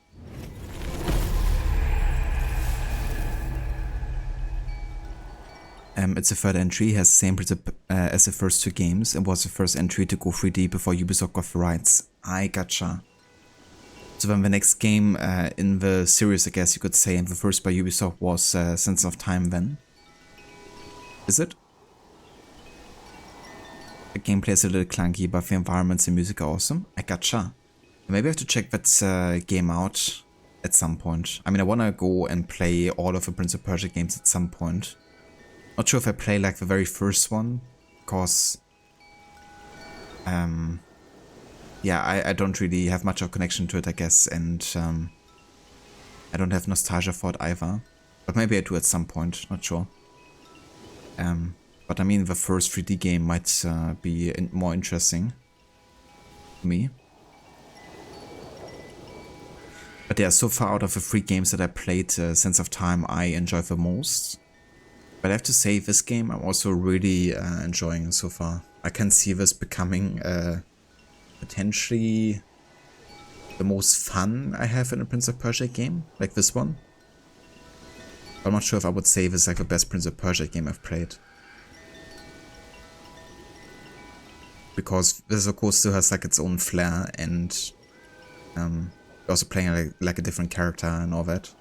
It's a third entry, has the same principle as the first two games, and was the first entry to go 3D before Ubisoft got the rights. I gotcha. So then the next game in the series, I guess you could say, and the first by Ubisoft was Sense of Time then. Is it? The gameplay is a little clunky, but the environments and music are awesome. I gotcha. Maybe I have to check that game out at some point. I mean, I want to go and play all of the Prince of Persia games at some point. Not sure if I play like the very first one, because yeah, I don't really have much of a connection to it, I guess, and I don't have nostalgia for it either. But maybe I do at some point, not sure. But I mean, the first 3D game might be more interesting to me. But yeah, so far out of the 3 games that I played, Sense of Time I enjoy the most. But I have to say, this game I'm also really enjoying so far. I can see this becoming potentially the most fun I have in a Prince of Persia game, like this one. I'm not sure if I would say this is like the best Prince of Persia game I've played. Because this of course still has like its own flair, and you're also playing like a different character and all that.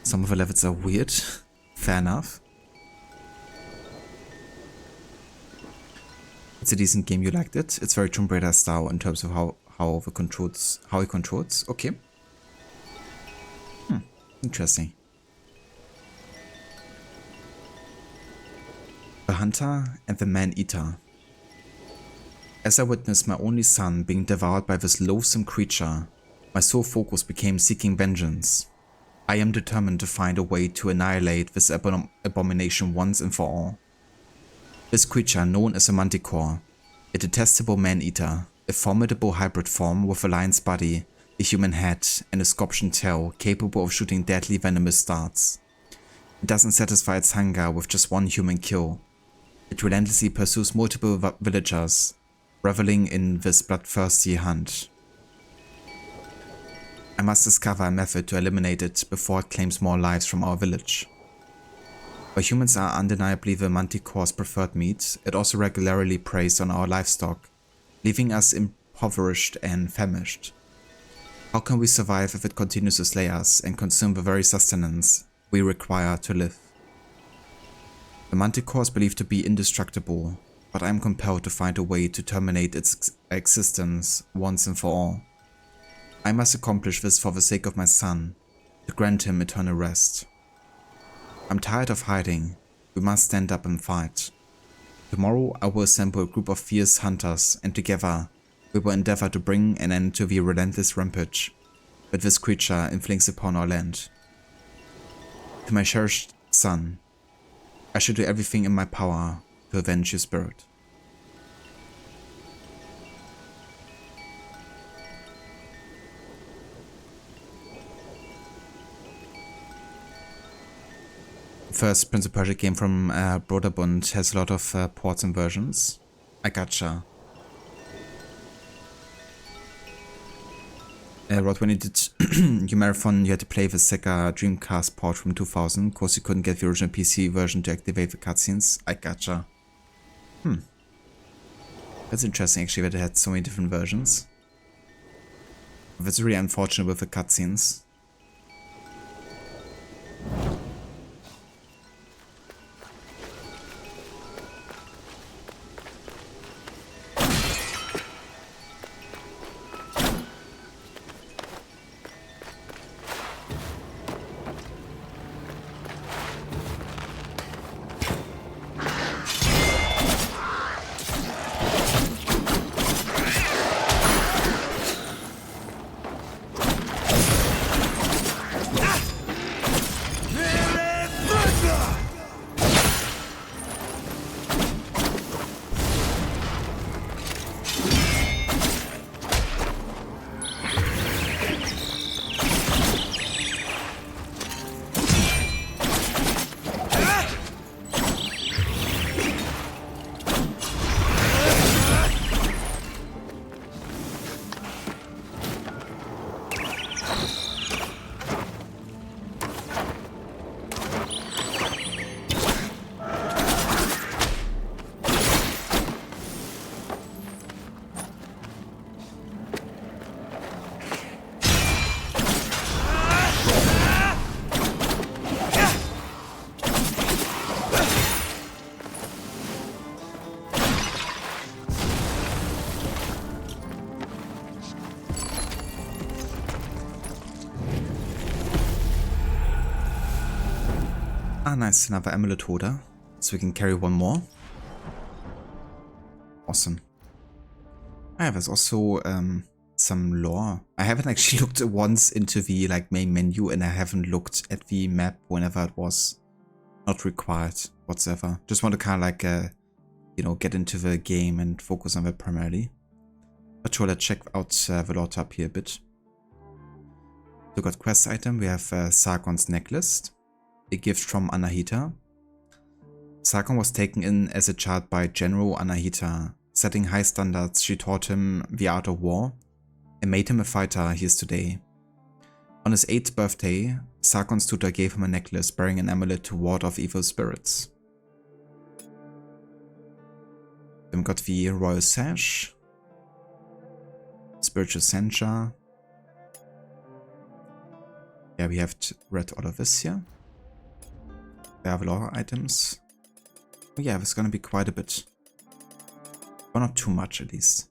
Some of the levels are weird, fair enough. It's a decent game, you liked it. It's very Tomb Raider style in terms of how it controls. Okay. Interesting. The Hunter and the Man-Eater. As I witnessed my only son being devoured by this loathsome creature, my sole focus became seeking vengeance. I am determined to find a way to annihilate this abomination once and for all. This creature, known as a manticore, a detestable man-eater, a formidable hybrid form with a lion's body, a human head, and a scorpion tail capable of shooting deadly venomous darts. It doesn't satisfy its hunger with just one human kill. It relentlessly pursues multiple villagers, reveling in this bloodthirsty hunt. I must discover a method to eliminate it before it claims more lives from our village. While humans are undeniably the manticore's preferred meat, it also regularly preys on our livestock, leaving us impoverished and famished. How can we survive if it continues to slay us and consume the very sustenance we require to live? The manticore is believed to be indestructible, but I am compelled to find a way to terminate its existence once and for all. I must accomplish this for the sake of my son, to grant him eternal rest. I'm tired of hiding. We must stand up and fight. Tomorrow I will assemble a group of fierce hunters, and together we will endeavor to bring an end to the relentless rampage that this creature inflicts upon our land. To my cherished son, I shall do everything in my power to avenge your spirit. First Prince of Persia game from Broderbund has a lot of ports and versions. I gotcha. Rod, when you did your marathon, you had to play the Sega Dreamcast port from 2000. Of course, you couldn't get the original PC version to activate the cutscenes. I gotcha. That's interesting actually that it had so many different versions. That's really unfortunate with the cutscenes. Ah, nice, another amulet holder. So we can carry one more. Awesome. Ah, there's also some lore. I haven't actually looked once into the like main menu, and I haven't looked at the map whenever it was not required whatsoever. Just want to kind of like, you know, get into the game and focus on that primarily. But sure, let's check out the lore tab here a bit. So we got quest item. We have Sargon's necklace, a gift from Anahita. Sargon was taken in as a child by General Anahita. Setting high standards, she taught him the art of war and made him a fighter he is today. On his 8th birthday, Sargon's tutor gave him a necklace bearing an amulet to ward off evil spirits. Then we got the Royal Sash, Spiritual Sencha. Yeah, we have read all of this here. There are lore items. Oh yeah, there's gonna be quite a bit. But not too much, at least.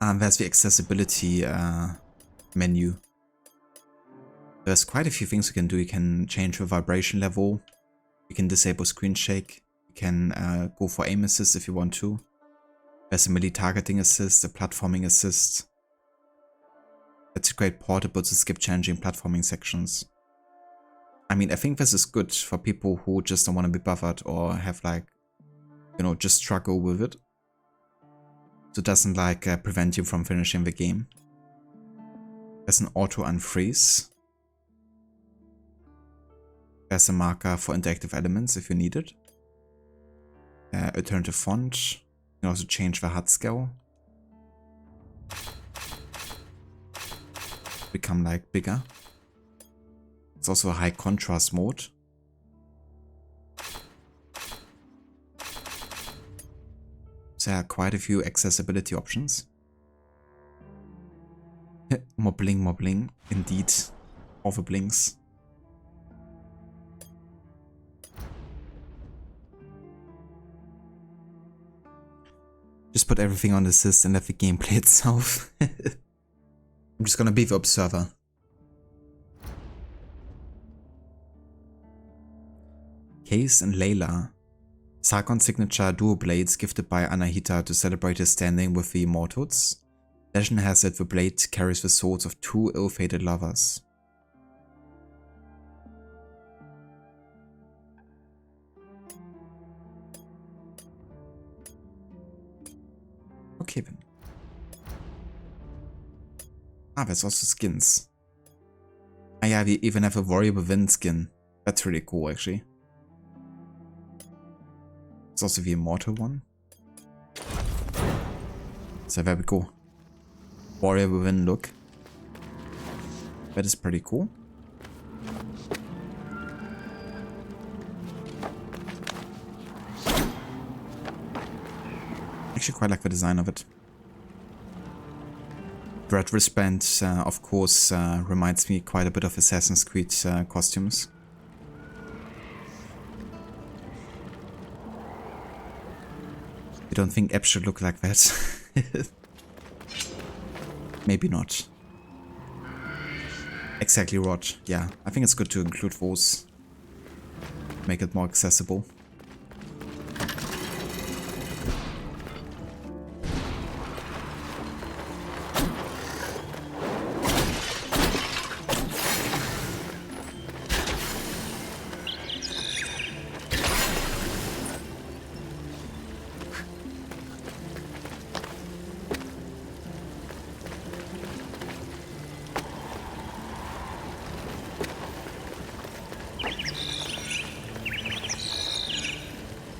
And there's the accessibility menu. There's quite a few things you can do. You can change the vibration level. You can disable screen shake. You can go for aim assist if you want to. There's a melee targeting assist, a platforming assist. It's great portable to skip challenging platforming sections. I mean, I think this is good for people who just don't want to be bothered or have like, you know, just struggle with it. So it doesn't like prevent you from finishing the game. There's an auto unfreeze. There's a marker for interactive elements if you need it. Alternative font. You can also change the HUD scale. Become like bigger. It's also a high contrast mode. So there are quite a few accessibility options. More bling, indeed. All the blinks. Just put everything on the assist and let the gameplay itself. I'm just gonna be the observer. Case and Layla. Sargon's signature dual blades gifted by Anahita to celebrate his standing with the immortals. Legend has it the blade carries the souls of 2 ill-fated lovers. Okay then. Ah, there's also skins. Ah yeah, we even have a Warrior Within skin. That's really cool actually. It's also the immortal one. So there we go. Warrior Within look. That is pretty cool. Actually quite like the design of it. The red wristband, of course, reminds me quite a bit of Assassin's Creed costumes. You don't think Ebb should look like that? Maybe not. Exactly, Rod. Yeah, I think it's good to include those. Make it more accessible.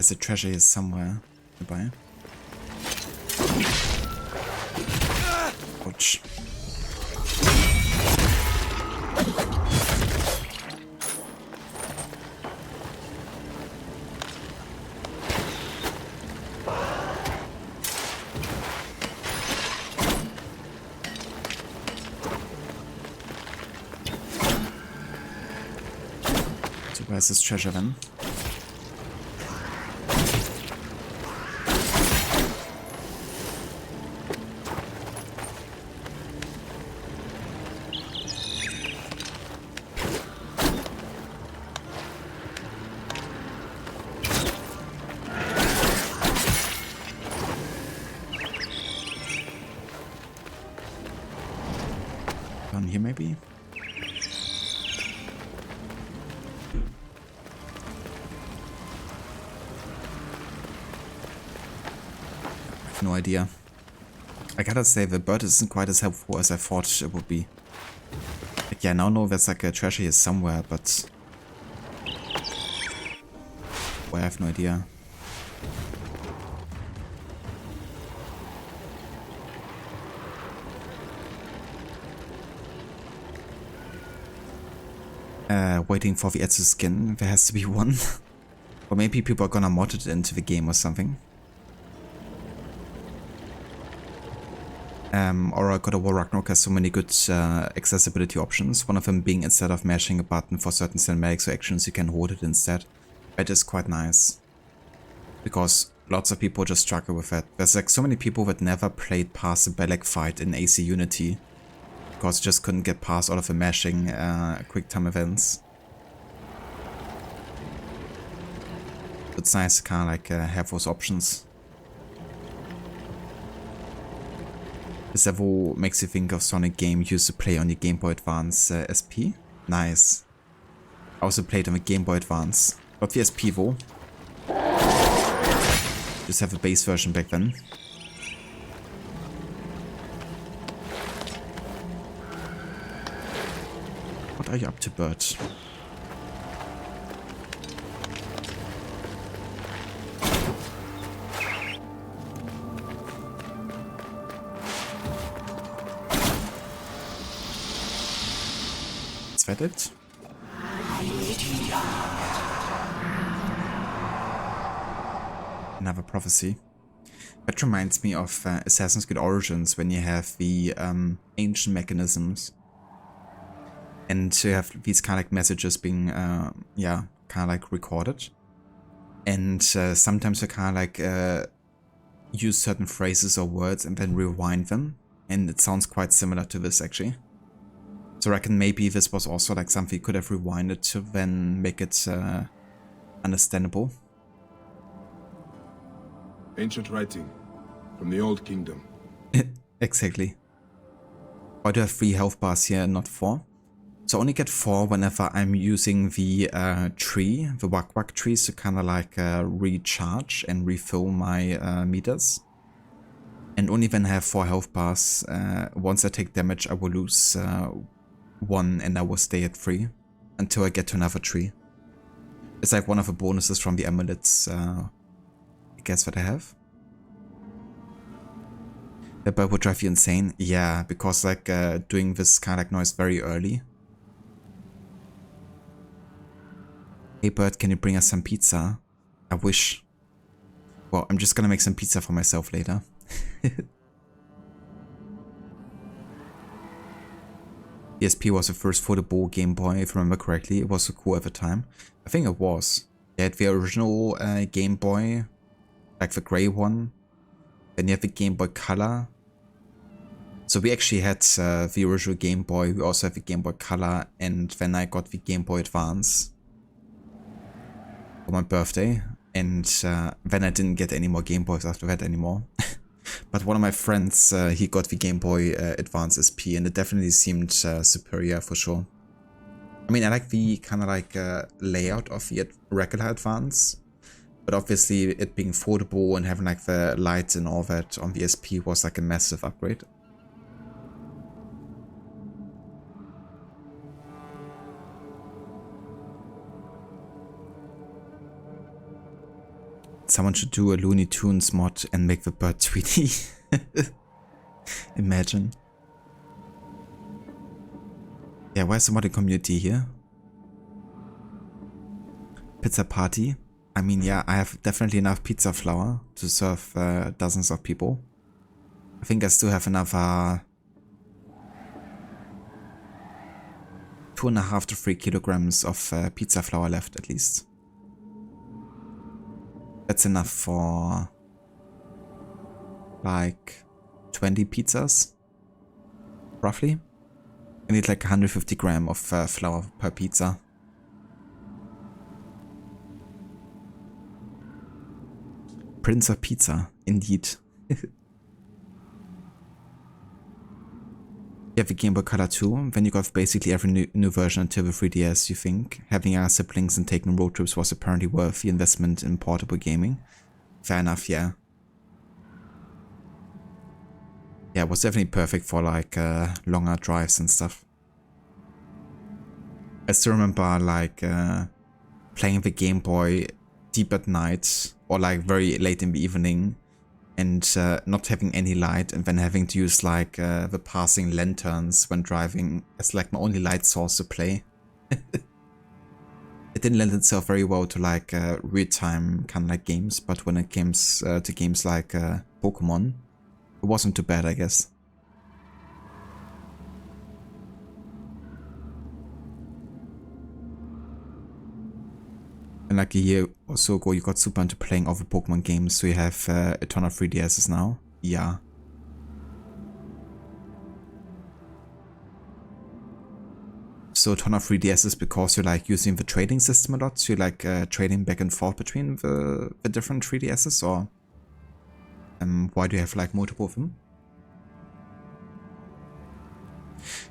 The treasure is somewhere nearby. Ouch. So where's this treasure then? Down here maybe? I have no idea. I gotta say, the bird isn't quite as helpful as I thought it would be. Like, yeah, I now know there's like a treasure here somewhere, but... well, I have no idea. Waiting for the Etsu skin, there has to be one. Or maybe people are gonna mod it into the game or something. Or God of War Ragnarok has so many good accessibility options, one of them being instead of mashing a button for certain cinematics or actions, you can hold it instead. That is quite nice. Because lots of people just struggle with that. There's like so many people that never played past the Belek fight in AC Unity. Because just couldn't get past all of the mashing quick time events. It's nice to kind of like have those options. This level makes you think of Sonic game you used to play on your Game Boy Advance SP. Nice. I also played on the Game Boy Advance. Not the SP though. Just have a base version back then. What are you up to, bird? Is that it? Another prophecy. That reminds me of Assassin's Creed Origins, when you have the ancient mechanisms. And you have these kind of like messages being, yeah, kind of like recorded. And sometimes you kind of like use certain phrases or words and then rewind them. And it sounds quite similar to this actually. So I reckon maybe this was also like something you could have rewinded to then make it understandable. Ancient writing from the Old Kingdom. Exactly. Why do I have 3 health bars here and not 4? So I only get 4 whenever I'm using the tree, the Wak Wak trees, to kind of like recharge and refill my meters. And only when I have 4 health bars, once I take damage I will lose 1 and I will stay at 3 until I get to another tree. It's like one of the bonuses from the amulets, I guess, that I have. The bird would drive you insane? Yeah, because like doing this kind of like noise very early. Hey bird, can you bring us some pizza? I wish. Well, I'm just gonna make some pizza for myself later. PSP was the first foldable Game Boy, if I remember correctly. It was so cool at the time. I think it was. They had the original Game Boy, like the grey one. Then you have the Game Boy Color. So we actually had the original Game Boy. We also have the Game Boy Color, and then I got the Game Boy Advance for my birthday. And then I didn't get any more Game Boys after that anymore. But one of my friends, he got the Game Boy Advance SP, and it definitely seemed superior for sure. I mean, I like the kind of like layout of the regular Advance, but obviously it being foldable and having like the lights and all that on the SP was like a massive upgrade. Someone should do a Looney Tunes mod and make the bird Tweety. Imagine. Yeah, where's the modding community here? Pizza party. I mean, yeah, I have definitely enough pizza flour to serve dozens of people. I think I still have another 2.5 to 3 kilograms of pizza flour left at least. That's enough for like 20 pizzas, roughly. I need like 150 grams of flour per pizza. Prince of Pizza, indeed. You have a Game Boy Color too, then you got basically every new version until the 3DS, you think. Having our siblings and taking road trips was apparently worth the investment in portable gaming. Fair enough, yeah. Yeah, it was definitely perfect for like longer drives and stuff. I still remember like playing the Game Boy deep at night or like very late in the evening and not having any light, and then having to use like the passing lanterns when driving as like my only light source to play. It didn't lend itself very well to like real-time kind of like games, but when it comes to games like Pokemon, it wasn't too bad, I guess. And like a year or so ago, you got super into playing all the Pokemon games, so you have a ton of 3DSs now. Yeah. So a ton of 3DSs because you're like using the trading system a lot, so you're like trading back and forth between the different 3DSs, or why do you have like multiple of them?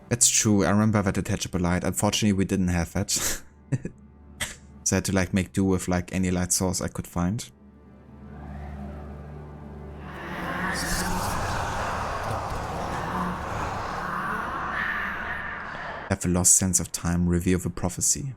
That's true, I remember that detachable light. Unfortunately, we didn't have that. So I had to like make do with like any light source I could find. Have a lost sense of time, reveal the prophecy.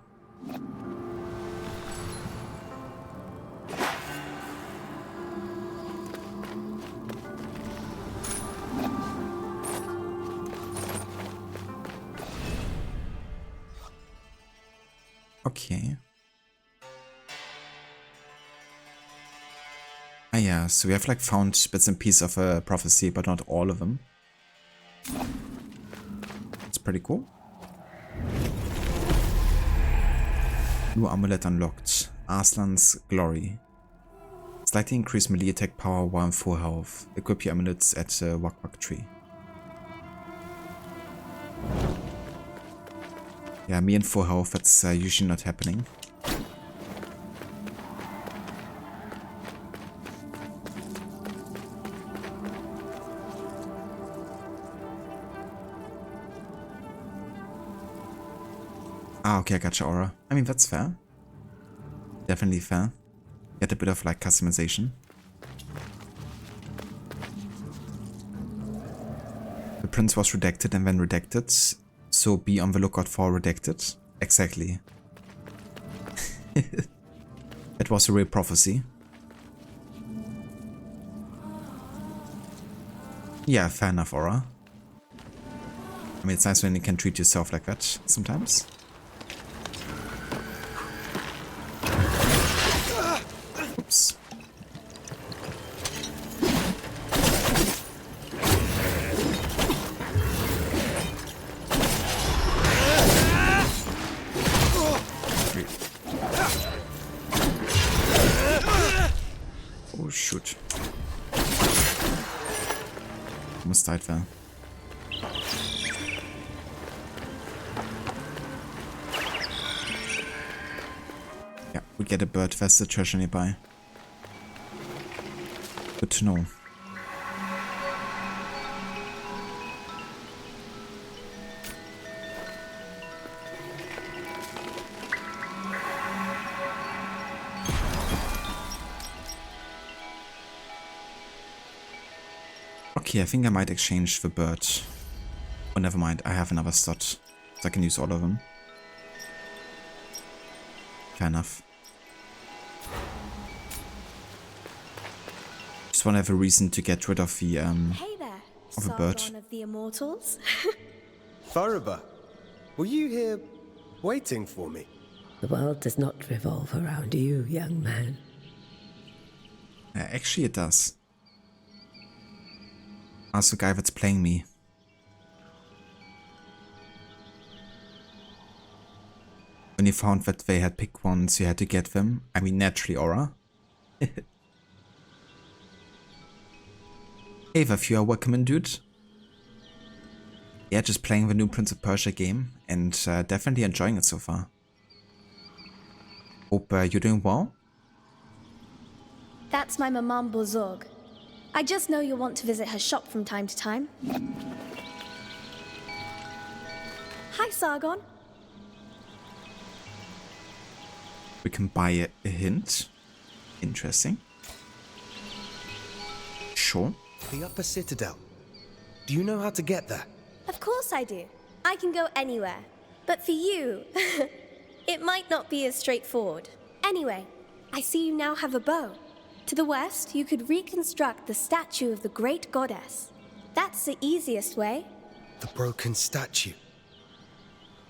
Okay. Ah yeah, so we have like found bits and pieces of a prophecy, but not all of them. It's pretty cool. New amulet unlocked. Arslan's Glory. Slightly increased melee attack power while in full health. Equip your amulets at the Wak Wak tree. Yeah, me in full health, that's usually not happening. Ah, okay, I gotcha, Aura. I mean, that's fair. Definitely fair. Get a bit of, like, customization. The prince was redacted and then redacted, so be on the lookout for redacted. Exactly. It was a real prophecy. Yeah, fair enough, Aura. I mean, it's nice when you can treat yourself like that sometimes. Oops. Oh shoot. Almost died there. Yeah, we get a bird vested treasure nearby. Good to know. Okay, I think I might exchange the bird. Oh, never mind, I have another slot, so I can use all of them. Fair enough. Just want to have a reason to get rid of the Hey there, of a bird. Sargon of the Immortals. Faruba, were you here waiting for me? The world does not revolve around you, young man. Actually, it does. Ask the guy that's playing me. When you found that they had picked ones, you had to get them. I mean, naturally, Aura. Hey, if you are welcome in, dude. Yeah, just playing the new Prince of Persia game and definitely enjoying it so far. Hope you're doing well. That's my Maman Bozorg. I just know you'll want to visit her shop from time to time. Hi, Sargon. We can buy a hint. Interesting. Sure. The upper citadel. Do you know how to get there? Of course I do. I can go anywhere. But for you, it might not be as straightforward. Anyway, I see you now have a bow. To the west, you could reconstruct the statue of the great goddess. That's the easiest way. The broken statue.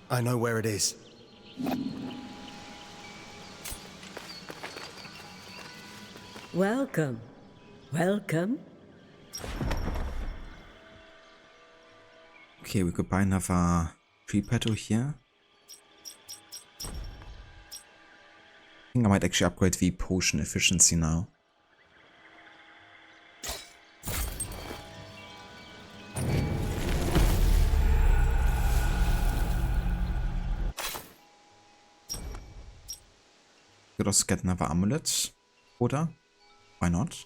I know where it is. Welcome. Welcome. Okay, we could buy another tree petal here. I think I might actually upgrade the potion efficiency now. Could also get another amulet. Oder? Why not?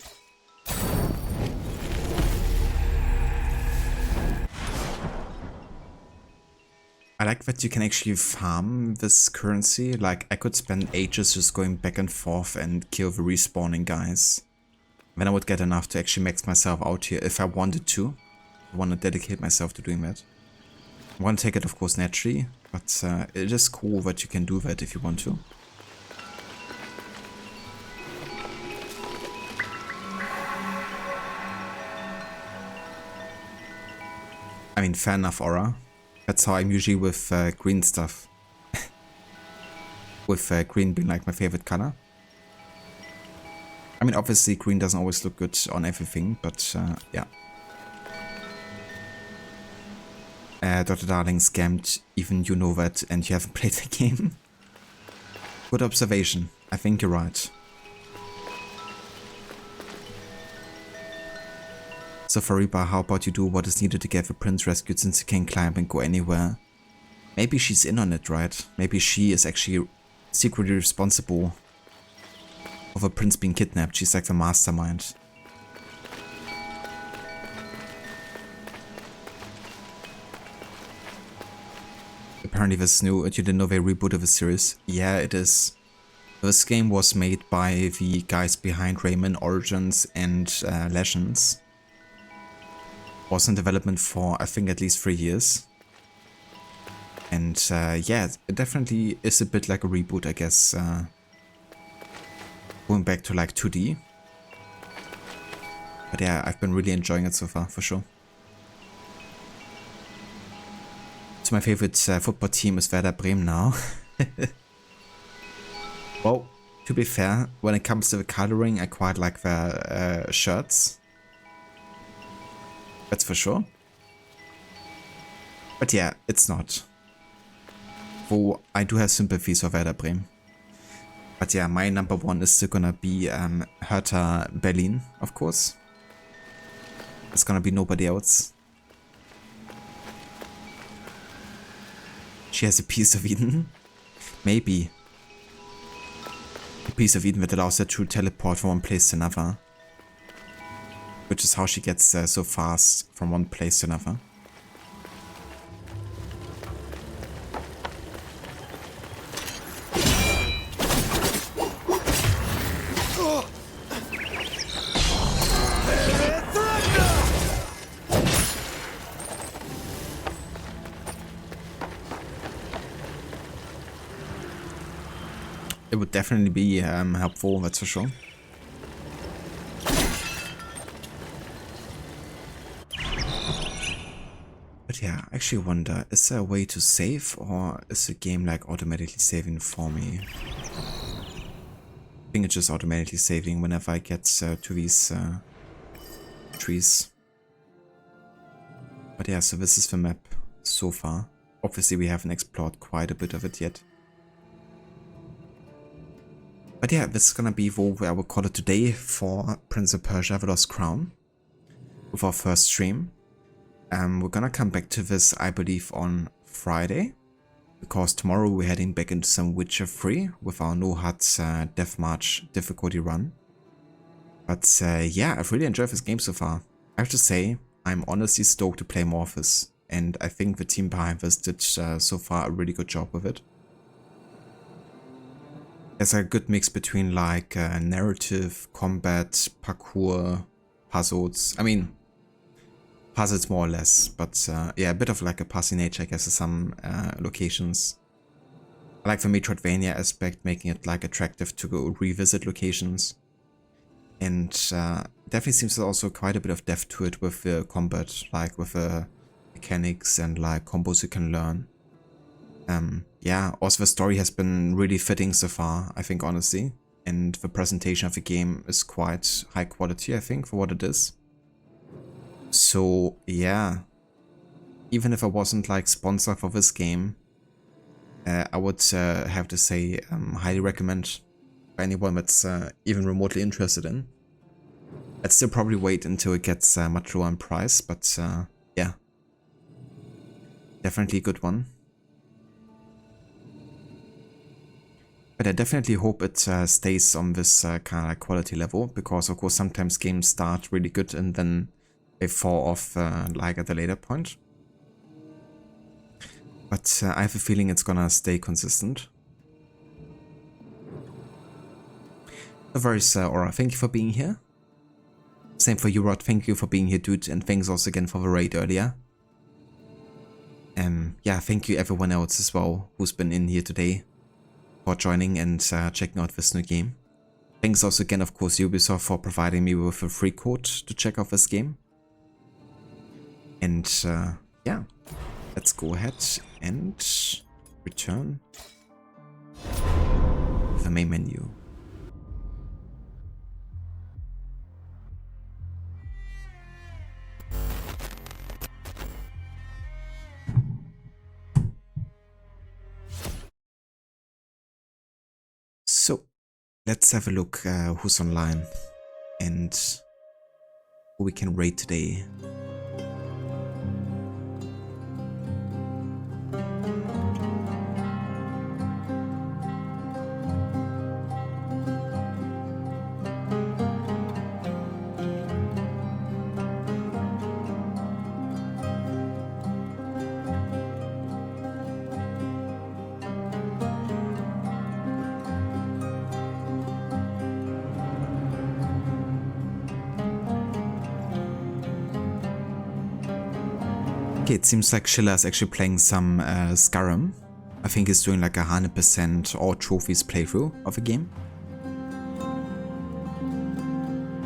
I like that you can actually farm this currency. Like, I could spend ages just going back and forth and kill the respawning guys. Then I would get enough to actually max myself out here if I wanted to. I want to dedicate myself to doing that. I want to take it, of course, naturally, but it is cool that you can do that if you want to. I mean, fair enough, Aura. That's how I'm usually with green stuff. With green being like my favorite color. I mean, obviously green doesn't always look good on everything, but yeah. Dr. Darling scammed, even you know that and you haven't played the game. Good observation. I think you're right. So Fariba, how about you do what is needed to get the prince rescued since he can climb and go anywhere? Maybe she's in on it, right? Maybe she is actually secretly responsible of a prince being kidnapped. She's like the mastermind. Apparently this new, you didn't know they rebooted the series. Yeah, it is. This game was made by the guys behind Rayman Origins and Legends. Was in development for, I think, at least 3 years. And yeah, it definitely is a bit like a reboot, I guess. Going back to like 2D. But yeah, I've been really enjoying it so far, for sure. So my favorite football team is Werder Bremen now. Well, to be fair, when it comes to the coloring, I quite like their shirts. That's for sure. But yeah, it's not. Though I do have sympathies for Werder Bremen. But yeah, my number one is still gonna be Hertha Berlin, of course. It's gonna be nobody else. She has a piece of Eden? Maybe. A piece of Eden that allows her to teleport from one place to another. Which is how she gets so fast from one place to another. It would definitely be helpful, that's for sure. But yeah, I actually wonder, is there a way to save, or is the game like automatically saving for me? I think it's just automatically saving whenever I get to these trees. But yeah, so this is the map so far. Obviously we haven't explored quite a bit of it yet. But yeah, this is gonna be where I will call it today for Prince of Persia: The Lost Crown. With our first stream. We're gonna come back to this, I believe, on Friday. Because tomorrow we're heading back into some Witcher 3 with our No Huts Death March difficulty run. But yeah, I've really enjoyed this game so far. I have to say, I'm honestly stoked to play more of this. and I think the team behind this did so far a really good job with it. There's a good mix between like narrative, combat, parkour, puzzles. I mean, puzzles more or less, but yeah, a bit of like a puzzly nature, I guess, in some locations. I like the Metroidvania aspect, making it like attractive to go revisit locations. And definitely seems there's also quite a bit of depth to it with the combat, like with the mechanics and like combos you can learn. Yeah, also the story has been really fitting so far, I think, honestly. And the presentation of the game is quite high quality, I think, for what it is. So yeah, even if I wasn't like sponsored for this game, I would have to say highly recommend for anyone that's even remotely interested in. I'd still probably wait until it gets much lower in price, but yeah, definitely a good one. But I definitely hope it stays on this kind of like quality level, because of course sometimes games start really good and then they fall off like at a later point. But I have a feeling it's gonna stay consistent. No worries, Aura, thank you for being here. Same for you, Rod, thank you for being here, dude, and thanks also again for the raid earlier. Yeah, thank you everyone else as well who's been in here today for joining and checking out this new game. Thanks also again, of course, Ubisoft for providing me with a free code to check out this game. And yeah, let's go ahead and return to the main menu. So, let's have a look who's online and who we can raid today. Okay, it seems like Schiller is actually playing some Skyrim. I think he's doing like 100% all trophies playthrough of a game.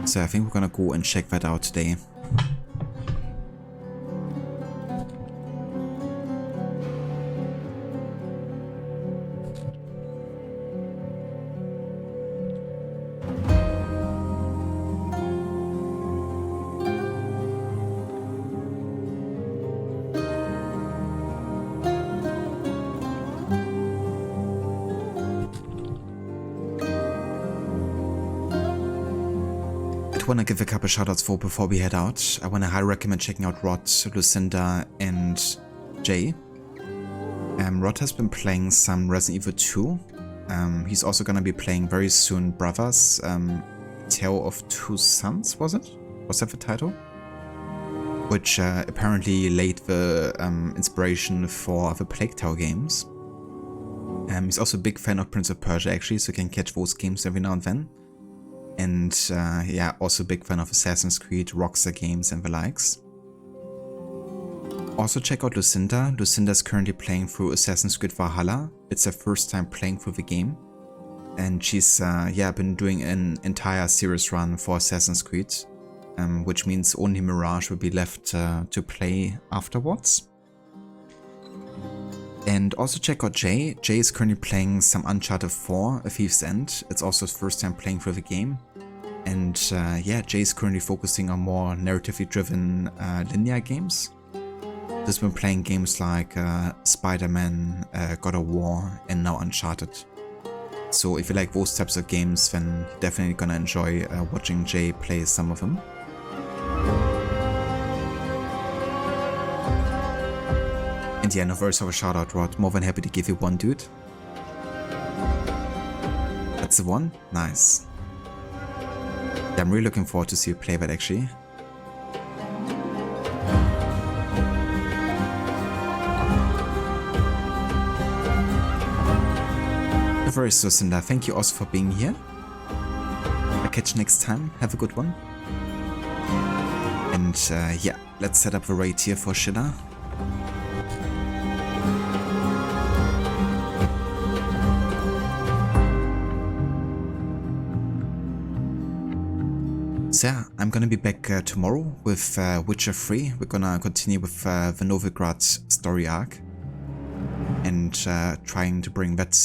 So I think we're gonna go and check that out today. I want to give a couple shoutouts for before we head out. I want to highly recommend checking out Rod, Lucinda, and Jay. Rod has been playing some Resident Evil 2. He's also going to be playing very soon Brothers, Tale of Two Sons, was it? Was that the title? Which apparently laid the inspiration for the Plague Tale games. He's also a big fan of Prince of Persia actually, so you can catch those games every now and then. And yeah, also a big fan of Assassin's Creed, Rockstar games and the likes. Also check out Lucinda. Lucinda's currently playing through Assassin's Creed Valhalla. It's her first time playing through the game. And she's yeah, been doing an entire series run for Assassin's Creed. Which means only Mirage will be left to play afterwards. And also check out Jay. Jay is currently playing some Uncharted 4, A Thief's End. It's also his first time playing through the game. And yeah, Jay is currently focusing on more narratively driven linear games. He's been playing games like Spider-Man, God of War, and now Uncharted. So if you like those types of games, then you're definitely gonna enjoy watching Jay play some of them. And yeah, no worries of a shout out, Rod. More than happy to give you one, dude. That's the one? Nice. Yeah, I'm really looking forward to see you play that actually. worries, Lucinda. Thank you also for being here. I'll catch you next time. Have a good one. And yeah, let's set up the raid here for Shida. So yeah, I'm gonna be back tomorrow with Witcher 3. We're gonna continue with the Novigrad story arc. And trying to bring that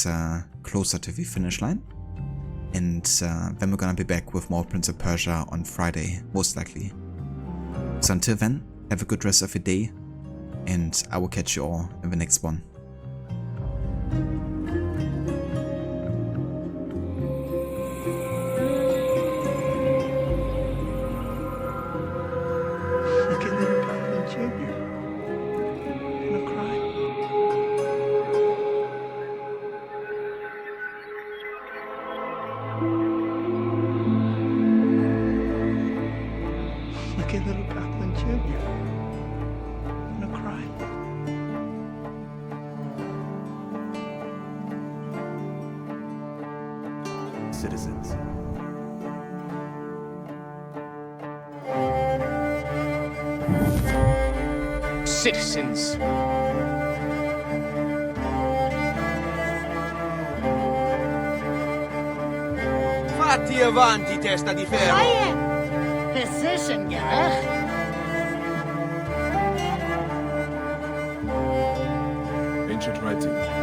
closer to the finish line. And then we're gonna be back with more Prince of Persia on Friday, most likely. So until then, have a good rest of your day, and I will catch you all in the next one. Like a little Goblin Junior. Gonna cry. Like a little Goblin Junior. Gonna cry. Citizens. Citizens. Fatti avanti, testa di ferro! Position, Gareth. Ancient writing.